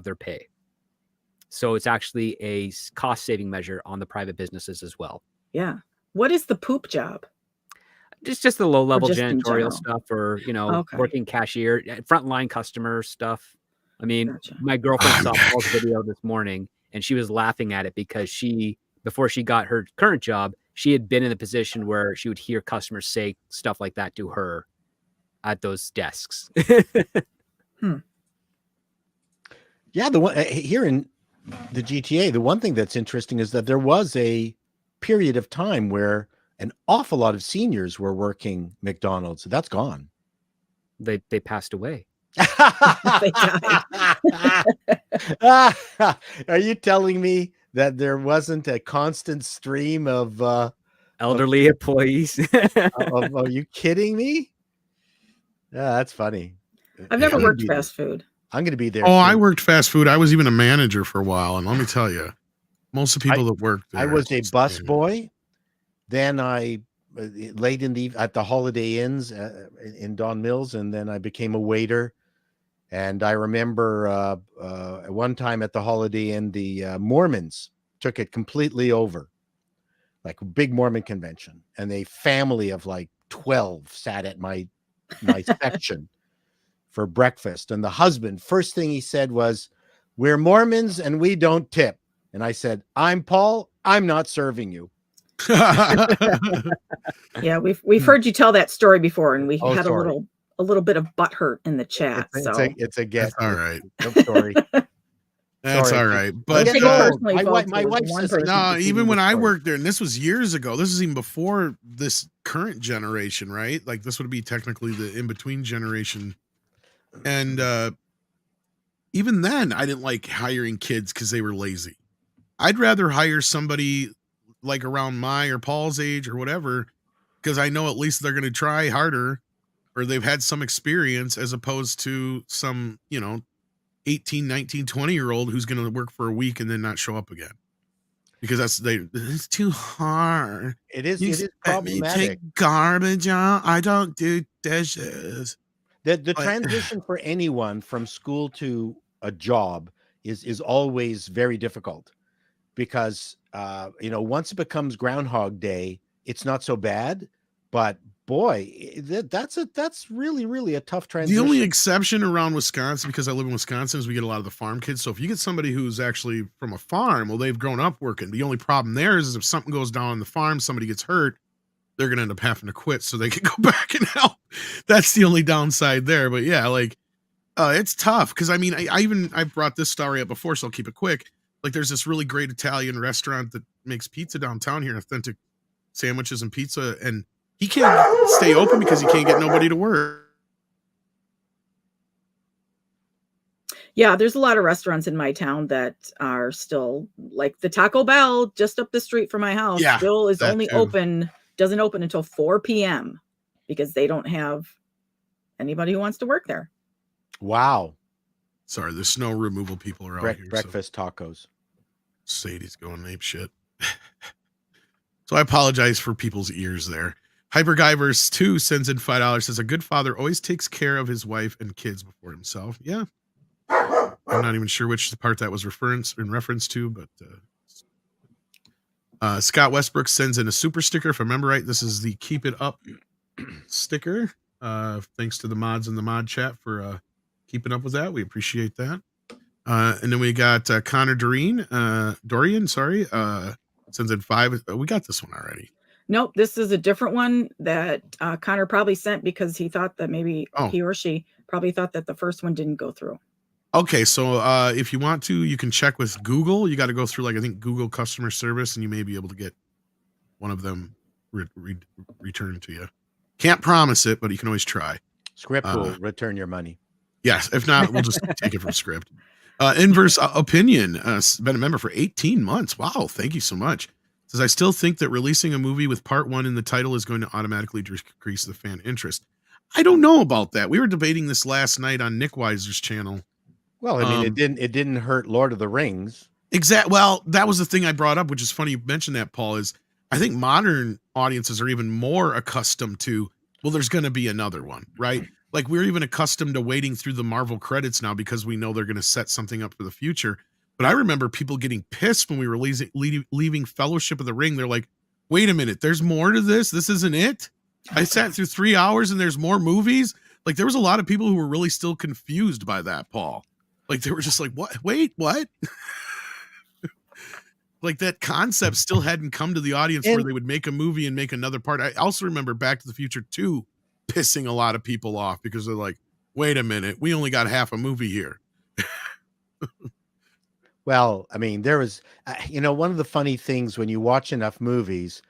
their pay. So it's actually a cost-saving measure on the private businesses as well. Yeah. What is the poop job? It's just the low-level janitorial stuff, or working cashier, frontline customer stuff. I mean, my girlfriend saw Paul's video this morning, and she was laughing at it because before she got her current job, she had been in a position where she would hear customers say stuff like that to her at those desks. Yeah, the one here in the GTA, the one thing that's interesting is that there was a period of time where an awful lot of seniors were working McDonald's. That's gone. They passed away. They died. Are you telling me that there wasn't a constant stream of elderly employees? Are you kidding me? Yeah, that's funny. I've never worked fast food. I'm going to be there. Oh, I worked fast food. I was even a manager for a while. And let me tell you, most of the people that worked there. I was a bus boy. Then I late at the Holiday Inns in Don Mills. And then I became a waiter. And I remember one time at the Holiday Inn, the Mormons took it completely over, like a big Mormon convention. And a family of like 12 sat at my section for breakfast. And the husband, first thing he said was, "We're Mormons and we don't tip." And I said, "I'm Paul. I'm not serving you." Yeah, we've heard you tell that story before, and we had a little bit of butt hurt in the chat. It's a guess. All right. Sorry. That's all right. But my wife says, no, even when I worked there, and this was years ago, this is even before this current generation, right? Like this would be technically the in-between generation. And even then, I didn't like hiring kids because they were lazy. I'd rather hire somebody like around my or Paul's age or whatever, because I know at least they're going to try harder or they've had some experience, as opposed to some, 18, 19, 20-year-old who's going to work for a week and then not show up again. Because it's too hard. It is problematic. Take garbage out. I don't do dishes. The transition for anyone from school to a job is always very difficult, because once it becomes Groundhog Day, it's not so bad. But boy, that's really, really a tough transition. The only exception around Wisconsin, because I live in Wisconsin, is we get a lot of the farm kids. So if you get somebody who's actually from a farm, well, they've grown up working. The only problem there is if something goes down on the farm, somebody gets hurt, they're going to end up having to quit so they can go back and help. That's the only downside there. But yeah, it's tough. Cause I mean, I've brought this story up before, so I'll keep it quick. Like there's this really great Italian restaurant that makes pizza downtown here, authentic sandwiches and pizza. And he can't stay open because he can't get nobody to work. Yeah, there's a lot of restaurants in my town that are still, like the Taco Bell just up the street from my house. Yeah, still is only doesn't open until 4 p.m. because they don't have anybody who wants to work there. Wow. Sorry, the snow removal people are out here. Breakfast tacos. Sadie's going ape shit. So I apologize for people's ears there. Hyperguyverse 2 sends in $5, says a good father always takes care of his wife and kids before himself. Yeah. I'm not even sure which part that was in reference to, but Scott Westbrook sends in a super sticker. If I remember right, this is the Keep It Up sticker. Thanks to the mods in the mod chat for keeping up with that. We appreciate that. And then we got Connor Dorian, sends in 5. We got this one already. Nope, this is a different one that Connor probably sent because he thought that maybe he or she probably thought that the first one didn't go through. Okay, so if you want to, you can check with Google. You got to go through, like, I think Google customer service, and you may be able to get one of them returned to you. Can't promise it, but you can always try. Script will return your money. Yes, if not, we'll just take it from Script. Inverse Opinion, been a member for 18 months. Wow, thank you so much. Says, I still think that releasing a movie with part 1 in the title is going to automatically decrease the fan interest. I don't know about that. We were debating this last night on Nick Weiser's channel. Well, I mean, it didn't hurt Lord of the Rings. Well, that was the thing I brought up, which is funny you mentioned that, Paul, is I think modern audiences are even more accustomed to, well, there's going to be another one, right? Like, we're even accustomed to waiting through the Marvel credits now because we know they're going to set something up for the future. But I remember people getting pissed when we were leaving Fellowship of the Ring. They're like, wait a minute, there's more to this? This isn't it? I sat through 3 hours and there's more movies? Like, there was a lot of people who were really still confused by that, Paul. Like, they were just like, what? Wait, what? Like, that concept still hadn't come to the audience where they would make a movie and make another part. I also remember Back to the Future 2 pissing a lot of people off because they're like, wait a minute, we only got half a movie here. Well, I mean, there was, one of the funny things when you watch enough movies,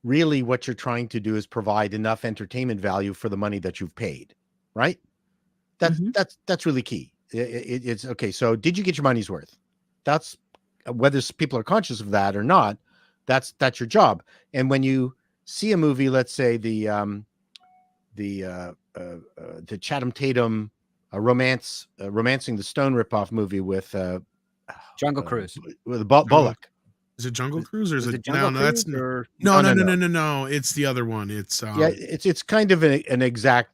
really what you're trying to do is provide enough entertainment value for the money that you've paid, right? That's really key. It's okay. So did you get your money's worth? That's whether people are conscious of that or not. That's your job. And when you see a movie, let's say the Chatham Tatum romancing the Stone ripoff movie with Jungle Cruise with Bullock. Is it Jungle Cruise or is it Jungle no? Cruise That's or... no. It's the other one. It's it's kind of an exact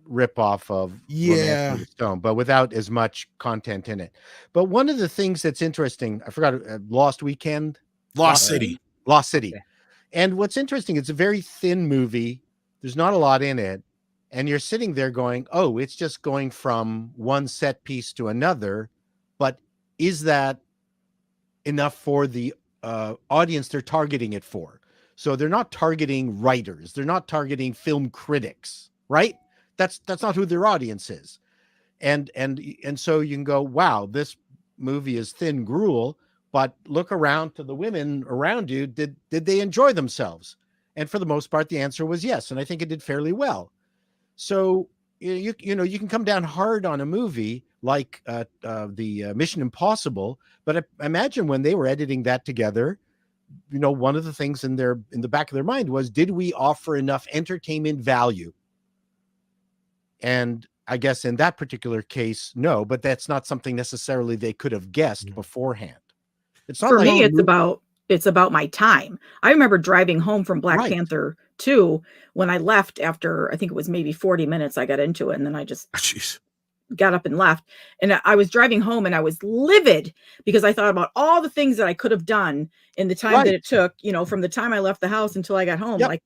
ripoff of Romancing the Stone, but without as much content in it. But one of the things that's interesting, I forgot, Lost City. Yeah. And what's interesting, it's a very thin movie. There's not a lot in it. And you're sitting there going, oh, it's just going from one set piece to another. But is that enough for the audience they're targeting it for? So they're not targeting writers. They're not targeting film critics, right? That's not who their audience is. And so you can go, wow, this movie is thin gruel, but look around to the women around you. Did they enjoy themselves? And for the most part, the answer was yes. And I think it did fairly well. So you can come down hard on a movie like the Mission Impossible, but I imagine when they were editing that together, one of the things in the back of their mind was, did we offer enough entertainment value? And I guess in that particular case, no, but that's not something necessarily they could have guessed beforehand. It's not for me. It's about my time. I remember driving home from Black Panther 2 when I left after, I think it was maybe 40 minutes. I got into it and then I just got up and left. And I was driving home and I was livid because I thought about all the things that I could have done in the time that it took, from the time I left the house until I got home. Like,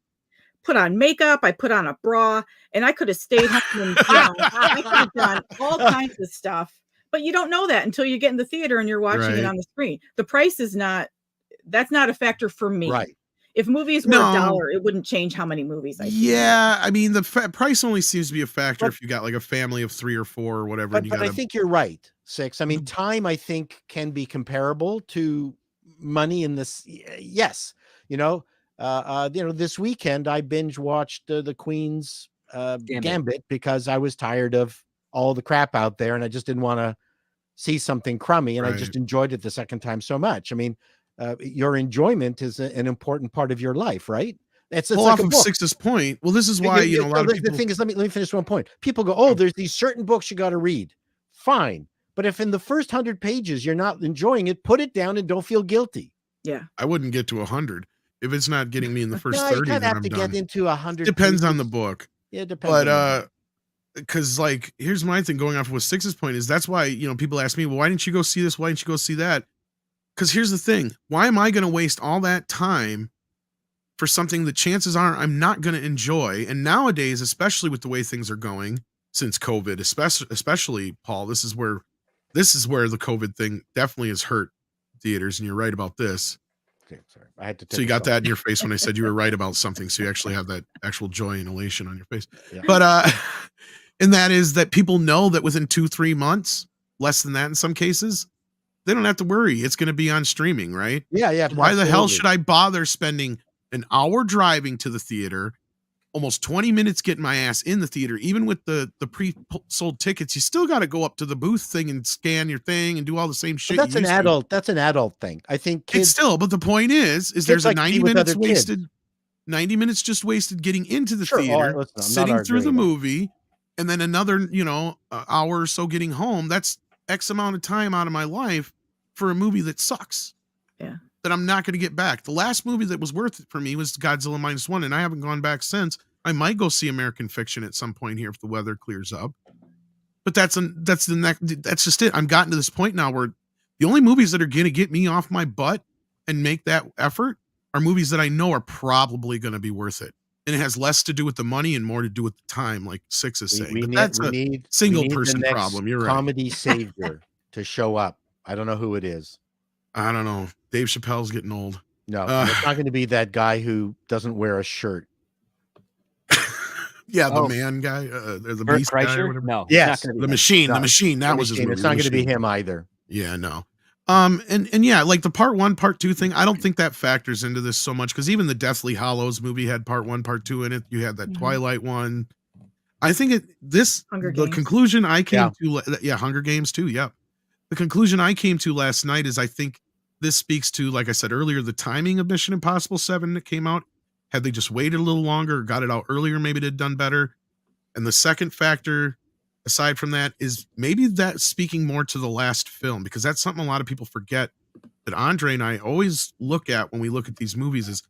put on makeup, I put on a bra, and I could have stayed home and I could have done all kinds of stuff. But you don't know that until you get in the theater and you're watching it on the screen. The price is that's not a factor for me. Right. If movies were $1, it wouldn't change how many movies I see. Yeah, I mean, the price only seems to be a factor if you got like a family of 3 or 4 or whatever. But I think you're right, Six. I mean, time, I think, can be comparable to money in this. Yes. This weekend I binge watched the Queen's Gambit because I was tired of all the crap out there and I just didn't want to see something crummy, and I just enjoyed it the second time so much. I mean, your enjoyment is an important part of your life, right? It's off of Six's point. Well, this is why a lot of people. The thing is, let me finish one point. People go, oh, there's these certain books you got to read. Fine, but if in the first 100 pages you're not enjoying it, put it down and don't feel guilty. Yeah, I wouldn't get to 100 if it's not getting me in the first 30. You kind of have to get into 100. Depends on the book. Yeah, it depends. But because like, here's my thing going off of what Succss' point is. That's why, you know, people ask me, well, why didn't you go see this? Why didn't you go see that? Because here's the thing. Why am I going to waste all that time for something that chances are I'm not going to enjoy? And nowadays, especially with the way things are going since COVID, especially Paul, this is where the COVID thing definitely has hurt theaters. And you're right about this. Okay, sorry. I had to. So you got that in your face when I said you were right about something. So you actually have that actual joy and elation on your face. Yeah. But, and that is that people know that within 2-3 months, less than that in some cases, they don't have to worry. It's going to be on streaming, right? Yeah. Why the hell should I bother spending an hour driving to the theater, almost 20 minutes getting my ass in the theater? Even with the pre-sold tickets, you still got to go up to the booth thing and scan your thing and do all the same shit. But that's an adult thing. I think kids, it's still, but the point is there's a 90 minutes wasted. Kids. 90 minutes just wasted getting into the Sure. theater, sitting through the movie, and then another, hour or so getting home. That's X amount of time out of my life for a movie that sucks. Yeah. That I'm not going to get back. The last movie that was worth it for me was Godzilla -1, and I haven't gone back since. I might go see American Fiction at some point here if the weather clears up. But that's just it. I've gotten to this point now where the only movies that are going to get me off my butt and make that effort are movies that I know are probably going to be worth it. And it has less to do with the money and more to do with the time, like Succss is saying. That's a single person problem. You're right. Comedy savior to show up. I don't know who it is. I don't know. Dave Chappelle's getting old. No, it's not going to be that guy who doesn't wear a shirt. Yeah, the man guy, the Bert beast Kreischer? guy or whatever. No, yes, the machine. That was his movie. It's not going to be him either. Yeah, no. And yeah, like the part 1, part 2 thing, I don't think that factors into this so much because even the Deathly Hallows movie had part 1, part 2 in it. You had that Twilight one. I think the conclusion I came to, Hunger Games too. Yeah. The conclusion I came to last night is I think this speaks to, like I said earlier, the timing of Mission Impossible 7 that came out. Had they just waited a little longer, or got it out earlier, maybe they'd done better. And the second factor, aside from that, is maybe that speaking more to the last film, because that's something a lot of people forget that Andre and I always look at when we look at these movies is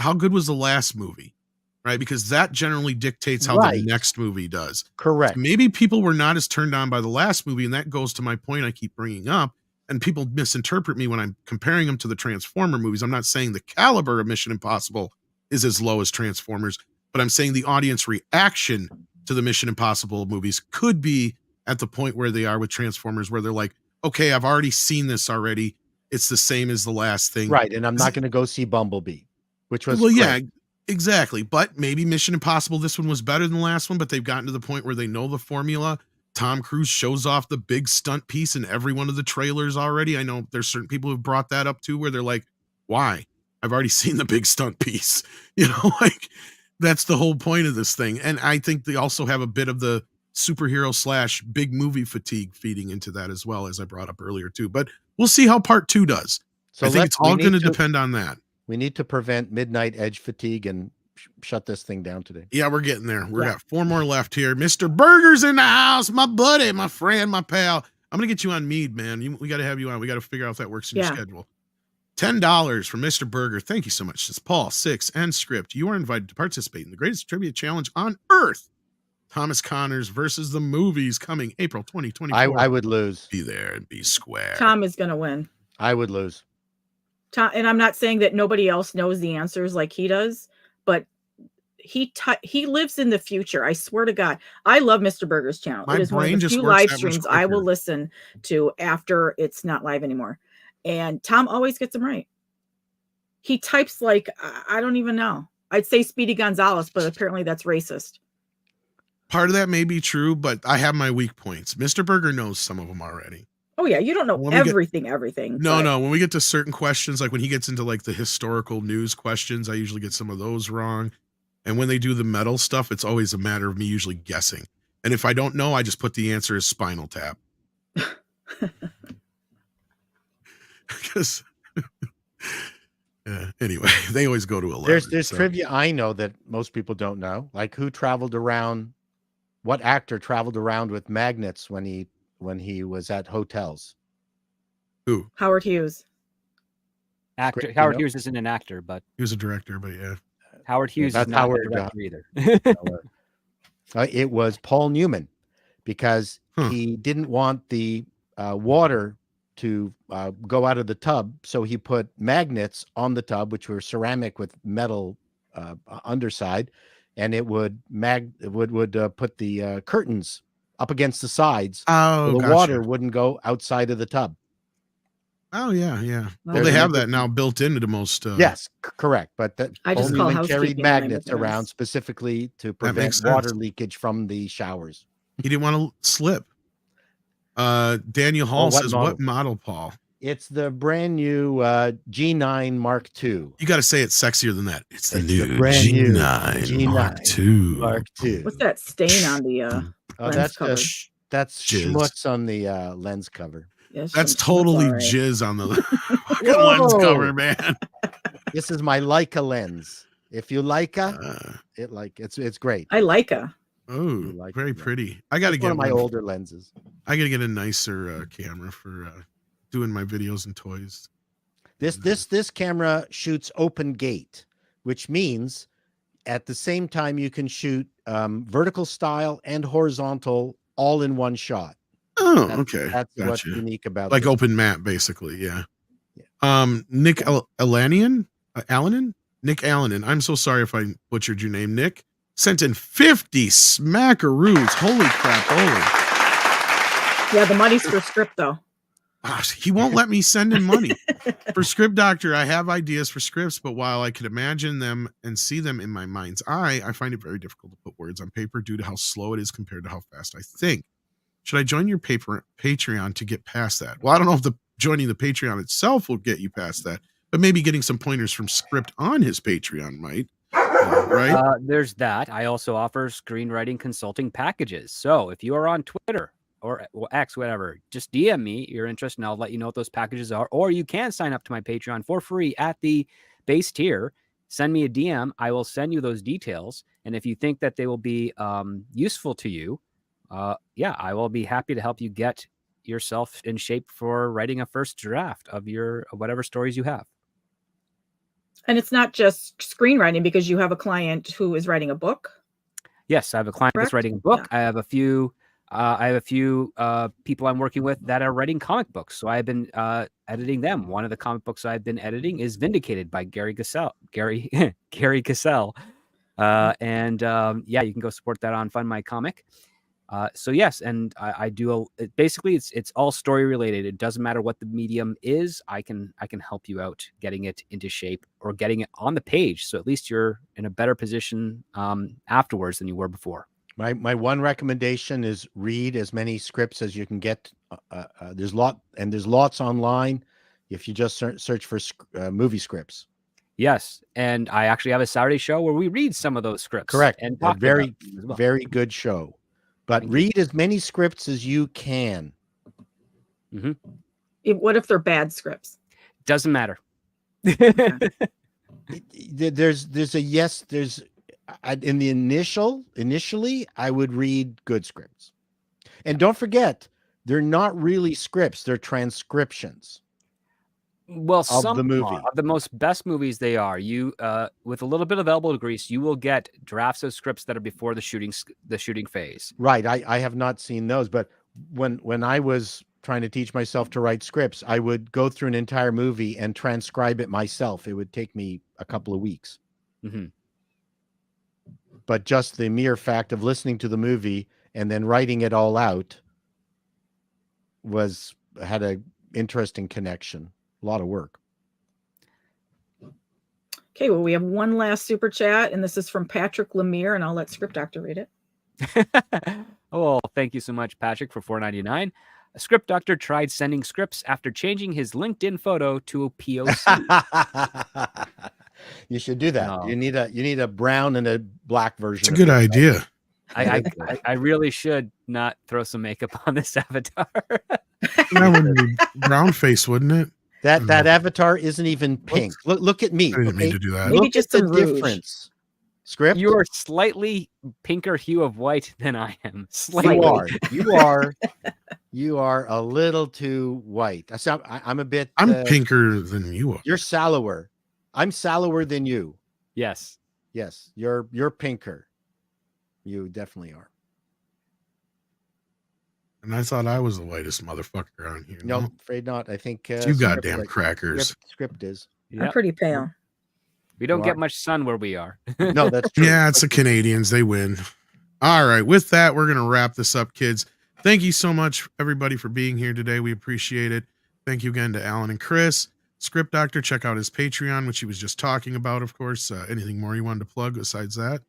how good was the last movie, right? Because that generally dictates how the next movie does. Correct. So maybe people were not as turned on by the last movie, and that goes to my point I keep bringing up. And people misinterpret me when I'm comparing them to the Transformer movies. I'm not saying the caliber of Mission Impossible is as low as Transformers, but I'm saying the audience reaction to the Mission Impossible movies could be at the point where they are with Transformers, where they're like, okay, I've already seen this already. It's the same as the last thing. Right. And I'm not going to go see Bumblebee, which was, yeah, exactly. But maybe Mission Impossible, this one was better than the last one, but they've gotten to the point where they know the formula. Tom Cruise shows off the big stunt piece in every one of the trailers already. I know there's certain people who've brought that up too, where they're like, why? I've already seen the big stunt piece, like that's the whole point of this thing. And I think they also have a bit of the superhero / big movie fatigue feeding into that as well, as I brought up earlier too, but we'll see how part 2 does. So I think it's all going to depend on that. We need to prevent midnight edge fatigue and shut this thing down today. Yeah, we're getting there. We got 4 more left here. Mr. Burger's in the house, my buddy, my friend, my pal. I'm going to get you on Mead, man. We got to have you on. We got to figure out if that works in your schedule. $10 from Mr. Burger. Thank you so much. It's Paul, Six, and Script. You are invited to participate in the greatest trivia challenge on earth. Thomas Connors versus the movies, coming April 2024. I would lose. Be there and be square. Tom is going to win. I would lose. Tom, and I'm not saying that nobody else knows the answers like he does, but he lives in the future. I swear to God. I love Mr. Burger's channel. My it is one brain of the just few works live that much streams I will quicker. listen to after it's not live anymore. And Tom always gets them right. He types like, I don't even know. I'd say Speedy Gonzalez, but apparently that's racist. Part of that may be true, but I have my weak points. Mr. Burger knows some of them already. Oh yeah, you don't know everything. No. When we get to certain questions, like when he gets into like the historical news questions, I usually get some of those wrong. And when they do the metal stuff, it's always a matter of me usually guessing. And if I don't know, I just put the answer as Spinal Tap. Because anyway, they always go to 11. There's trivia I know that most people don't know, like what actor traveled around with magnets when he was at hotels? Who? Howard Hughes. Actor. Howard Hughes isn't an actor, but he was a director. But yeah, Howard Hughes is not a director either. It was Paul Newman, because he didn't want the water to go out of the tub, so he put magnets on the tub, which were ceramic with metal underside, and it would put the curtains up against the sides, Oh, so the gotcha. water wouldn't go outside of the tub. Oh yeah. Well, There's they an have that interesting- now built into most. Yes, correct. But I Paul just call Newman carried housekeeping when I magnets make a mess. around specifically to makes prevent sense. water leakage from the showers. He didn't want to slip. Daniel Hall what says, model? "What model, Paul?" It's the brand new G9 Mark II. You got to say it sexier than that. It's the It's new the brand new G9 Mark G9 II. Mark II. What's that stain on the Oh, lens that's cover? that's Jizz. schmutz on the lens cover. Yeah, it's That's some- totally all right. jizz on the fucking lens Whoa. cover, man. This is my Leica lens. If you Leica, Uh, it's great. I like a. oh, like very it, yeah. pretty. I got to It's one get of my one. older lenses. I got to get a nicer camera for doing my videos and toys. This camera shoots open gate, which means at the same time you can shoot vertical style and horizontal all in one shot. Oh, That's- okay. That's what's Gotcha. unique about Like this. open map, basically. Yeah. Nick Alanian, Nick Allanin. I'm so sorry if I butchered your name, Nick. Sent in 50 smackaroos. Holy crap! Holy. Yeah, the money's for script though. Gosh, he won't let me send him money. For Script Doctor, I have ideas for scripts, but while I could imagine them and see them in my mind's eye, I find it very difficult to put words on paper due to how slow it is compared to how fast I think. Should I join your Patreon to get past that? Well, I don't know if joining the Patreon itself will get you past that, but maybe getting some pointers from Script on his Patreon might. Right? There's that. I also offer screenwriting consulting packages. So if you are on Twitter or X, whatever, just DM me your interest and I'll let you know what those packages are. Or you can sign up to my Patreon for free at the base tier. Send me a DM. I will send you those details. And if you think that they will be useful to you, yeah, I will be happy to help you get yourself in shape for writing a first draft of whatever stories you have. And it's not just screenwriting because you have a client who is writing a book. Yes, I have a client that's Correct? writing a book. Yeah. I have a few people I'm working with that are writing comic books. So I've been editing them. One of the comic books I've been editing is Vindicated by Gary Cassell. Gary Cassell. And yeah, you can go support that on Fund My Comic. So yes, and I do basically it's all story related. It doesn't matter what the medium is. I can help you out getting it into shape or getting it on the page. So at least you're in a better position afterwards than you were before. My one recommendation is read as many scripts as you can get. There's lots online. If you just search for movie scripts. Yes, and I actually have a Saturday show where we read some of those scripts. Correct. And A talk very about them as well. very good show. But Thank you. read as many scripts as you can. What if they're bad scripts? Doesn't matter. There's a yes. There's in the initially I would read good scripts, and don't forget they're not really scripts; they're transcriptions. Well, Of the movie. of the most best movies they are. You with a little bit of elbow grease, you will get drafts of scripts that are before the shooting phase. Right. I have not seen those, but when I was trying to teach myself to write scripts, I would go through an entire movie and transcribe it myself. It would take me a couple of weeks. Mm-hmm. But just the mere fact of listening to the movie and then writing it all out had a interesting connection. A lot of work. Okay, well, we have one last super chat, and this is from Patrick Lemire, and I'll let Script Doctor read it. Oh, thank you so much, Patrick, for $4.99. A Script Doctor tried sending scripts after changing his LinkedIn photo to a POC. You should do that. No. You need a brown and a black version. It's a good idea. I really should not throw some makeup on this avatar. That would be brown face, wouldn't it? That avatar isn't even pink. Look at me. I didn't mean to do that. Maybe Look just at the some rouge. difference. Script. You're slightly pinker hue of white than I am. Slightly. You are a little too white. I'm a bit. I'm pinker than you are. You're sallower. I'm sallower than you. Yes. Yes, you're pinker. You definitely are. And I thought I was the whitest motherfucker on here. No, afraid not. I think you goddamn crackers. Script is. I'm pretty pale. We don't get much sun where we are. No, that's true. Yeah, it's the Canadians. They win. All right. With that, we're going to wrap this up, kids. Thank you so much, everybody, for being here today. We appreciate it. Thank you again to Alan and Chris. Script Doctor, check out his Patreon, which he was just talking about, of course. Anything more you wanted to plug besides that?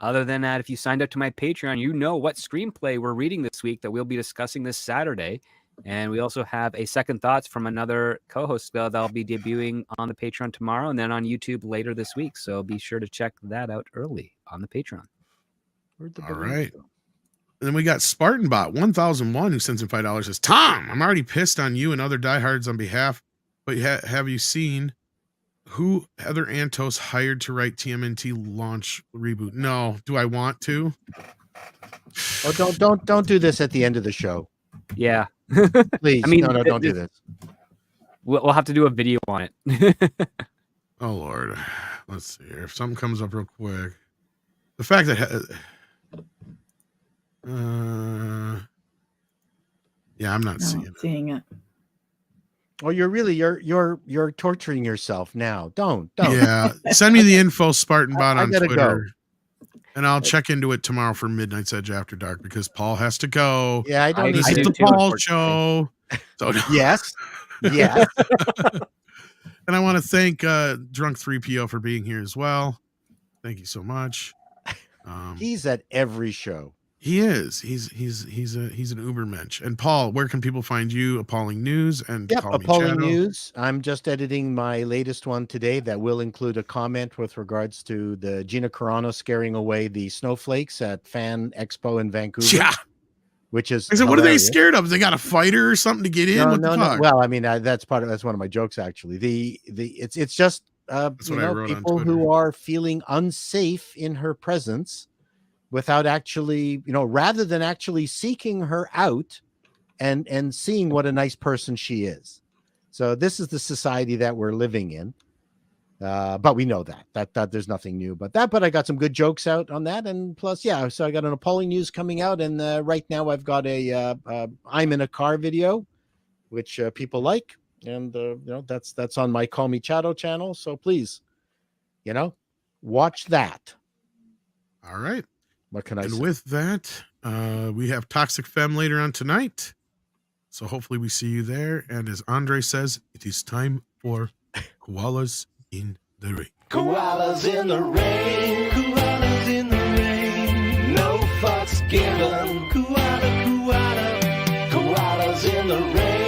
Other than that, if you signed up to my Patreon, you know what screenplay we're reading this week that we'll be discussing this Saturday. And we also have a second thoughts from another co-host that'll be debuting on the Patreon tomorrow and then on YouTube later this week. So be sure to check that out early on the Patreon. All right. And then we got SpartanBot 1001 who sends in $5. Says, Tom, I'm already pissed on you and other diehards on behalf, but have you seen who Heather Antos hired to write TMNT launch reboot? No. Do I want to? Oh, don't do this at the end of the show. Yeah. Please. I mean, no, don't do this. We'll have to do a video on it. Oh, Lord. Let's see here. If something comes up real quick. The fact that... yeah, I'm not seeing it. Oh, you're torturing yourself now. Don't. Yeah. Send me the info, SpartanBot, on Twitter. Go. And I'll check into it tomorrow for Midnight's Edge After Dark because Paul has to go. Yeah, I don't. This is the Paul show. So yes. And I want to thank Drunk 3PO for being here as well. Thank you so much. He's at every show. He is. He's an Ubermensch. And Paul, where can people find you? Appalling News and Appalling News. I'm just editing my latest one today that will include a comment with regards to the Gina Carano scaring away the snowflakes at Fan Expo in Vancouver. Yeah. Which is I said, what are they scared of? They got a fighter or something to get in? No. Well, I mean, that's one of my jokes actually. It's just people who are feeling unsafe in her presence without actually, rather than actually seeking her out and seeing what a nice person she is. So this is the society that we're living in. But we know that there's nothing new but that, but I got some good jokes out on that. And plus, so I got an Appalling News coming out. And right now I've got a I'm in a car video, which people like. And, that's on my Call Me Chato channel. So please, watch that. All right. What can I say? And with that, we have Toxic Femme later on tonight. So hopefully we see you there. And as Andre says, it is time for Koalas in the Rain. Koalas in the rain. Koalas in the rain. No fucks given. Koalas in the rain.